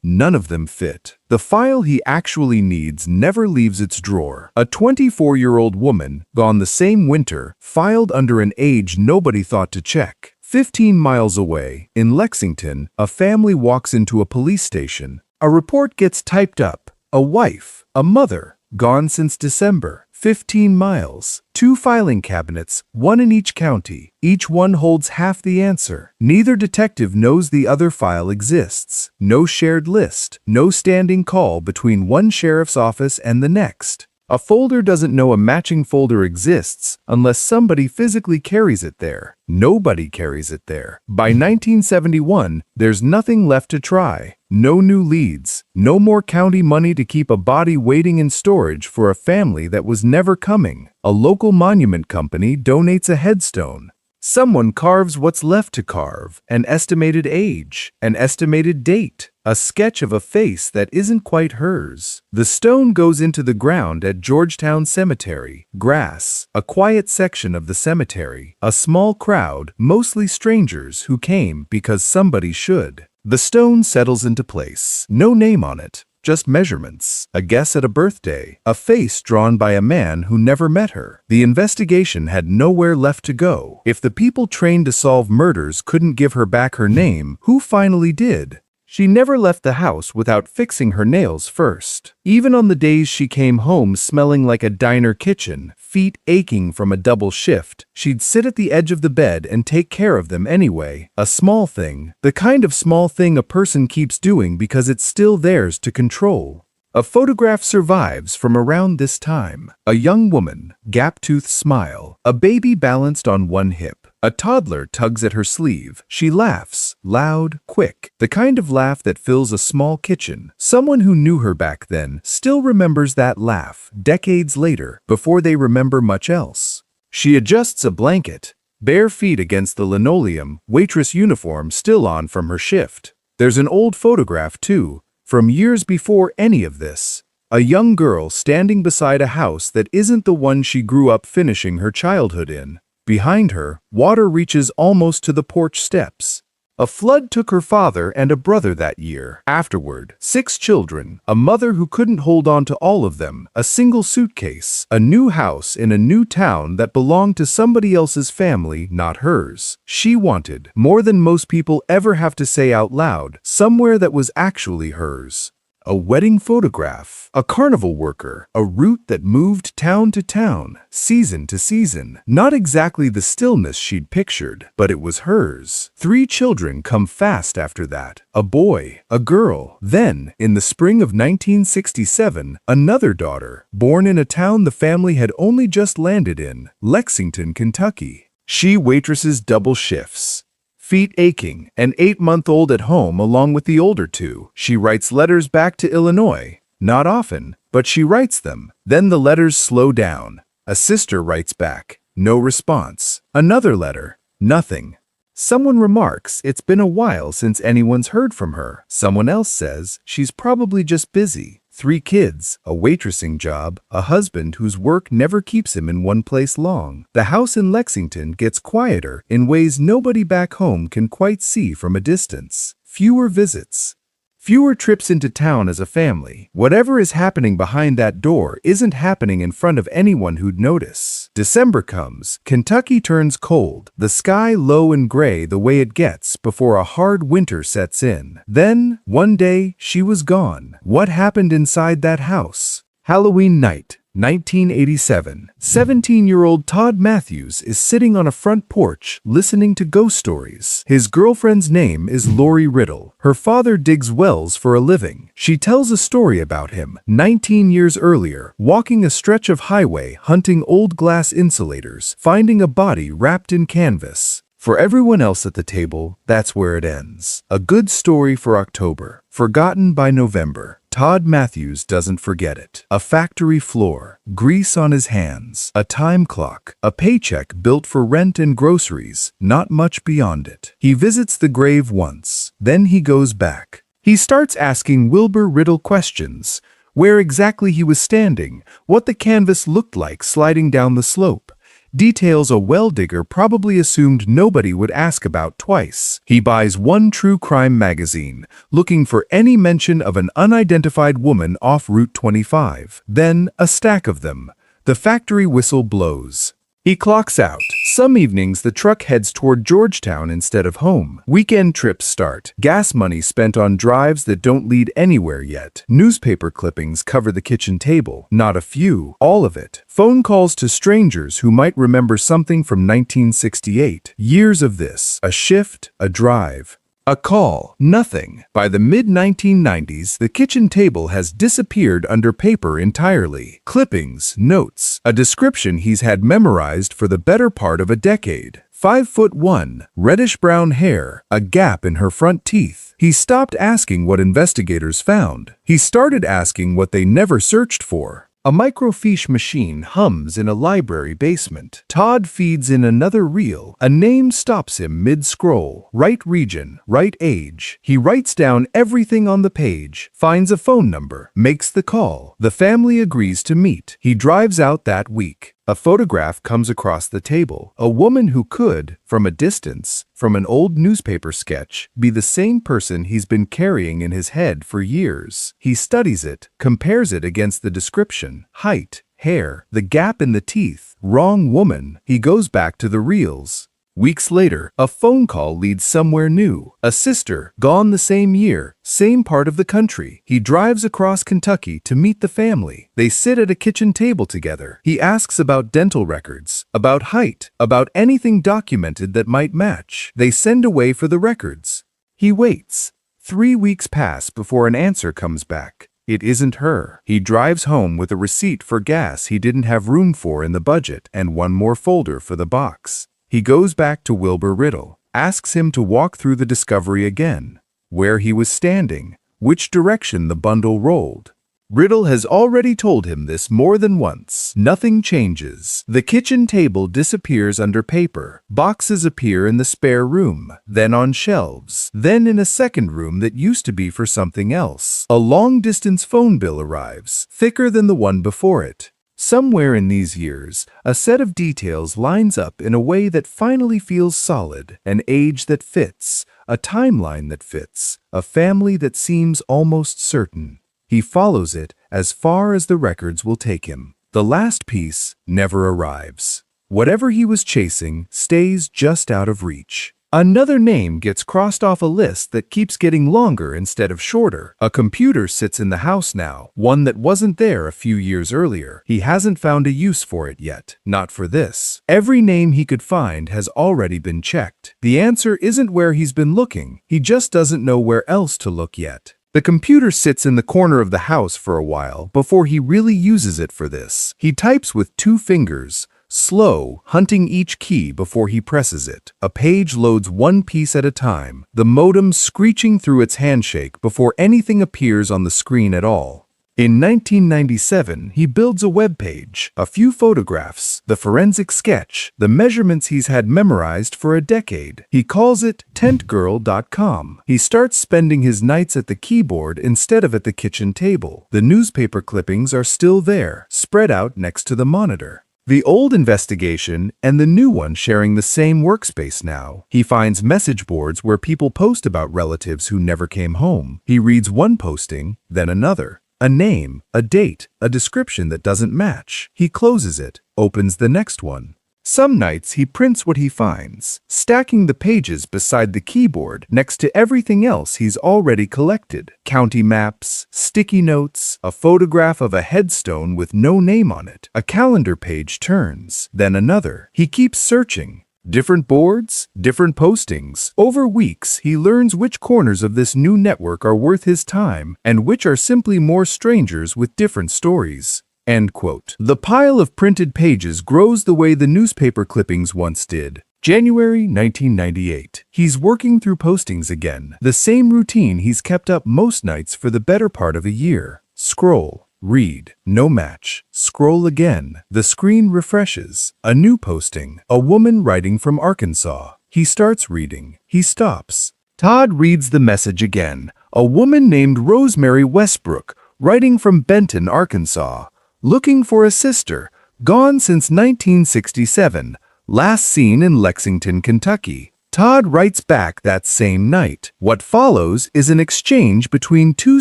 None of them fit. The file he actually needs never leaves its drawer. A 24-year-old woman, gone the same winter, filed under an age nobody thought to check. 15 miles away, in Lexington, a family walks into a police station. A report gets typed up. A wife, a mother, gone since December. 15 miles, 2 filing cabinets, one in each county. Each one holds half the answer. Neither detective knows the other file exists. No shared list. No standing call between one sheriff's office and the next. A folder doesn't know a matching folder exists unless somebody physically carries it there. Nobody carries it there. By 1971, there's nothing left to try. No new leads. No more county money to keep a body waiting in storage for a family that was never coming. A local monument company donates a headstone. Someone carves what's left to carve, an estimated age, an estimated date, a sketch of a face that isn't quite hers. The stone goes into the ground at Georgetown Cemetery. Grass, a quiet section of the cemetery, a small crowd, mostly strangers who came because somebody should. The stone settles into place. No name on it. Just measurements, a guess at a birthday, a face drawn by a man who never met her. The investigation had nowhere left to go. If the people trained to solve murders couldn't give her back her name, who finally did? She never left the house without fixing her nails first. Even on the days she came home smelling like a diner kitchen, feet aching from a double shift, she'd sit at the edge of the bed and take care of them anyway. A small thing. The kind of small thing a person keeps doing because it's still theirs to control. A photograph survives from around this time. A young woman, gap-toothed smile, a baby balanced on one hip. A toddler tugs at her sleeve. She laughs, loud, quick, the kind of laugh that fills a small kitchen. Someone who knew her back then still remembers that laugh, decades later, before they remember much else. She adjusts a blanket, bare feet against the linoleum, waitress uniform still on from her shift. There's an old photograph, too, from years before any of this. A young girl standing beside a house that isn't the one she grew up finishing her childhood in. Behind her, water reaches almost to the porch steps. A flood took her father and a brother that year. Afterward, 6 children, a mother who couldn't hold on to all of them, a single suitcase, a new house in a new town that belonged to somebody else's family, not hers. She wanted, more than most people ever have to say out loud, somewhere that was actually hers. A wedding photograph, a carnival worker, a route that moved town to town, season to season. Not exactly the stillness she'd pictured, but it was hers. 3 children come fast after that. A boy, a girl. Then, in the spring of 1967, another daughter, born in a town the family had only just landed in, Lexington, Kentucky. She waitresses double shifts. Feet aching, an 8-month-old at home along with the older 2. She writes letters back to Illinois. Not often, but she writes them. Then the letters slow down. A sister writes back. No response. Another letter. Nothing. Someone remarks it's been a while since anyone's heard from her. Someone else says she's probably just busy. 3 kids, a waitressing job, a husband whose work never keeps him in one place long. The house in Lexington gets quieter in ways nobody back home can quite see from a distance. Fewer visits. Fewer trips into town as a family. Whatever is happening behind that door isn't happening in front of anyone who'd notice. December comes. Kentucky turns cold. The sky low and gray the way it gets before a hard winter sets in. Then, one day, she was gone. What happened inside that house? Halloween night, 1987. 17-year-old Todd Matthews is sitting on a front porch listening to ghost stories. His girlfriend's name is Lori Riddle. Her father digs wells for a living. She tells a story about him, 19 years earlier, walking a stretch of highway hunting old glass insulators, finding a body wrapped in canvas. For everyone else at the table, that's where it ends. A good story for October, forgotten by November. Todd Matthews doesn't forget it. A factory floor, grease on his hands, a time clock, a paycheck built for rent and groceries, not much beyond it. He visits the grave once, then he goes back. He starts asking Wilbur Riddle questions. Where exactly he was standing, what the canvas looked like sliding down the slope. Details a well digger probably assumed nobody would ask about twice. He buys one true crime magazine, looking for any mention of an unidentified woman off Route 25. Then, a stack of them. The factory whistle blows. He clocks out. Some evenings, the truck heads toward Georgetown instead of home. Weekend trips start. Gas money spent on drives that don't lead anywhere yet. Newspaper clippings cover the kitchen table. Not a few, all of it. Phone calls to strangers who might remember something from 1968. Years of this. A shift, a drive. A call. Nothing. By the mid-1990s, the kitchen table has disappeared under paper entirely. Clippings, notes, a description he's had memorized for the better part of a decade. 5'1", reddish-brown hair, a gap in her front teeth. He stopped asking what investigators found. He started asking what they never searched for. A microfiche machine hums in a library basement. Todd feeds in another reel. A name stops him mid-scroll. Right region, right age. He writes down everything on the page, finds a phone number, makes the call. The family agrees to meet. He drives out that week. A photograph comes across the table. A woman who could, from a distance, from an old newspaper sketch, be the same person he's been carrying in his head for years. He studies it, compares it against the description. Height, hair, the gap in the teeth. Wrong woman. He goes back to the reels. Weeks later, a phone call leads somewhere new. A sister, gone the same year, same part of the country. He drives across Kentucky to meet the family. They sit at a kitchen table together. He asks about dental records, about height, about anything documented that might match. They send away for the records. He waits. 3 weeks pass before an answer comes back. It isn't her. He drives home with a receipt for gas he didn't have room for in the budget and one more folder for the box. He goes back to Wilbur Riddle, asks him to walk through the discovery again, where he was standing, which direction the bundle rolled. Riddle has already told him this more than once. Nothing changes. The kitchen table disappears under paper. Boxes appear in the spare room, then on shelves, then in a second room that used to be for something else. A long-distance phone bill arrives, thicker than the one before it. Somewhere in these years, a set of details lines up in a way that finally feels solid, an age that fits, a timeline that fits, a family that seems almost certain. He follows it as far as the records will take him. The last piece never arrives. Whatever he was chasing stays just out of reach. Another name gets crossed off a list that keeps getting longer instead of shorter. A computer sits in the house now, one that wasn't there a few years earlier. He hasn't found a use for it yet. Not for this. Every name he could find has already been checked. The answer isn't where he's been looking. He just doesn't know where else to look yet. The computer sits in the corner of the house for a while before he really uses it for this. He types with 2 fingers, slow, hunting each key before he presses it. A page loads one piece at a time, the modem screeching through its handshake before anything appears on the screen at all. In 1997, he builds a web page, a few photographs, the forensic sketch, the measurements he's had memorized for a decade. He calls it tentgirl.com. He starts spending his nights at the keyboard instead of at the kitchen table. The newspaper clippings are still there, spread out next to the monitor. The old investigation and the new one sharing the same workspace now. He finds message boards where people post about relatives who never came home. He reads one posting, then another. A name, a date, a description that doesn't match. He closes it, opens the next one. Some nights he prints what he finds, stacking the pages beside the keyboard next to everything else he's already collected. County maps, sticky notes, a photograph of a headstone with no name on it. A calendar page turns, then another. He keeps searching. Different boards, different postings. Over weeks, he learns which corners of this new network are worth his time and which are simply more strangers with different stories. End quote. The pile of printed pages grows the way the newspaper clippings once did. January 1998. He's working through postings again. The same routine he's kept up most nights for the better part of a year. Scroll. Read. No match. Scroll again. The screen refreshes. A new posting. A woman writing from Arkansas. He starts reading. He stops. Todd reads the message again. A woman named Rosemary Westbrook, writing from Benton, Arkansas. Looking for a sister. Gone since 1967. Last seen in Lexington, Kentucky. Todd writes back that same night. What follows is an exchange between 2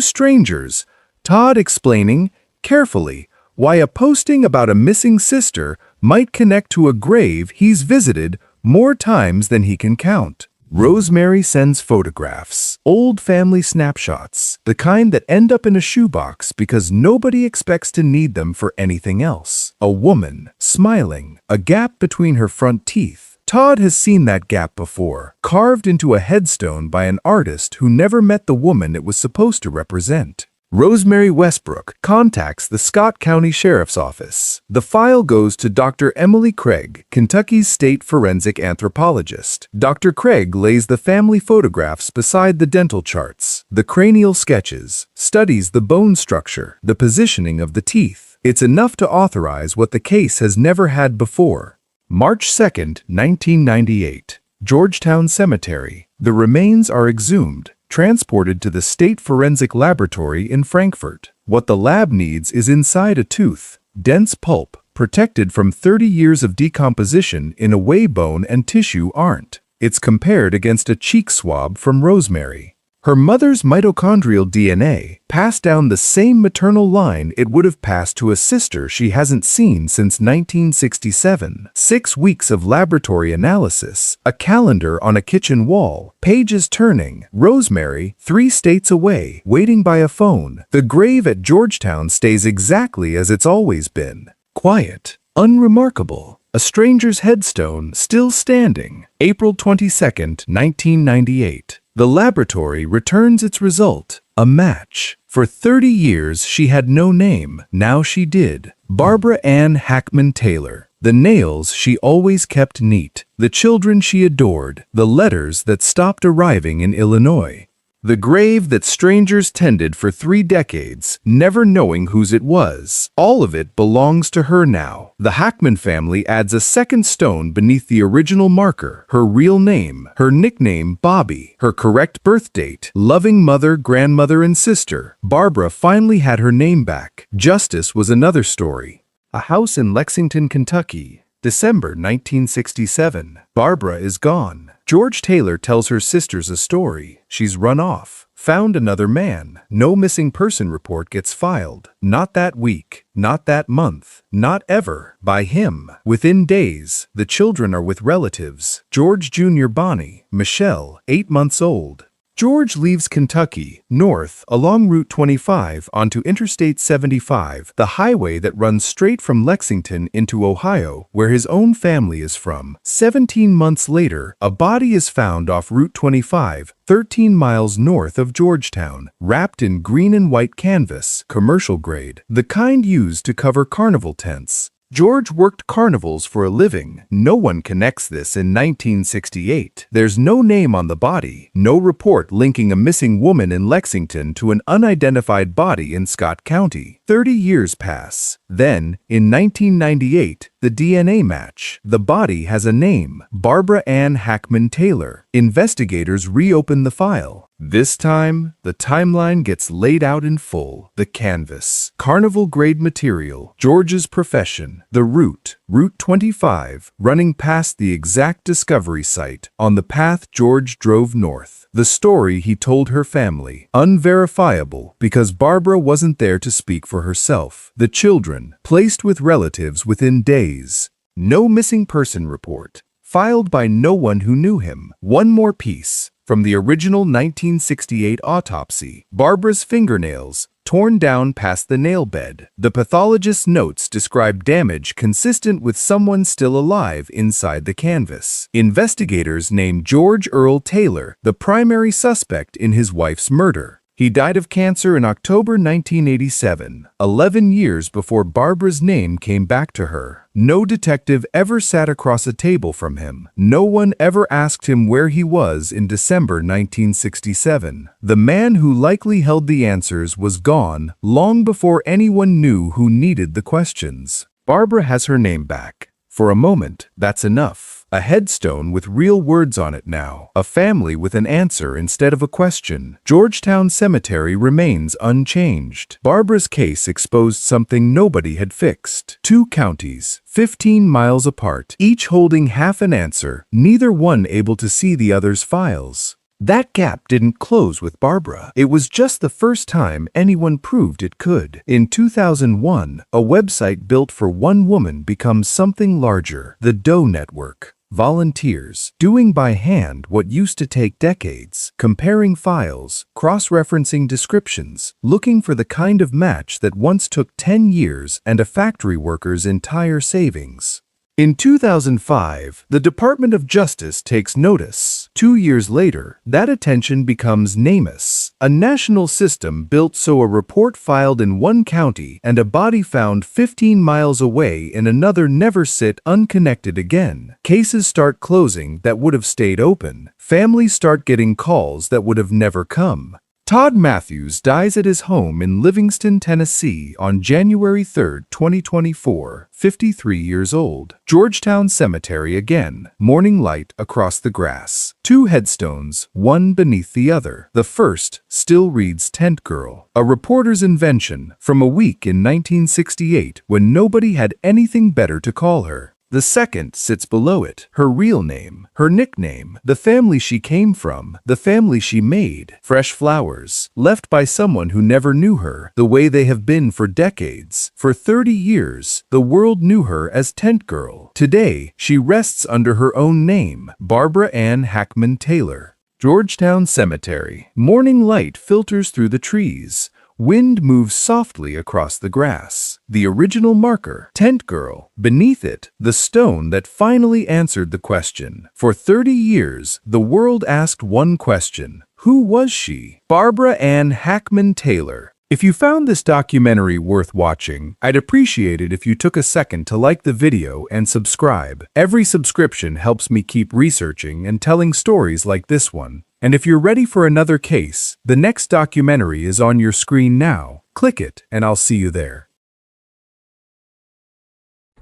strangers. Todd explaining, carefully, why a posting about a missing sister might connect to a grave he's visited more times than he can count. Rosemary sends photographs, old family snapshots, the kind that end up in a shoebox because nobody expects to need them for anything else. A woman, smiling, a gap between her front teeth. Todd has seen that gap before, carved into a headstone by an artist who never met the woman it was supposed to represent. Rosemary Westbrook contacts the Scott County Sheriff's Office. The file goes to Dr. Emily Craig, Kentucky's state forensic anthropologist. Dr. Craig lays the family photographs beside the dental charts, the cranial sketches, studies the bone structure, the positioning of the teeth. It's enough to authorize what the case has never had before. March 2nd, 1998. Georgetown Cemetery. The remains are exhumed, transported to the State Forensic Laboratory in Frankfurt. What the lab needs is inside a tooth, dense pulp, protected from 30 years of decomposition in a way bone and tissue aren't. It's compared against a cheek swab from Rosemary. Her mother's mitochondrial DNA passed down the same maternal line it would have passed to a sister she hasn't seen since 1967. 6 weeks of laboratory analysis, a calendar on a kitchen wall, pages turning, Rosemary 3 states away, waiting by a phone. The grave at Georgetown stays exactly as it's always been. Quiet, unremarkable. A stranger's headstone still standing. April 22nd, 1998. The laboratory returns its result, a match. For 30 years she had no name, now she did. Barbara Ann Hackman Taylor. The nails she always kept neat, the children she adored, the letters that stopped arriving in Illinois. The grave that strangers tended for 3 decades, never knowing whose it was. All of it belongs to her now. The Hackman family adds a second stone beneath the original marker, her real name, her nickname Bobby, her correct birth date, loving mother, grandmother, and sister. Barbara finally had her name back. Justice was another story. A house in Lexington, Kentucky, December 1967. Barbara is gone. George Taylor tells her sisters a story. She's run off. Found another man. No missing person report gets filed. Not that week. Not that month. Not ever. By him. Within days, the children are with relatives. George Jr. Bonnie. Michelle, 8 months old. George leaves Kentucky, north, along Route 25 onto Interstate 75, the highway that runs straight from Lexington into Ohio, where his own family is from. 17 months later, a body is found off Route 25, 13 miles north of Georgetown, wrapped in green and white canvas, commercial grade, the kind used to cover carnival tents. George worked carnivals for a living. No one connects this in 1968. There's no name on the body, no report linking a missing woman in Lexington to an unidentified body in Scott County. 30 years pass. Then, in 1998, the DNA match. The body has a name, Barbara Ann Hackman Taylor. Investigators reopen the file. This time, the timeline gets laid out in full. The canvas, carnival-grade material, George's profession, the route, Route 25, running past the exact discovery site on the path George drove north. The story he told her family, unverifiable because Barbara wasn't there to speak for herself. The children, placed with relatives within days. No missing person report, filed by no one who knew him. One more piece. From the original 1968 autopsy, Barbara's fingernails, torn down past the nail bed. The pathologist's notes describe damage consistent with someone still alive inside the canvas. Investigators named George Earl Taylor the primary suspect in his wife's murder. He died of cancer in October 1987, 11 years before Barbara's name came back to her. No detective ever sat across a table from him. No one ever asked him where he was in December 1967. The man who likely held the answers was gone long before anyone knew who needed the questions. Barbara has her name back. For a moment, that's enough. A headstone with real words on it now. A family with an answer instead of a question. Georgetown Cemetery remains unchanged. Barbara's case exposed something nobody had fixed. 2 counties, 15 miles apart, each holding half an answer, neither one able to see the other's files. That gap didn't close with Barbara. It was just the first time anyone proved it could. In 2001, a website built for one woman becomes something larger, the Doe Network. Volunteers, doing by hand what used to take decades, comparing files, cross-referencing descriptions, looking for the kind of match that once took 10 years and a factory worker's entire savings. In 2005, the Department of Justice takes notice. 2 years later, that attention becomes NamUs, a national system built so a report filed in one county and a body found 15 miles away in another never sit unconnected again. Cases start closing that would have stayed open. Families start getting calls that would have never come. Todd Matthews dies at his home in Livingston, Tennessee on January 3, 2024, 53 years old. Georgetown Cemetery again, morning light across the grass. 2 headstones, one beneath the other. The first still reads Tent Girl, a reporter's invention from a week in 1968 when nobody had anything better to call her. The second sits below it, her real name, her nickname, the family she came from, the family she made. Fresh flowers, left by someone who never knew her, the way they have been for decades. For 30 years, the world knew her as Tent Girl. Today, she rests under her own name, Barbara Ann Hackman Taylor. Georgetown Cemetery. Morning light filters through the trees. Wind moves softly across the grass. The original marker, Tent Girl. Beneath it, the stone that finally answered the question. For 30 years, the world asked one question. Who was she? Barbara Ann Hackman Taylor. If you found this documentary worth watching, I'd appreciate it if you took a second to like the video and subscribe. Every subscription helps me keep researching and telling stories like this one. And if you're ready for another case, the next documentary is on your screen now. Click it, and I'll see you there.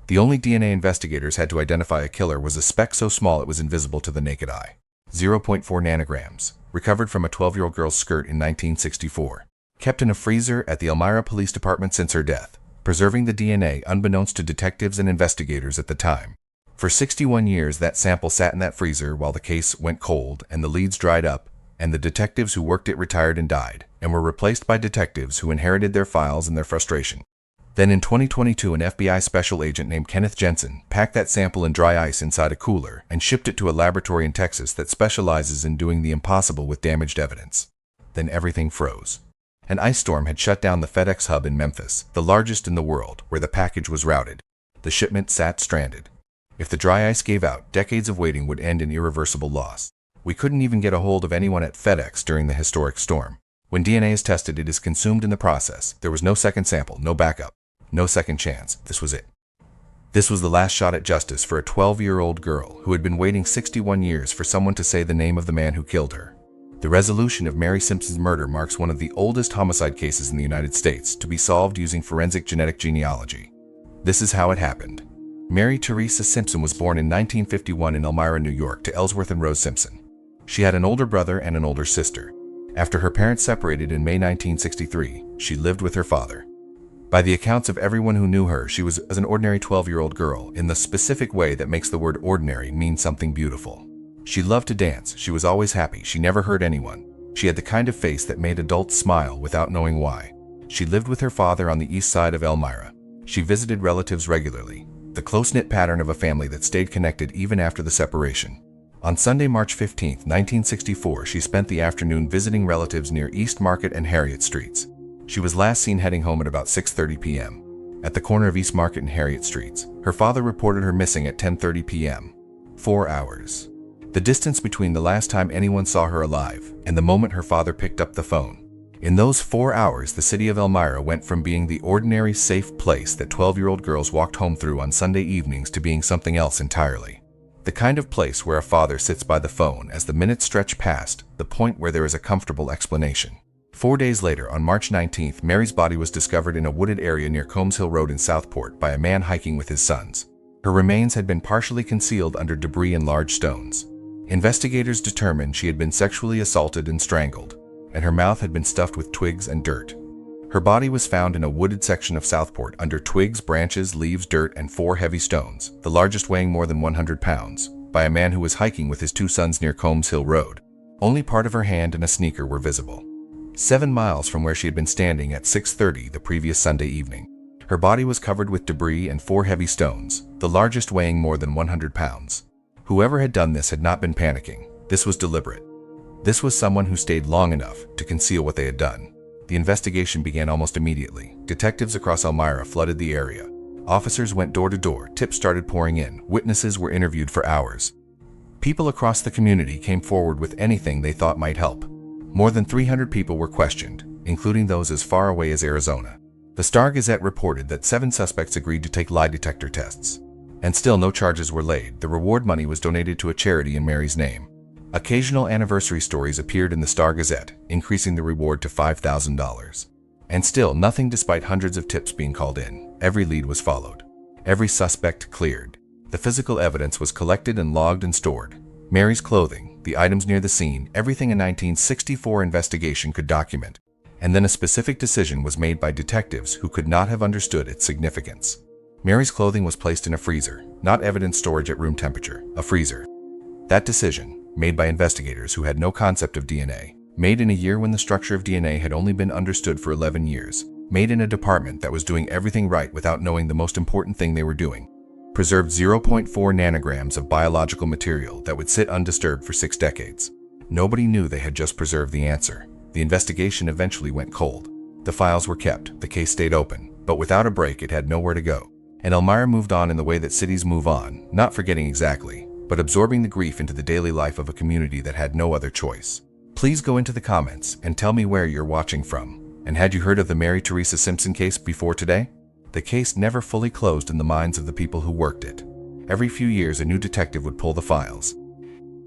The only DNA investigators had to identify a killer was a speck so small it was invisible to the naked eye. 0.4 nanograms, recovered from a 12-year-old girl's skirt in 1964. Kept in a freezer at the Elmira Police Department since her death, preserving the DNA unbeknownst to detectives and investigators at the time. For 61 years, that sample sat in that freezer while the case went cold and the leads dried up, and the detectives who worked it retired and died, and were replaced by detectives who inherited their files and their frustration. Then in 2022, an FBI special agent named Kenneth Jensen packed that sample in dry ice inside a cooler and shipped it to a laboratory in Texas that specializes in doing the impossible with damaged evidence. Then everything froze. An ice storm had shut down the FedEx hub in Memphis, the largest in the world, where the package was routed. The shipment sat stranded. If the dry ice gave out, decades of waiting would end in irreversible loss. We couldn't even get a hold of anyone at FedEx during the historic storm. When DNA is tested, it is consumed in the process. There was no second sample, no backup, no second chance. This was it. This was the last shot at justice for a 12-year-old girl who had been waiting 61 years for someone to say the name of the man who killed her. The resolution of Mary Simpson's murder marks one of the oldest homicide cases in the United States to be solved using forensic genetic genealogy. This is how it happened. Mary Teresa Simpson was born in 1951 in Elmira, New York, to Ellsworth and Rose Simpson. She had an older brother and an older sister. After her parents separated in May 1963, she lived with her father. By the accounts of everyone who knew her, she was an ordinary 12-year-old girl in the specific way that makes the word ordinary mean something beautiful. She loved to dance. She was always happy. She never hurt anyone. She had the kind of face that made adults smile without knowing why. She lived with her father on the east side of Elmira. She visited relatives regularly. The close-knit pattern of a family that stayed connected even after the separation. On Sunday, March 15, 1964, she spent the afternoon visiting relatives near East Market and Harriet Streets. She was last seen heading home at about 6:30 p.m. At the corner of East Market and Harriet Streets, her father reported her missing at 10:30 p.m. 4 hours. The distance between the last time anyone saw her alive and the moment her father picked up the phone. In those 4 hours, the city of Elmira went from being the ordinary, safe place that 12-year-old girls walked home through on Sunday evenings to being something else entirely. The kind of place where a father sits by the phone as the minutes stretch past the point where there is a comfortable explanation. 4 days later, on March 19th, Mary's body was discovered in a wooded area near Combs Hill Road in Southport by a man hiking with his sons. Her remains had been partially concealed under debris and large stones. Investigators determined she had been sexually assaulted and strangled, and her mouth had been stuffed with twigs and dirt. Her body was found in a wooded section of Southport under twigs, branches, leaves, dirt, and 4 heavy stones, the largest weighing more than 100 pounds, by a man who was hiking with his 2 sons near Combs Hill Road. Only part of her hand and a sneaker were visible. 7 miles from where she had been standing at 6:30 the previous Sunday evening. Her body was covered with debris and 4 heavy stones, the largest weighing more than 100 pounds. Whoever had done this had not been panicking. This was deliberate. This was someone who stayed long enough to conceal what they had done. The investigation began almost immediately. Detectives across Elmira flooded the area. Officers went door to door, tips started pouring in, witnesses were interviewed for hours. People across the community came forward with anything they thought might help. More than 300 people were questioned, including those as far away as Arizona. The Star-Gazette reported that 7 suspects agreed to take lie detector tests. And still no charges were laid. The reward money was donated to a charity in Mary's name. Occasional anniversary stories appeared in the Star-Gazette, increasing the reward to $5,000. And still nothing despite hundreds of tips being called in. Every lead was followed. Every suspect cleared. The physical evidence was collected and logged and stored. Mary's clothing, the items near the scene, everything a 1964 investigation could document. And then a specific decision was made by detectives who could not have understood its significance. Mary's clothing was placed in a freezer, not evidence storage at room temperature, a freezer. That decision, made by investigators who had no concept of DNA, made in a year when the structure of DNA had only been understood for 11 years, made in a department that was doing everything right without knowing the most important thing they were doing, preserved 0.4 nanograms of biological material that would sit undisturbed for 6 decades. Nobody knew they had just preserved the answer. The investigation eventually went cold. The files were kept, the case stayed open, but without a break it had nowhere to go. And Elmira moved on in the way that cities move on, not forgetting exactly, but absorbing the grief into the daily life of a community that had no other choice. Please go into the comments and tell me where you're watching from. And had you heard of the Mary Teresa Simpson case before today? The case never fully closed in the minds of the people who worked it. Every few years a new detective would pull the files.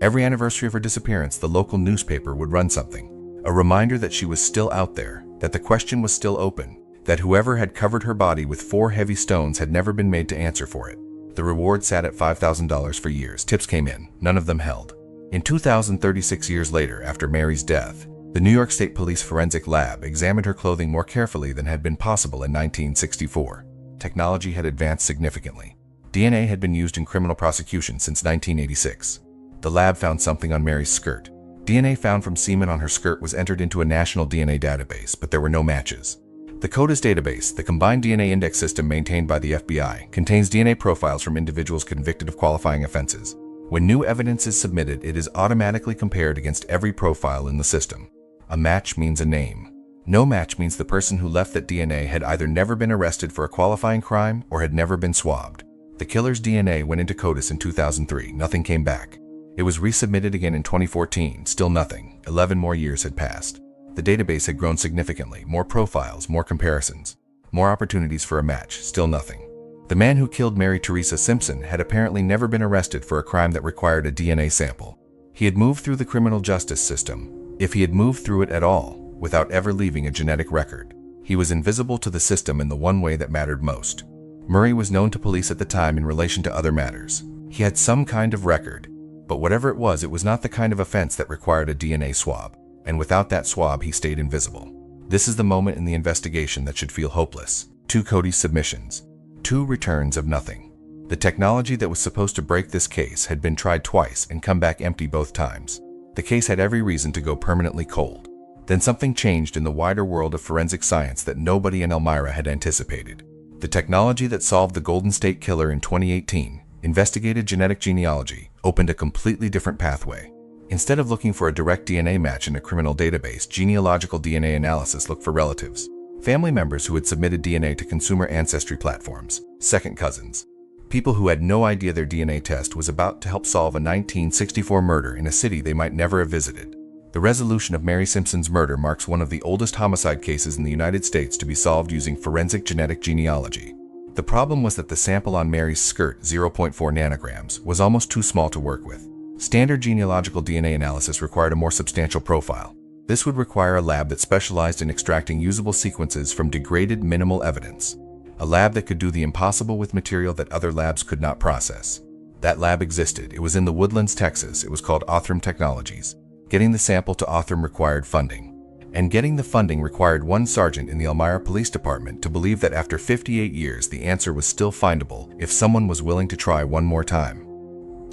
Every anniversary of her disappearance, the local newspaper would run something. A reminder that she was still out there, that the question was still open, that whoever had covered her body with 4 heavy stones had never been made to answer for it. The reward sat at $5,000 for years. Tips came in, none of them held. In 2036 years later, after Mary's death, the New York State Police Forensic Lab examined her clothing more carefully than had been possible in 1964. Technology had advanced significantly. DNA had been used in criminal prosecution since 1986. The lab found something on Mary's skirt. DNA found from semen on her skirt was entered into a national DNA database, but there were no matches. The CODIS database, the combined DNA index system maintained by the FBI, contains DNA profiles from individuals convicted of qualifying offenses. When new evidence is submitted, it is automatically compared against every profile in the system. A match means a name. No match means the person who left that DNA had either never been arrested for a qualifying crime or had never been swabbed. The killer's DNA went into CODIS in 2003. Nothing came back. It was resubmitted again in 2014. Still nothing. 11 more years had passed. The database had grown significantly. More profiles, more comparisons, more opportunities for a match. Still nothing. The man who killed Mary Teresa Simpson had apparently never been arrested for a crime that required a DNA sample. He had moved through the criminal justice system, if he had moved through it at all, without ever leaving a genetic record. He was invisible to the system in the one way that mattered most. Murray was known to police at the time in relation to other matters. He had some kind of record, but whatever it was not the kind of offense that required a DNA swab. And without that swab, he stayed invisible. This is the moment in the investigation that should feel hopeless. 2 CODIS submissions. 2 returns of nothing. The technology that was supposed to break this case had been tried twice and come back empty both times. The case had every reason to go permanently cold. Then something changed in the wider world of forensic science that nobody in Elmira had anticipated. The technology that solved the Golden State Killer in 2018, investigated genetic genealogy, opened a completely different pathway. Instead of looking for a direct DNA match in a criminal database, genealogical DNA analysis looked for relatives, family members who had submitted DNA to consumer ancestry platforms, second cousins, people who had no idea their DNA test was about to help solve a 1964 murder in a city they might never have visited. The resolution of Mary Simpson's murder marks one of the oldest homicide cases in the United States to be solved using forensic genetic genealogy. The problem was that the sample on Mary's skirt, 0.4 nanograms, was almost too small to work with. Standard genealogical DNA analysis required a more substantial profile. This would require a lab that specialized in extracting usable sequences from degraded minimal evidence. A lab that could do the impossible with material that other labs could not process. That lab existed. It was in the Woodlands, Texas. It was called Othram Technologies. Getting the sample to Othram required funding. And getting the funding required one sergeant in the Elmira Police Department to believe that after 58 years the answer was still findable if someone was willing to try one more time.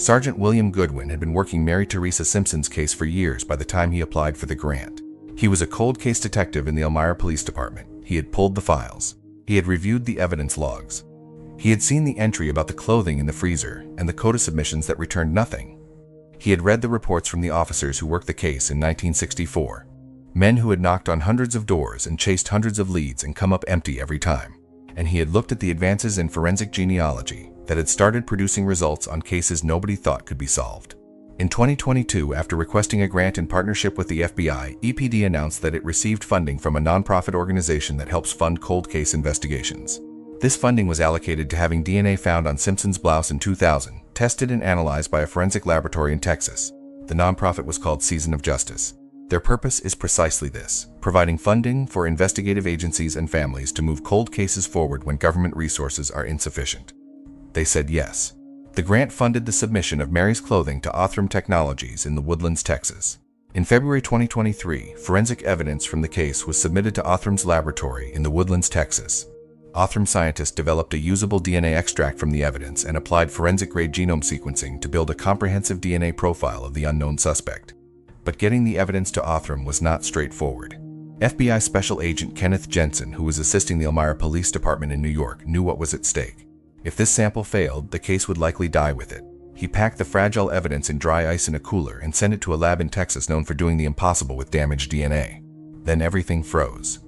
Sergeant William Goodwin had been working Mary Teresa Simpson's case for years by the time he applied for the grant. He was a cold case detective in the Elmira Police Department. He had pulled the files. He had reviewed the evidence logs. He had seen the entry about the clothing in the freezer and the CODA submissions that returned nothing. He had read the reports from the officers who worked the case in 1964. Men who had knocked on hundreds of doors and chased hundreds of leads and come up empty every time. And he had looked at the advances in forensic genealogy that had started producing results on cases nobody thought could be solved. In 2022, after requesting a grant in partnership with the FBI, EPD announced that it received funding from a nonprofit organization that helps fund cold case investigations. This funding was allocated to having DNA found on Simpson's blouse in 2000, tested and analyzed by a forensic laboratory in Texas. The nonprofit was called Season of Justice. Their purpose is precisely this, providing funding for investigative agencies and families to move cold cases forward when government resources are insufficient. They said yes. The grant funded the submission of Mary's clothing to Othram Technologies in the Woodlands, Texas. In February 2023, forensic evidence from the case was submitted to Othram's laboratory in the Woodlands, Texas. Othram scientists developed a usable DNA extract from the evidence and applied forensic-grade genome sequencing to build a comprehensive DNA profile of the unknown suspect. But getting the evidence to Othram was not straightforward. FBI Special Agent Kenneth Jensen, who was assisting the Elmira Police Department in New York, knew what was at stake. If this sample failed, the case would likely die with it. He packed the fragile evidence in dry ice in a cooler and sent it to a lab in Texas known for doing the impossible with damaged DNA. Then everything froze.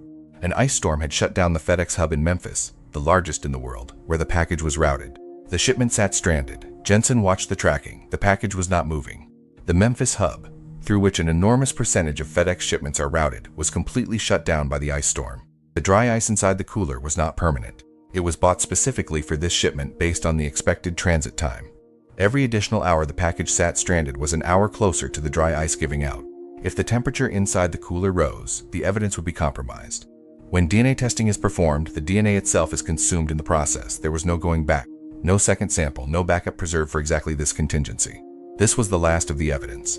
An ice storm had shut down the FedEx hub in Memphis, the largest in the world, where the package was routed. The shipment sat stranded. Jensen watched the tracking. The package was not moving. The Memphis hub, through which an enormous percentage of FedEx shipments are routed, was completely shut down by the ice storm. The dry ice inside the cooler was not permanent. It was bought specifically for this shipment based on the expected transit time. Every additional hour the package sat stranded was an hour closer to the dry ice giving out. If the temperature inside the cooler rose, the evidence would be compromised. When DNA testing is performed, the DNA itself is consumed in the process. There was no going back, no second sample, no backup preserved for exactly this contingency. This was the last of the evidence.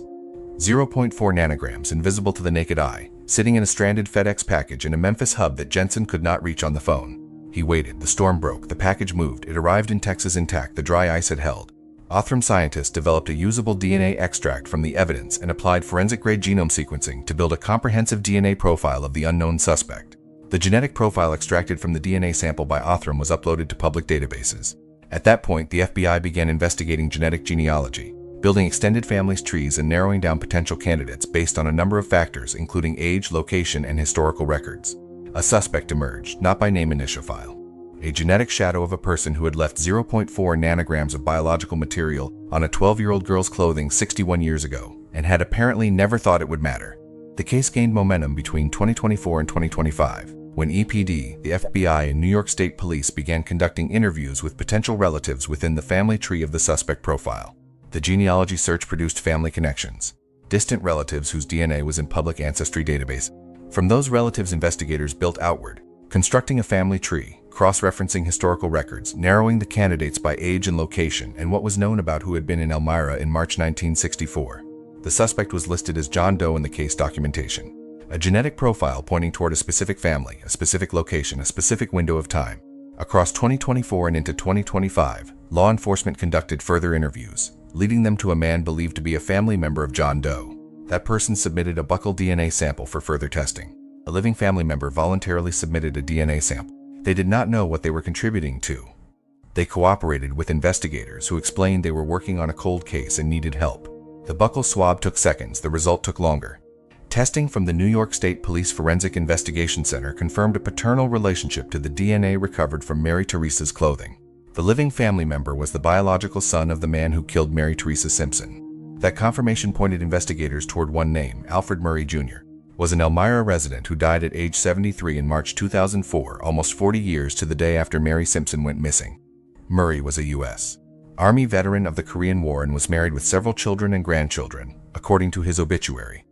0.4 nanograms, invisible to the naked eye, sitting in a stranded FedEx package in a Memphis hub that Jensen could not reach on the phone. He waited. The storm broke. The package moved. It arrived in Texas intact. The dry ice had held. Othram scientists developed a usable DNA extract from the evidence and applied forensic-grade genome sequencing to build a comprehensive DNA profile of the unknown suspect. The genetic profile extracted from the DNA sample by Othram was uploaded to public databases. At that point, the FBI began investigating genetic genealogy, building extended families trees and narrowing down potential candidates based on a number of factors including age, location, and historical records. A suspect emerged, not by name initial file. A genetic shadow of a person who had left 0.4 nanograms of biological material on a 12-year-old girl's clothing 61 years ago, and had apparently never thought it would matter. The case gained momentum between 2024 and 2025, when EPD, the FBI, and New York State Police began conducting interviews with potential relatives within the family tree of the suspect profile. The genealogy search produced family connections, distant relatives whose DNA was in public ancestry database. From those relatives, investigators built outward, constructing a family tree, cross-referencing historical records, narrowing the candidates by age and location, and what was known about who had been in Elmira in March 1964. The suspect was listed as John Doe in the case documentation. A genetic profile pointing toward a specific family, a specific location, a specific window of time. Across 2024 and into 2025, law enforcement conducted further interviews, leading them to a man believed to be a family member of John Doe. That person submitted a buccal DNA sample for further testing. A living family member voluntarily submitted a DNA sample. They did not know what they were contributing to. They cooperated with investigators who explained they were working on a cold case and needed help. The buccal swab took seconds. The result took longer. Testing from the New York State Police Forensic Investigation Center confirmed a paternal relationship to the DNA recovered from Mary Teresa's clothing. The living family member was the biological son of the man who killed Mary Teresa Simpson. That confirmation pointed investigators toward one name, Alfred Murray Jr., was an Elmira resident who died at age 73 in March 2004, almost 40 years to the day after Mary Simpson went missing. Murray was a U.S. Army veteran of the Korean War and was married with several children and grandchildren, according to his obituary.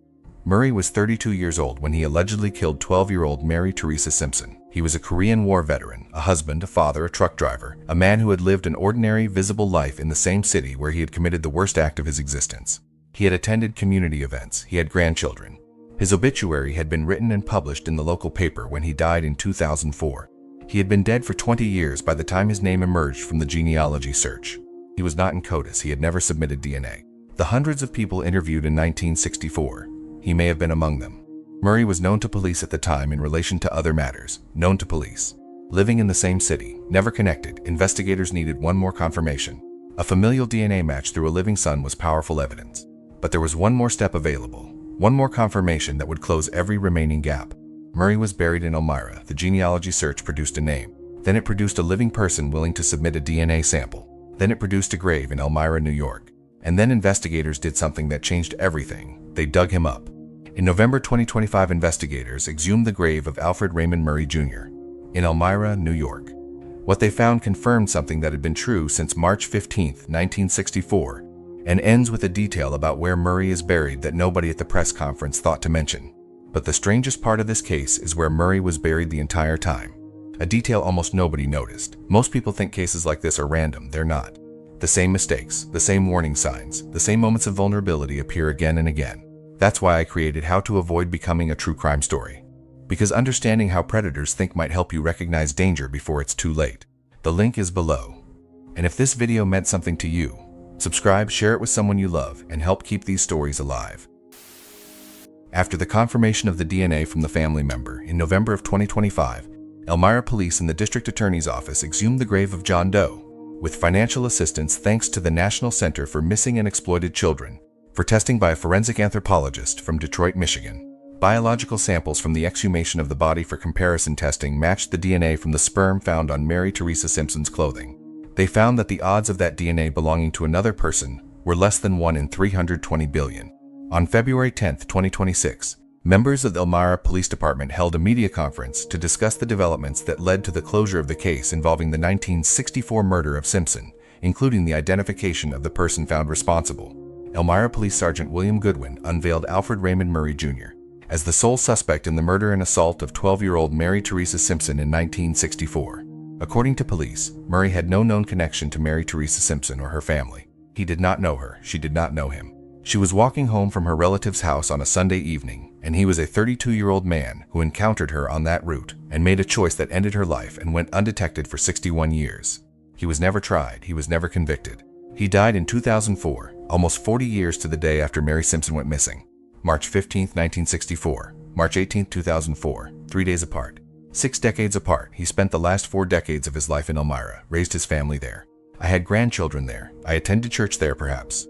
Murray was 32 years old when he allegedly killed 12-year-old Mary Teresa Simpson. He was a Korean War veteran, a husband, a father, a truck driver, a man who had lived an ordinary, visible life in the same city where he had committed the worst act of his existence. He had attended community events. He had grandchildren. His obituary had been written and published in the local paper when he died in 2004. He had been dead for 20 years by the time his name emerged from the genealogy search. He He was not in CODIS. He had never submitted DNA. The hundreds of people interviewed in 1964, he may have been among them. Murray was known to police at the time in relation to other matters, known to police. Living in the same city, never connected, investigators needed one more confirmation. A familial DNA match through a living son was powerful evidence. But there was one more step available, one more confirmation that would close every remaining gap. Murray was buried in Elmira. The genealogy search produced a name. Then it produced a living person willing to submit a DNA sample. Then it produced a grave in Elmira, New York. And then investigators did something that changed everything. They dug him up. In November 2025, investigators exhumed the grave of Alfred Raymond Murray Jr. in Elmira, New York. What they found confirmed something that had been true since March 15, 1964, and ends with a detail about where Murray is buried that nobody at the press conference thought to mention. But the strangest part of this case is where Murray was buried the entire time. A detail almost nobody noticed. Most people think cases like this are random. They're not. The same mistakes, the same warning signs, the same moments of vulnerability appear again and again. That's why I created How to Avoid Becoming a True Crime Story. Because understanding how predators think might help you recognize danger before it's too late. The link is below. And if this video meant something to you, subscribe, share it with someone you love, and help keep these stories alive. After the confirmation of the DNA from the family member in November of 2025, Elmira Police and the District Attorney's Office exhumed the grave of John Doe, with financial assistance thanks to the National Center for Missing and Exploited Children, for testing by a forensic anthropologist from Detroit, Michigan. Biological samples from the exhumation of the body for comparison testing matched the DNA from the sperm found on Mary Teresa Simpson's clothing. They found that the odds of that DNA belonging to another person were less than 1 in 320 billion. On February 10, 2026, members of the Elmira Police Department held a media conference to discuss the developments that led to the closure of the case involving the 1964 murder of Simpson, including the identification of the person found responsible. Elmira Police Sergeant William Goodwin unveiled Alfred Raymond Murray Jr. as the sole suspect in the murder and assault of 12-year-old Mary Teresa Simpson in 1964. According to police, Murray had no known connection to Mary Teresa Simpson or her family. He did not know her. She did not know him. She was walking home from her relative's house on a Sunday evening, and he was a 32-year-old man who encountered her on that route and made a choice that ended her life and went undetected for 61 years. He was never tried. He was never convicted. He died in 2004, almost 40 years to the day after Mary Simpson went missing. March 15, 1964, March 18, 2004, 3 days apart. 6 decades apart, he spent the last 4 decades of his life in Elmira, raised his family there. I had grandchildren there. I attended church there perhaps.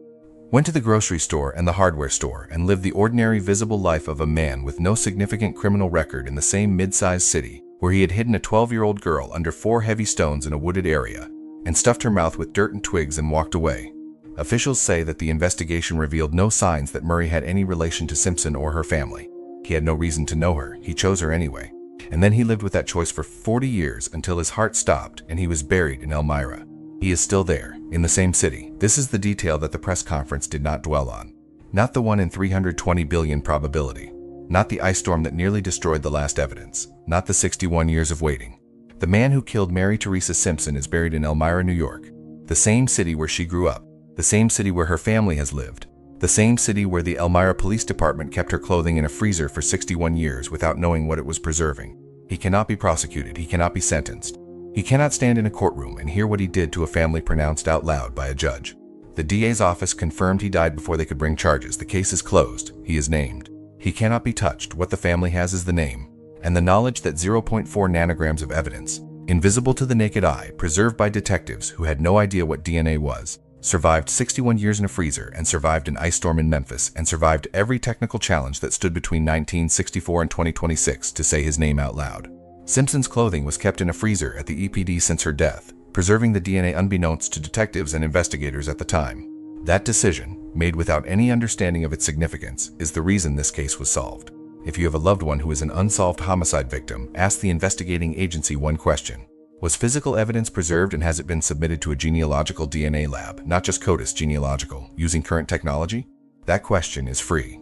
Went to the grocery store and the hardware store and lived the ordinary visible life of a man with no significant criminal record in the same mid-sized city where he had hidden a 12-year-old girl under 4 heavy stones in a wooded area and stuffed her mouth with dirt and twigs and walked away. Officials say that the investigation revealed no signs that Murray had any relation to Simpson or her family. He had no reason to know her. He chose her anyway. And then he lived with that choice for 40 years until his heart stopped and he was buried in Elmira. He is still there, in the same city. This is the detail that the press conference did not dwell on. Not the 1 in 320 billion probability. Not the ice storm that nearly destroyed the last evidence. Not the 61 years of waiting. The man who killed Mary Teresa Simpson is buried in Elmira, New York. The same city where she grew up. The same city where her family has lived. The same city where the Elmira Police Department kept her clothing in a freezer for 61 years without knowing what it was preserving. He cannot be prosecuted. He cannot be sentenced. He cannot stand in a courtroom and hear what he did to a family pronounced out loud by a judge. The DA's office confirmed he died before they could bring charges. The case is closed. He is named. He cannot be touched. What the family has is the name and the knowledge that 0.4 nanograms of evidence, invisible to the naked eye, preserved by detectives who had no idea what DNA was, survived 61 years in a freezer and survived an ice storm in Memphis and survived every technical challenge that stood between 1964 and 2026 to say his name out loud. Simpson's clothing was kept in a freezer at the EPD since her death, preserving the DNA unbeknownst to detectives and investigators at the time. That decision, made without any understanding of its significance, is the reason this case was solved. If you have a loved one who is an unsolved homicide victim, ask the investigating agency one question. Was physical evidence preserved and has it been submitted to a genealogical DNA lab, not just CODIS genealogical, using current technology? That question is free.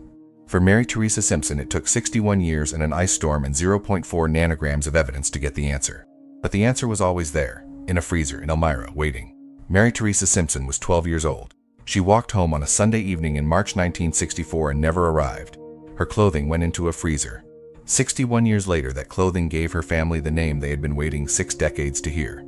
For Mary Teresa Simpson, it took 61 years and an ice storm and 0.4 nanograms of evidence to get the answer. But the answer was always there, in a freezer in Elmira, waiting. Mary Teresa Simpson was 12 years old. She walked home on a Sunday evening in March 1964 and never arrived. Her clothing went into a freezer. 61 years later, that clothing gave her family the name they had been waiting 6 decades to hear.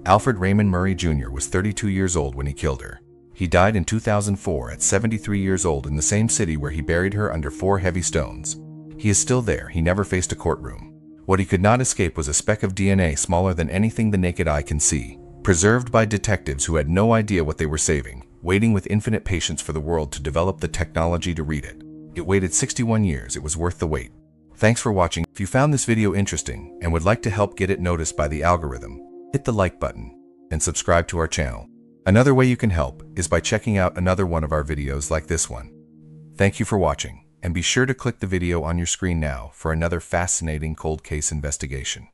Alfred Raymond Murray Jr. was 32 years old when he killed her. He died in 2004 at 73 years old in the same city where he buried her under 4 heavy stones. He is still there. He never faced a courtroom. What he could not escape was a speck of DNA smaller than anything the naked eye can see, preserved by detectives who had no idea what they were saving, waiting with infinite patience for the world to develop the technology to read it. It waited 61 years. It was worth the wait. Thanks for watching. If you found this video interesting and would like to help get it noticed by the algorithm, hit the like button and subscribe to our channel. Another way you can help is by checking out another one of our videos like this one. Thank you for watching, and be sure to click the video on your screen now for another fascinating cold case investigation.